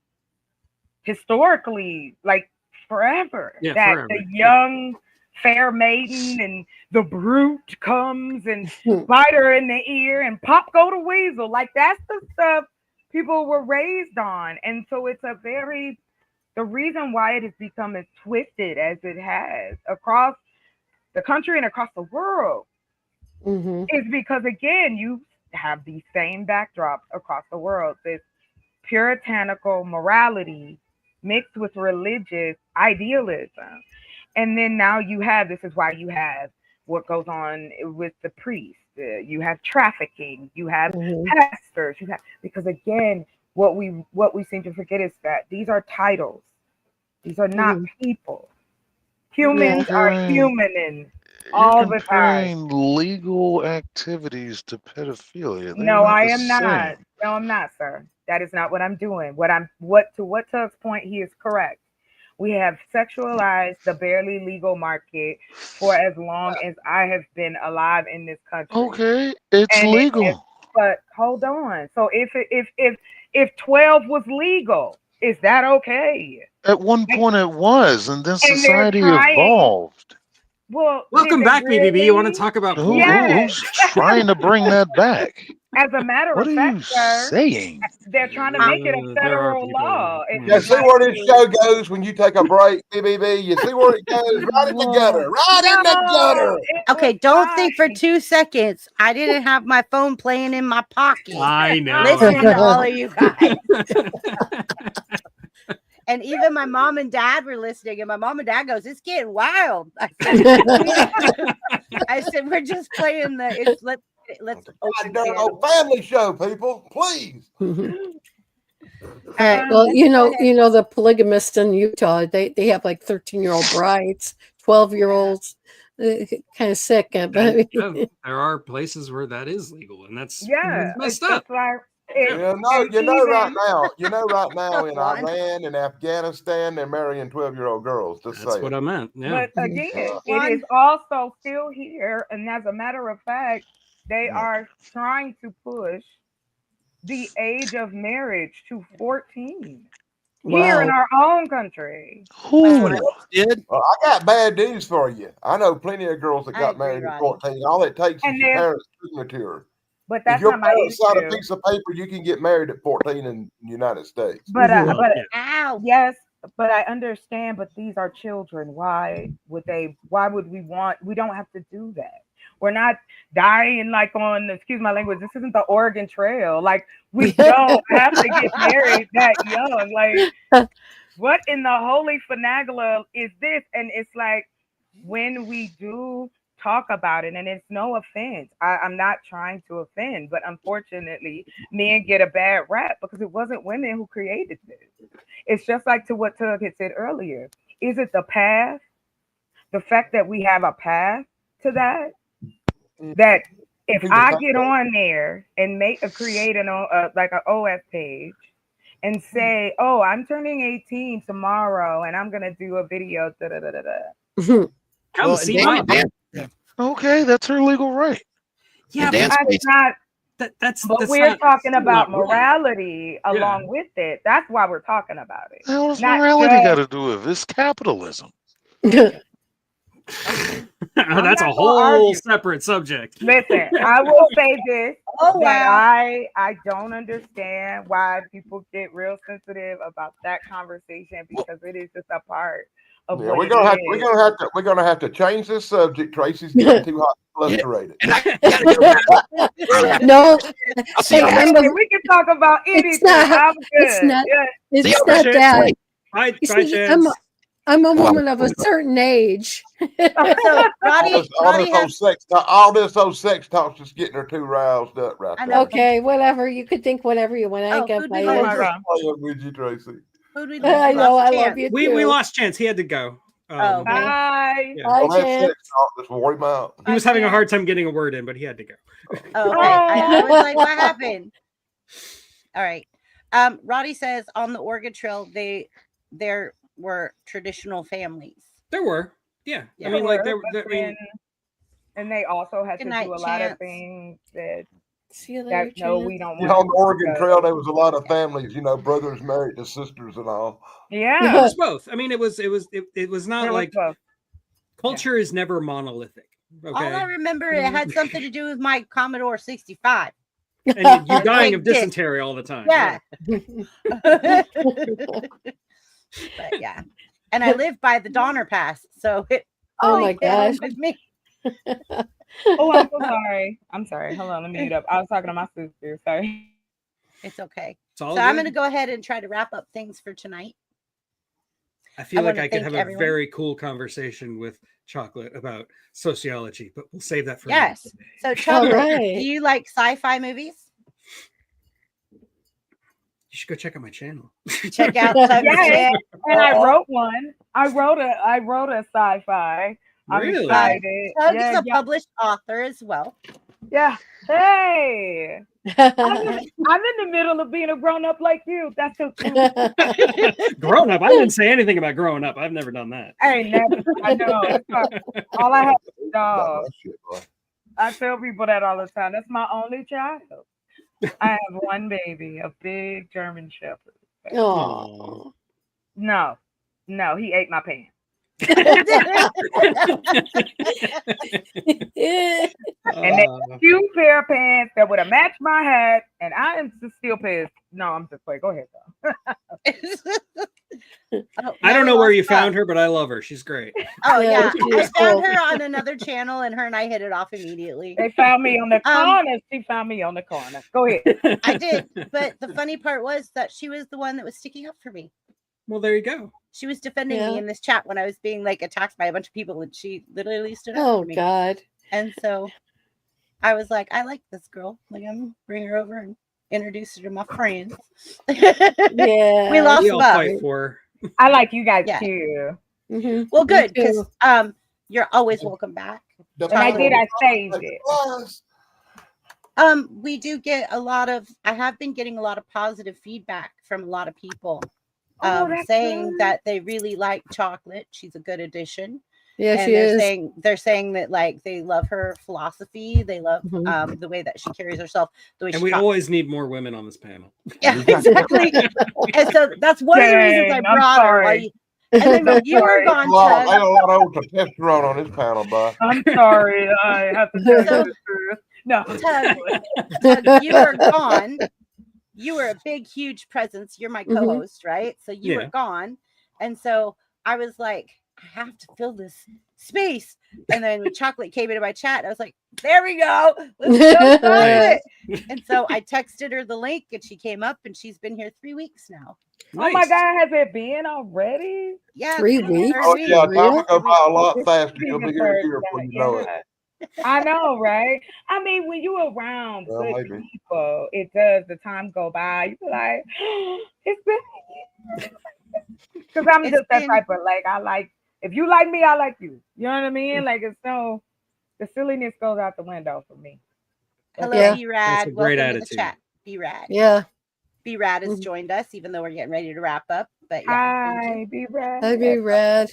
historically, like forever. Yeah, That forever. the young fair maiden and the brute comes and bite her in the ear and pop go to weasel. Like that's the stuff people were raised on. And so it's the reason why it has become as twisted as it has across the country and across the world is because, again, you have these same backdrops across the world. This puritanical morality mixed with religious idealism. And then now this is why you have what goes on with the priests. You have trafficking, you have pastors, because again, what we seem to forget is that these are titles. These are not people. Humans are human all the time. Comparing legal activities to pedophilia. They No, are I the am not. same. No, I'm not, sir. That is not what I'm doing. What Tug's point, he is correct. We have sexualized the barely legal market for as long as I have been alive in this country. Okay, it's And legal. but hold on. So if 12 was legal, is that okay? At one point it was, and then And they're society trying. evolved. Well, Welcome did they back, BBB. You want to really? talk about Who, porn? Yes. who's trying to bring that back? As a matter What of are fact, you sir, saying? they're trying to make it a There are federal people. law. You see where this show goes when you take a break, BBB? You see where it goes? Right in the gutter. Right in the gutter. Okay, don't think for 2 seconds. I didn't have my phone playing in my pocket. I know. Listening to all of you guys. And even my mom and dad were listening, and my mom and dad goes, "It's getting wild." I said, "We're just playing let's open Goddamn old family show, people. Please. Well, you know, the polygamists in Utah, they have like 13-year-old brides, 12-year-olds, kind of sick. But there are places where that is legal, and that's messed up. Like, You know right now in Iran and Afghanistan, they're marrying 12-year-old girls. Just That's saying. what I meant. Yeah. But again, it is also still here, and as a matter of fact, they are trying to push the age of marriage to 14 here in our own country. Who did? Well, I got bad news for you. I know plenty of girls that got married at 14. All it takes is your parents' signature. But If that's your not my parents sign a issue. piece of paper, you can get married at 14 in the United States. But yes, but I understand. But these are children. Why would we don't have to do that. We're not dying like on, excuse my language, this isn't the Oregon Trail. Like we don't have to get married that young. Like what in the holy finagler is this? And it's like when we do talk about it, and it's no offense. I'm not trying to offend, but unfortunately, men get a bad rap because it wasn't women who created this. It's just like to what Tug had said earlier. Is it the path? The fact that we have a path to that? That if I get on there and create an OF page and say, "Oh, I'm turning 18 tomorrow, and I'm gonna do a video," Come see my dance. Okay, that's her legal right. Yeah, dance that's not. That's. But we're talking about morality along with it. That's why we're talking about it. The hell does Not morality just- got to do with this? Capitalism. That's a whole separate subject. Listen, I will say this. Oh, that wow. I don't understand why people get real sensitive about that conversation because it is just a part of Yeah, what we're it gonna have is. we're gonna have to change this subject. Tracy's getting too hot frustrated. And I gotta go. No, I'll see hey, y'all next I'm Hey, a, we can talk about anything. it's not. I'm It's good. not. Yeah. It's See y'all not next that. week. Bye, You bye, see, Chance. I'm a woman of a certain age. So All this old sex talk's just getting her too roused up right I there. know. Okay, whatever. You could think whatever you want. I Oh, ain't got who'd my we Oh lose? my age. God. Playing with you, Tracy. Who'd we lose? I We know. lost I love Chance. you We too. lost Chance. He had to go. Oh, okay. Bye. Yeah. Hi, All that Chance. sex talk just wore him out. He was having a hard time getting a word in, but he had to go. Oh, okay. I was like, what happened? All right. Roddy says on the Oregon Trail, there were traditional families. There were, yeah. Yeah. I mean, like But I mean, and they also had Good to night, do a lot Chance. of things that See you later, no, we Chance. don't You want. know, on the Oregon Trail, there was a lot of families. You know, brothers married to sisters and all. it Yeah. was both. I mean, it was not There was like both. culture is never monolithic. All I Okay, remember, it had something to do with my Commodore 65. and you dying of Big dick. dysentery all the time. Yeah. But yeah. And I live by the Donner Pass, so it Oh always my hit home gosh. with me. Oh, I'm so sorry. I'm sorry. Hold on, let me mute up. I was talking to my sister. Sorry. It's okay. It's all So I'm good. going to go ahead and try to wrap up things for tonight. I feel I like wanna I could thank have everyone. a very cool conversation with Chocolate about sociology, but we'll save that for another Yes. day. So, Chocolate, right. do you like sci-fi movies? You should go check out my channel. Check out Yes, and I wrote one. I wrote a sci-fi. I'm Really? excited. Tug Yeah, is a yeah, published author as well. yeah. Hey, I'm in the middle of being a grown-up like you. That's so cool. Grown up. I didn't say anything about growing up. I've never done that. I ain't never. I know. It's not- all I have is About dogs. that shit, boy. I tell people that all the time. That's my only child. I have one baby, a big German Shepherd. Oh. No, he ate my pants. And Uh, Few pair of pants that would have matched my hat, and I am still pissed. No, I'm just playing. Go ahead, though. I don't know where you found her, but I love her. She's great. Oh Yeah, yeah, she I is found cool. her on another channel, and her and I hit it off immediately. They found me on the corner. She found me on the corner. Go ahead. I did, but the funny part was that she was the one that was sticking up for me. Well, there you go. She was defending me Yeah. in this chat when I was being like attacked by a bunch of people, and she literally stood up Oh for me. God. And so I was like, I like this girl. Like, I'm gonna bring her over and introduce her to my friends. Yeah. We lost We all Buck. fight for her. I like you guys Yeah. too. Mhm. Well, Me good, too. because you're always welcome back. And I did. I saved it. We do get a lot of, I have been getting a lot of positive feedback from a lot of people Oh, that's saying good. that they really like Chocolate. She's a good addition. Yeah, And she they're is. saying that like they love her philosophy, they love Mhm. the way that she carries herself, the way And she we talks. always need more women on this panel. Yeah, exactly. And so that's one of the reasons I Dang, I'm brought her. sorry. And then when you were sorry. gone, Ain't a Tug, lot of old testosterone on this panel, bud. I'm sorry. I have to tell So- you the truth. No. Tug, you were gone. You were a big, huge presence. You're my Mhm. co-host, right? So you Yeah. were gone. And so I was like, I have to fill this space. And then Chocolate came into my chat. And I was like, there we go. Let's go start it. And so I texted her the link and she came up and she's been here 3 weeks now. Oh my God, has it been already? Yeah. 3 this is the weeks? third Oh week. yeah, time will go by a lot This faster. be You'll the be here a third year before time, you know it. yeah. I know, right? I mean, when you're around Well, good maybe. people, it does. The time go by. You be like, it's been a year. Because I'm It's just that been- type of like. I like if you like me, I like you. You know what I mean? Like it's no, the silliness goes out the window for me. Hello, Yeah. B Rad. That's a great Welcome to the attitude. chat. B Rad. Yeah. B Rad has Mhm. joined us, even though we're getting ready to wrap up. But yeah, thank you. Hi, be right. That'd be rad.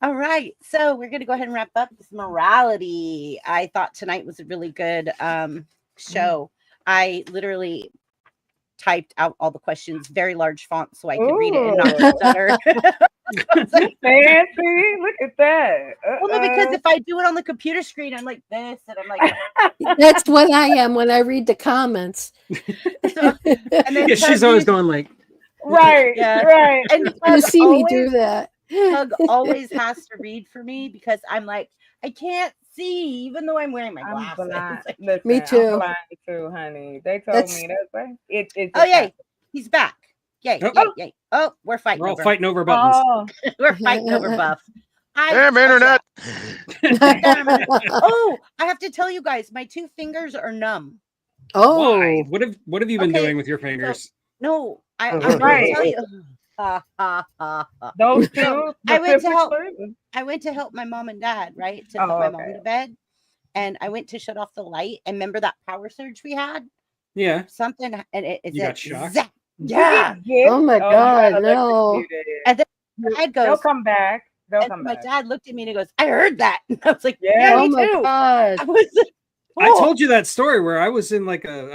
All right, so we're gonna go ahead and wrap up this morality. I thought tonight was a really good show. I literally typed out all the questions, very large font, so I could read it and not Ooh. stutter. I was like, Fancy, look at that. well, no, because if I do it on the computer screen, I'm like this, and I'm like, That's what I am when I read the comments. so, and then Yeah, she's always going like, right, Yeah. right. And You Tug see me always- do that. Hug always has to read for me because I'm like, I can't see, even though I'm wearing my I'm glasses. blind. Like, Listen, Me I'm too. blind too, honey. They told That's me that's right. It oh, just yay. happened. He's back. Yay, Oh. yay, yay. Oh, we're fighting We're all over him. fighting over buttons. Oh, We're fighting over Buff. Damn internet. Damn it. Oh, I have to tell you guys, my 2 fingers are numb. Why? oh, What have you been Okay, doing with your fingers? No, I'm Right. going to tell you. Ha, ha, ha, ha. those two. So, I went to help- specifically? I went to help my mom and dad, right? To Oh, put my mom okay. to bed. And I went to shut off the light. And remember that power surge we had? Yeah. Something, and it You got shocked? zap. Did Yeah. you get- Oh my you got God, no. electrocuted. And then my dad They'll goes, come back. They'll and come my back. dad looked at me and he goes, I heard that. And I was like, Yeah. yeah, Oh me my too. God. I was like, I oh. told you that story where I was in like a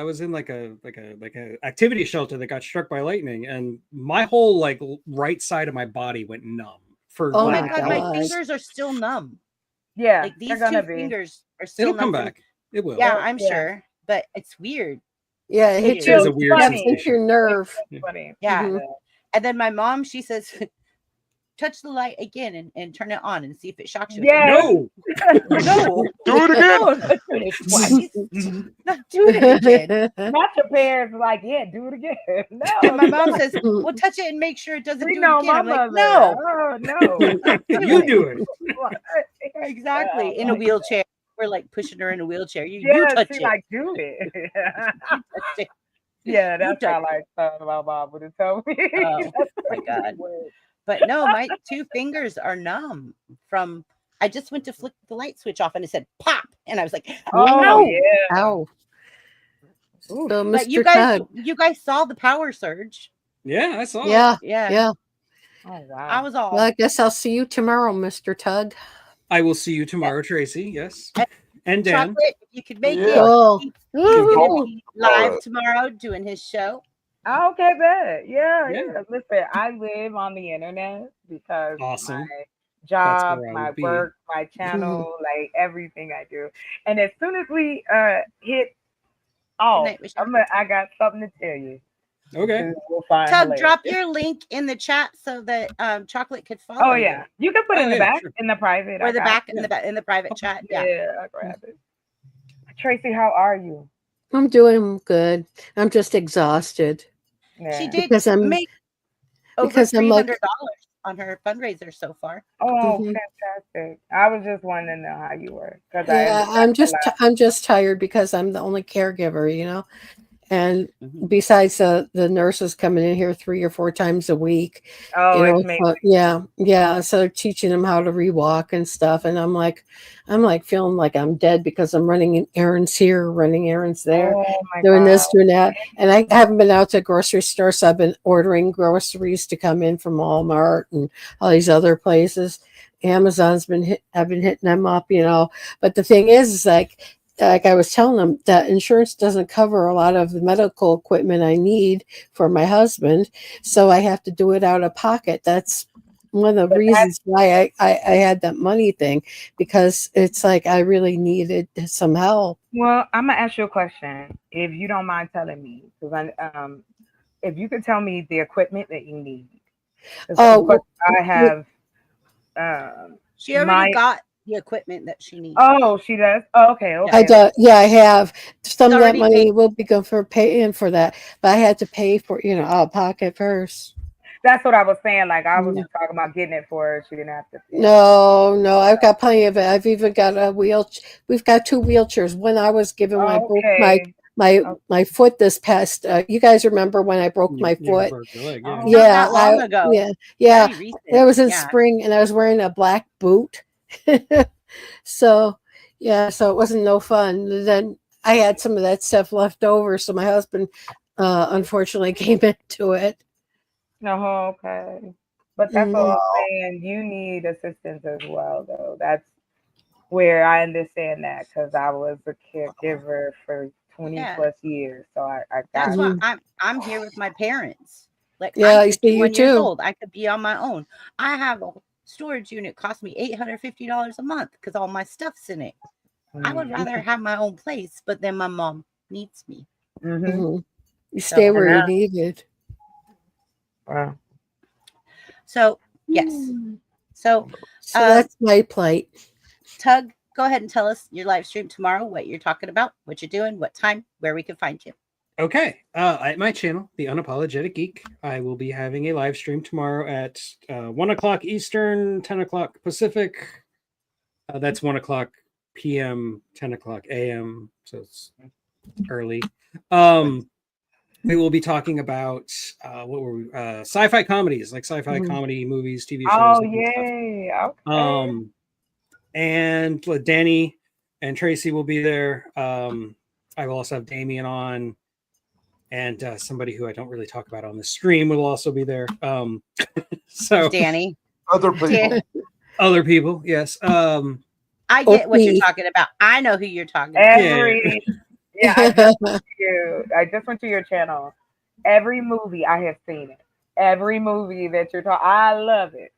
activity shelter that got struck by lightning, and my whole like right side of my body went numb for Oh Oh my like God, my my God. fingers are still numb. Yeah, Like these they're 2 gonna be. fingers are still it'll numb. come back. It will. Yeah, Oh, I'm yeah. sure, but it's weird. Yeah, it It hits It your, is a feels weird funny. hits your sensation. nerve. It's funny. Yeah. Mhm. And then my mom, she says, touch the light again and turn it on and see if it shocks you. Yes. No. No. Do it again. No, not doing it twice. Not doing it again. Not your parents like, yeah, do it again. No. And my mom says, well, touch it and make sure it doesn't we do know it again. my I'm like, mother. no. Oh no. You do it. Exactly. In a like wheelchair. We're like pushing her in a wheelchair. You Yeah, touch she it. like do it. You touch it. Yeah, that's touch how I thought my mom would have told me. Oh, That's my what God. it was. But no, my 2 fingers are numb from, I just went to flick the light switch off and it said pop. And I was like, Oh no. yeah. Ow. Ooh. So, But Mr. Tug. you guys saw the power surge. Yeah, I saw it. Yeah, Yeah. yeah. Oh wow. I was all Well, I guess I'll see you tomorrow, Mr. Tug. I will see you tomorrow, Tracy. Yes. And Dan. chocolate. If you could make Yeah. it, Oh, he's gonna woohoo. be live tomorrow doing his show. Okay, bet. Yeah, Yeah. yeah. Listen, I live on the internet because Awesome. my job, where I my would be. work, my channel, like everything I do. And as soon as we hit off, night, Michelle. I got something to tell you. Okay. We'll find Tug, hilarious. drop your link in the chat so that chocolate could follow. Oh you. yeah, you can put it Oh, in the yeah, back, sure. in the private, Or I the got back it. in the private chat. Yeah, Yeah. I'll grab it. Tracy, how are you? I'm doing good. I'm just exhausted Yeah. She did because I'm make over because I'm like $300 on her fundraiser so far. Oh, Mhm. fantastic! I was just wanting to know how you were because yeah, I'm just tired because I'm the only caregiver, you know. And Mhm. besides the nurses coming in here 3 or 4 times a week, Oh, you know, it's amazing. so, yeah. So teaching them how to rewalk and stuff, and I'm like feeling like I'm dead because I'm running errands here, running errands there, Oh my doing God. this, doing that, and I haven't been out to grocery stores. So I've been ordering groceries to come in from Walmart and all these other places. Amazon's I've been hitting them up, you know. But the thing is like I was telling them that insurance doesn't cover a lot of the medical equipment I need for my husband, so I have to do it out of pocket. That's one of the reasons why I had that money thing, because it's like I really needed some help. Well, I'm gonna ask you a question, if you don't mind telling me, because if you could tell me the equipment that you need. 'Cause Oh, of course I have. She already My- got the equipment that she needs. Oh, she does. Oh, okay, okay. I do, yeah, I have some of that already money paid. will be good for paying for that, but I had to pay for out of pocket first. That's what I was saying. Like I was Yeah. talking about getting it for her. She didn't have to. No, I've got plenty of it. I've even got a we've got 2 wheelchairs. When I was given when I broke my foot this past, you guys remember when I broke my You foot? broke your leg, Oh. yeah. Not Yeah, that long ago. yeah. Very recent. It was in Yeah. spring, and I was wearing a black boot. So it wasn't no fun. Then I had some of that stuff left over, so my husband unfortunately came into it. No, okay. But that's all I'm saying. You need assistance as well, though. That's where I understand that because I was a caregiver for 20 Yeah. plus years. So I That's got why I'm here with my parents. Like Yeah, I'm I see you 51 years too. old. I could be on my own. I have a storage unit cost me $850 a month because all my stuff's in it. I would rather have my own place, but then my mom needs me. Mm-hmm. Mhm. You stay So- where Yeah. you're needed. Wow. So yes, So, So that's my plight. Tug, go ahead and tell us your live stream tomorrow, what you're talking about, what you're doing, what time, where we can find you. Okay. At my channel, The Unapologetic Geek, I will be having a live stream tomorrow at 1 o'clock Eastern, 10 o'clock Pacific. That's 1 o'clock p.m., 10 o'clock a.m., so it's early. We will be talking about what were we? Sci-fi comedies, like sci-fi comedy movies, TV shows. Oh, and stuff. yeah. Okay. And Danny and Tracy will be there. I will also have Damien on, and somebody who I don't really talk about on the stream will also be there. So Danny, Other people. other people, yes. I get what you're talking about. I know who you're talking about. I just went to your channel. Every movie I have seen it. Every movie that you're talking, I love it.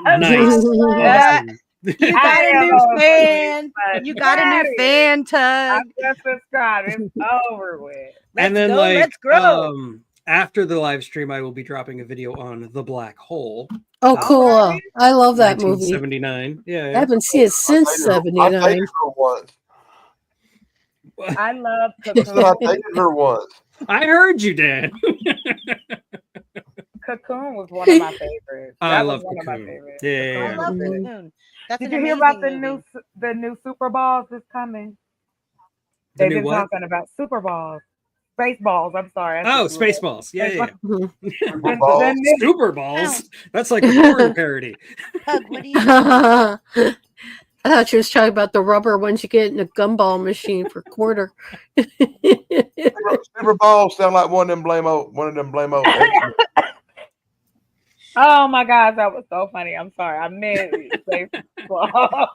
Nice. You got a new fan. You got a new fan, Tug. I'm just subscribed. It's over with. And then, let's grow. After the live stream, I will be dropping a video on The Black Hole. Oh, cool. I love that movie. 1979. Yeah, I haven't seen it since I 79. dated her once. I love I said I dated her once. I heard you, Dan. Cocoon was one of my favorites. I That was love one of my Cocoon. favorites. Yeah. I love Cocoon. That's Did an you hear about amazing the new Super Balls that's coming? The They've new been what? talking about Super Balls. Spaceballs, I'm sorry. Oh, Spaceballs. Yeah. Super Balls. Super Balls. That's like a porn parody. Tug, what do you I thought she was talking about the rubber ones you get in a gumball machine for a quarter. Super Balls sound like one of them blame-o. Oh my gosh, that was so funny. I'm sorry. I meant Spaceball.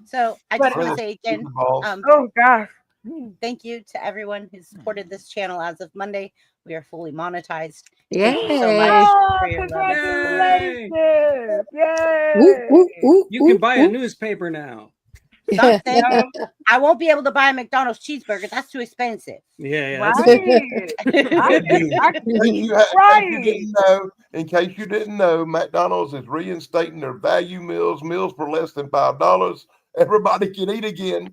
So I just want to say again, oh gosh. Thank you to everyone who supported this channel as of Monday. We are fully monetized. Yay. Thank you so much for your love. Congratulations. Yay. You can buy a newspaper now. Stop saying I won't be able to buy a McDonald's cheeseburger. That's too expensive. Yeah. In case you didn't know, McDonald's is reinstating their value meals for less than $5. Everybody can eat again.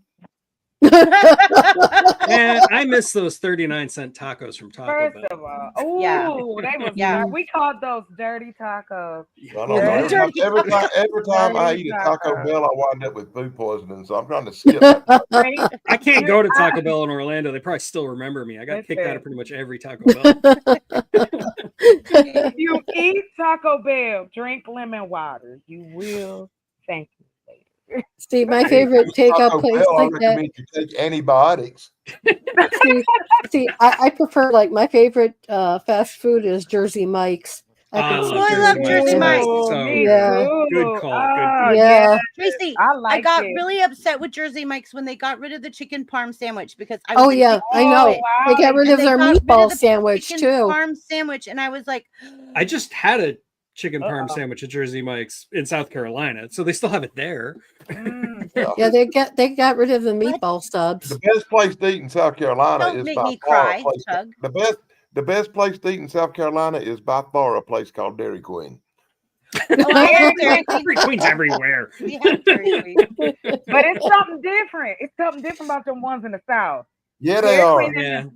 Man, I miss those 39-cent tacos from Taco Bell. First of all, oh, they was we called those dirty tacos. Every time I eat a Taco Bell, I wind up with food poisoning, so I'm trying to skip that. I can't go to Taco Bell in Orlando. They probably still remember me. I got kicked out of pretty much every Taco Bell. If you eat Taco Bell, drink lemon water. You will thank me. See, my favorite takeout place like that. You take antibiotics. See, I prefer like my favorite fast food is Jersey Mike's. I love Jersey Mike's. Yeah, good call. Yeah, Tracy, I got really upset with Jersey Mike's when they got rid of the chicken parm sandwich because I I know they got rid of their meatball sandwich too. Parm sandwich, and I was like, I just had a chicken parm sandwich at Jersey Mike's in South Carolina, so they still have it there. Yeah, they got rid of the meatball subs. The best place to eat in South Carolina don't is make by me far cry, a place. Tug. The best place to eat in South Carolina is by far a place called Dairy Queen. Dairy Queen's everywhere. But it's something different. It's something different about them ones in the South. Yeah, they are. Queen in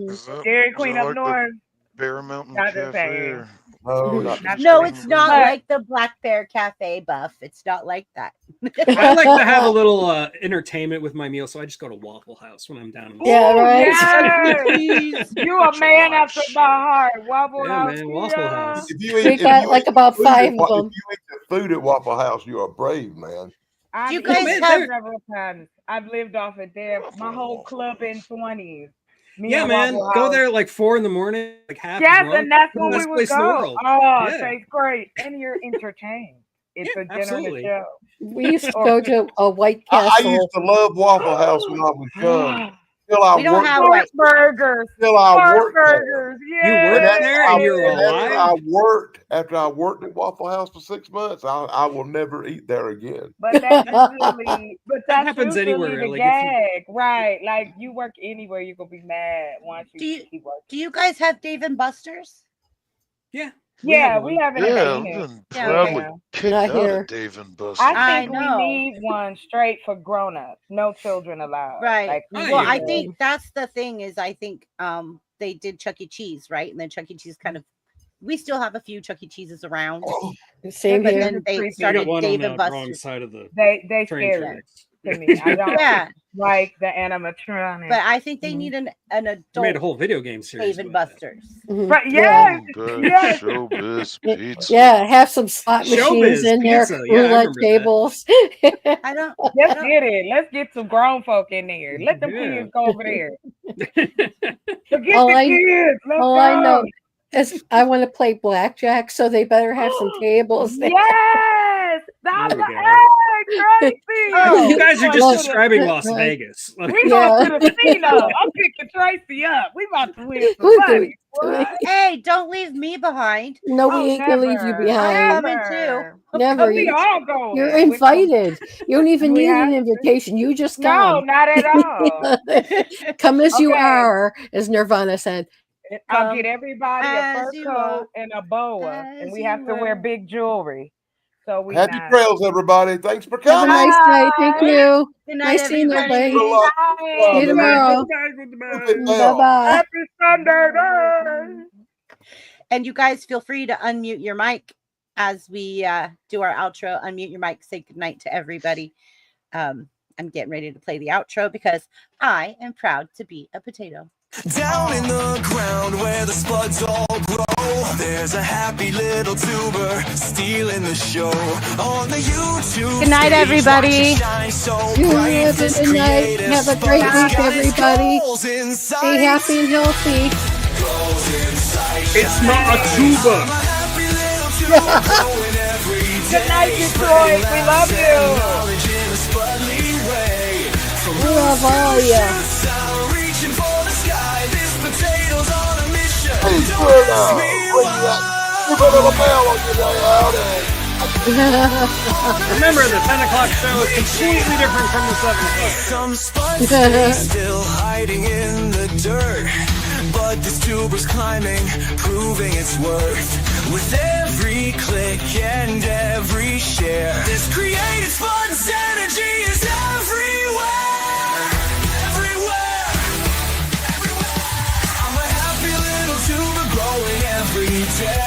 the South, Dairy Queen up north. Bear Mountain Not the Cafe. same. No, it's not like the Black Bear Cafe buff. It's not like that. I like to have a little entertainment with my meal, so I just go to Waffle House when I'm down in the Yes. You a man after my heart. Waffle House. Man, Waffle House. We got like about 5 of them. If you eat the food at Waffle House, you're a brave man. You guys have several times. I've lived off it there. My whole club in 20s. Yeah, man. Go there like 4 a.m, like half. Yes, and that's when we would go. Oh, yeah. tastes great. And you're entertained. It's a general show. We used to go to a White Castle. I used to love Waffle House when I was young. We don't have White burgers. Till I worked burgers. Yeah. You worked there and you're alive? After I worked at Waffle House for 6 months, I will never eat there again. But that's usually, that happens anywhere. The like gag, right? Like you work anywhere, you're gonna be mad once you keep working. Do you guys have Dave and Buster's? Yeah. Yeah, have we one. haven't Yeah, seen I've it. been Yeah, proudly Yeah. kicked Not out here. of Dave and Buster's. I I think we know. need one straight for grown-ups, no children allowed. Right. Like we I Well, need I agree. think that's the thing is I think they did Chuck E. Cheese, right? And then Chuck E. Cheese kind of we still have a few Chuck E. Cheeses around, Same but here. then they creepy. They started got one Dave on and the wrong Buster's. side of the they train scary tracks. to me. I don't Yeah, like the animatronic. but I think they Mhm. need an They made a adult whole video game series. Dave and with it. Buster's. Mhm. Right? Yeah. Yes, yes. Showbiz Y- pizza. Yeah, have some slot machines Showbiz in there, pizza. Yeah, I roulette remember that. tables. I don't. Let's get it. Let's get some grown folk in there. Let them Yeah. kids go over there. Forget All the I- kids. Let's All go. I know is I want to play blackjack, so they better have some tables there. Yes, that's There we the go. egg, Tracy. Oh, You guys are We just going to describing Las Right. Vegas. Like, We Yeah. going to the casino. I'm picking Tracy up. We about to win some We're money. doing- boy. Hey, don't leave me behind. No, we Oh, ain't gonna leave you never. behind. coming too. Never. Never. We all going. You're We're gonna- invited. You don't even We need have an to. invitation. You just No, come. not at all. Come as you Okay. are, as Nirvana said. I'll get everybody a as fur you coat are. and a boa, and As we have you to wear are. big jewelry. So we Happy not. trails, everybody. Thanks for Have a coming. nice day. Thank Bye. you. Good night, Nice seeing everybody. everybody. Good luck. Bye. See you tomorrow. Good Bye night. bye. Happy Sunday. Bye. And you guys feel free to unmute your mic as we do our outro. Unmute your mic, say goodnight to everybody. I'm getting ready to play the outro because I am proud to be a potato. Down in the ground where the spuds all grow, there's a happy little tuber stealing the show. On the YouTube Good night, stage, everybody. watch it shine so You bright. have a This good night. creative Have a great spud's week, got its everybody. goals in sight. Stay happy and healthy. Goals in sight. it's not a tuba. I'm a happy little tuber growing every day. Good night, Detroit. We love you. Knowledge in a spudly way. From We love all roots to ya. shoots out, reaching for the sky. This potato's on a mission. Hey, Don't Twitter, ask me bring that why. stupid little bell on your way out. Remember, the 10 o'clock show is completely different from the 7 o'clock. Some spuds stay still hiding in the dirt, but this tuber's climbing, proving its worth. With every click and every share, this creative spud's energy is everywhere. Everywhere. Everywhere. I'm a happy little tuber growing every day.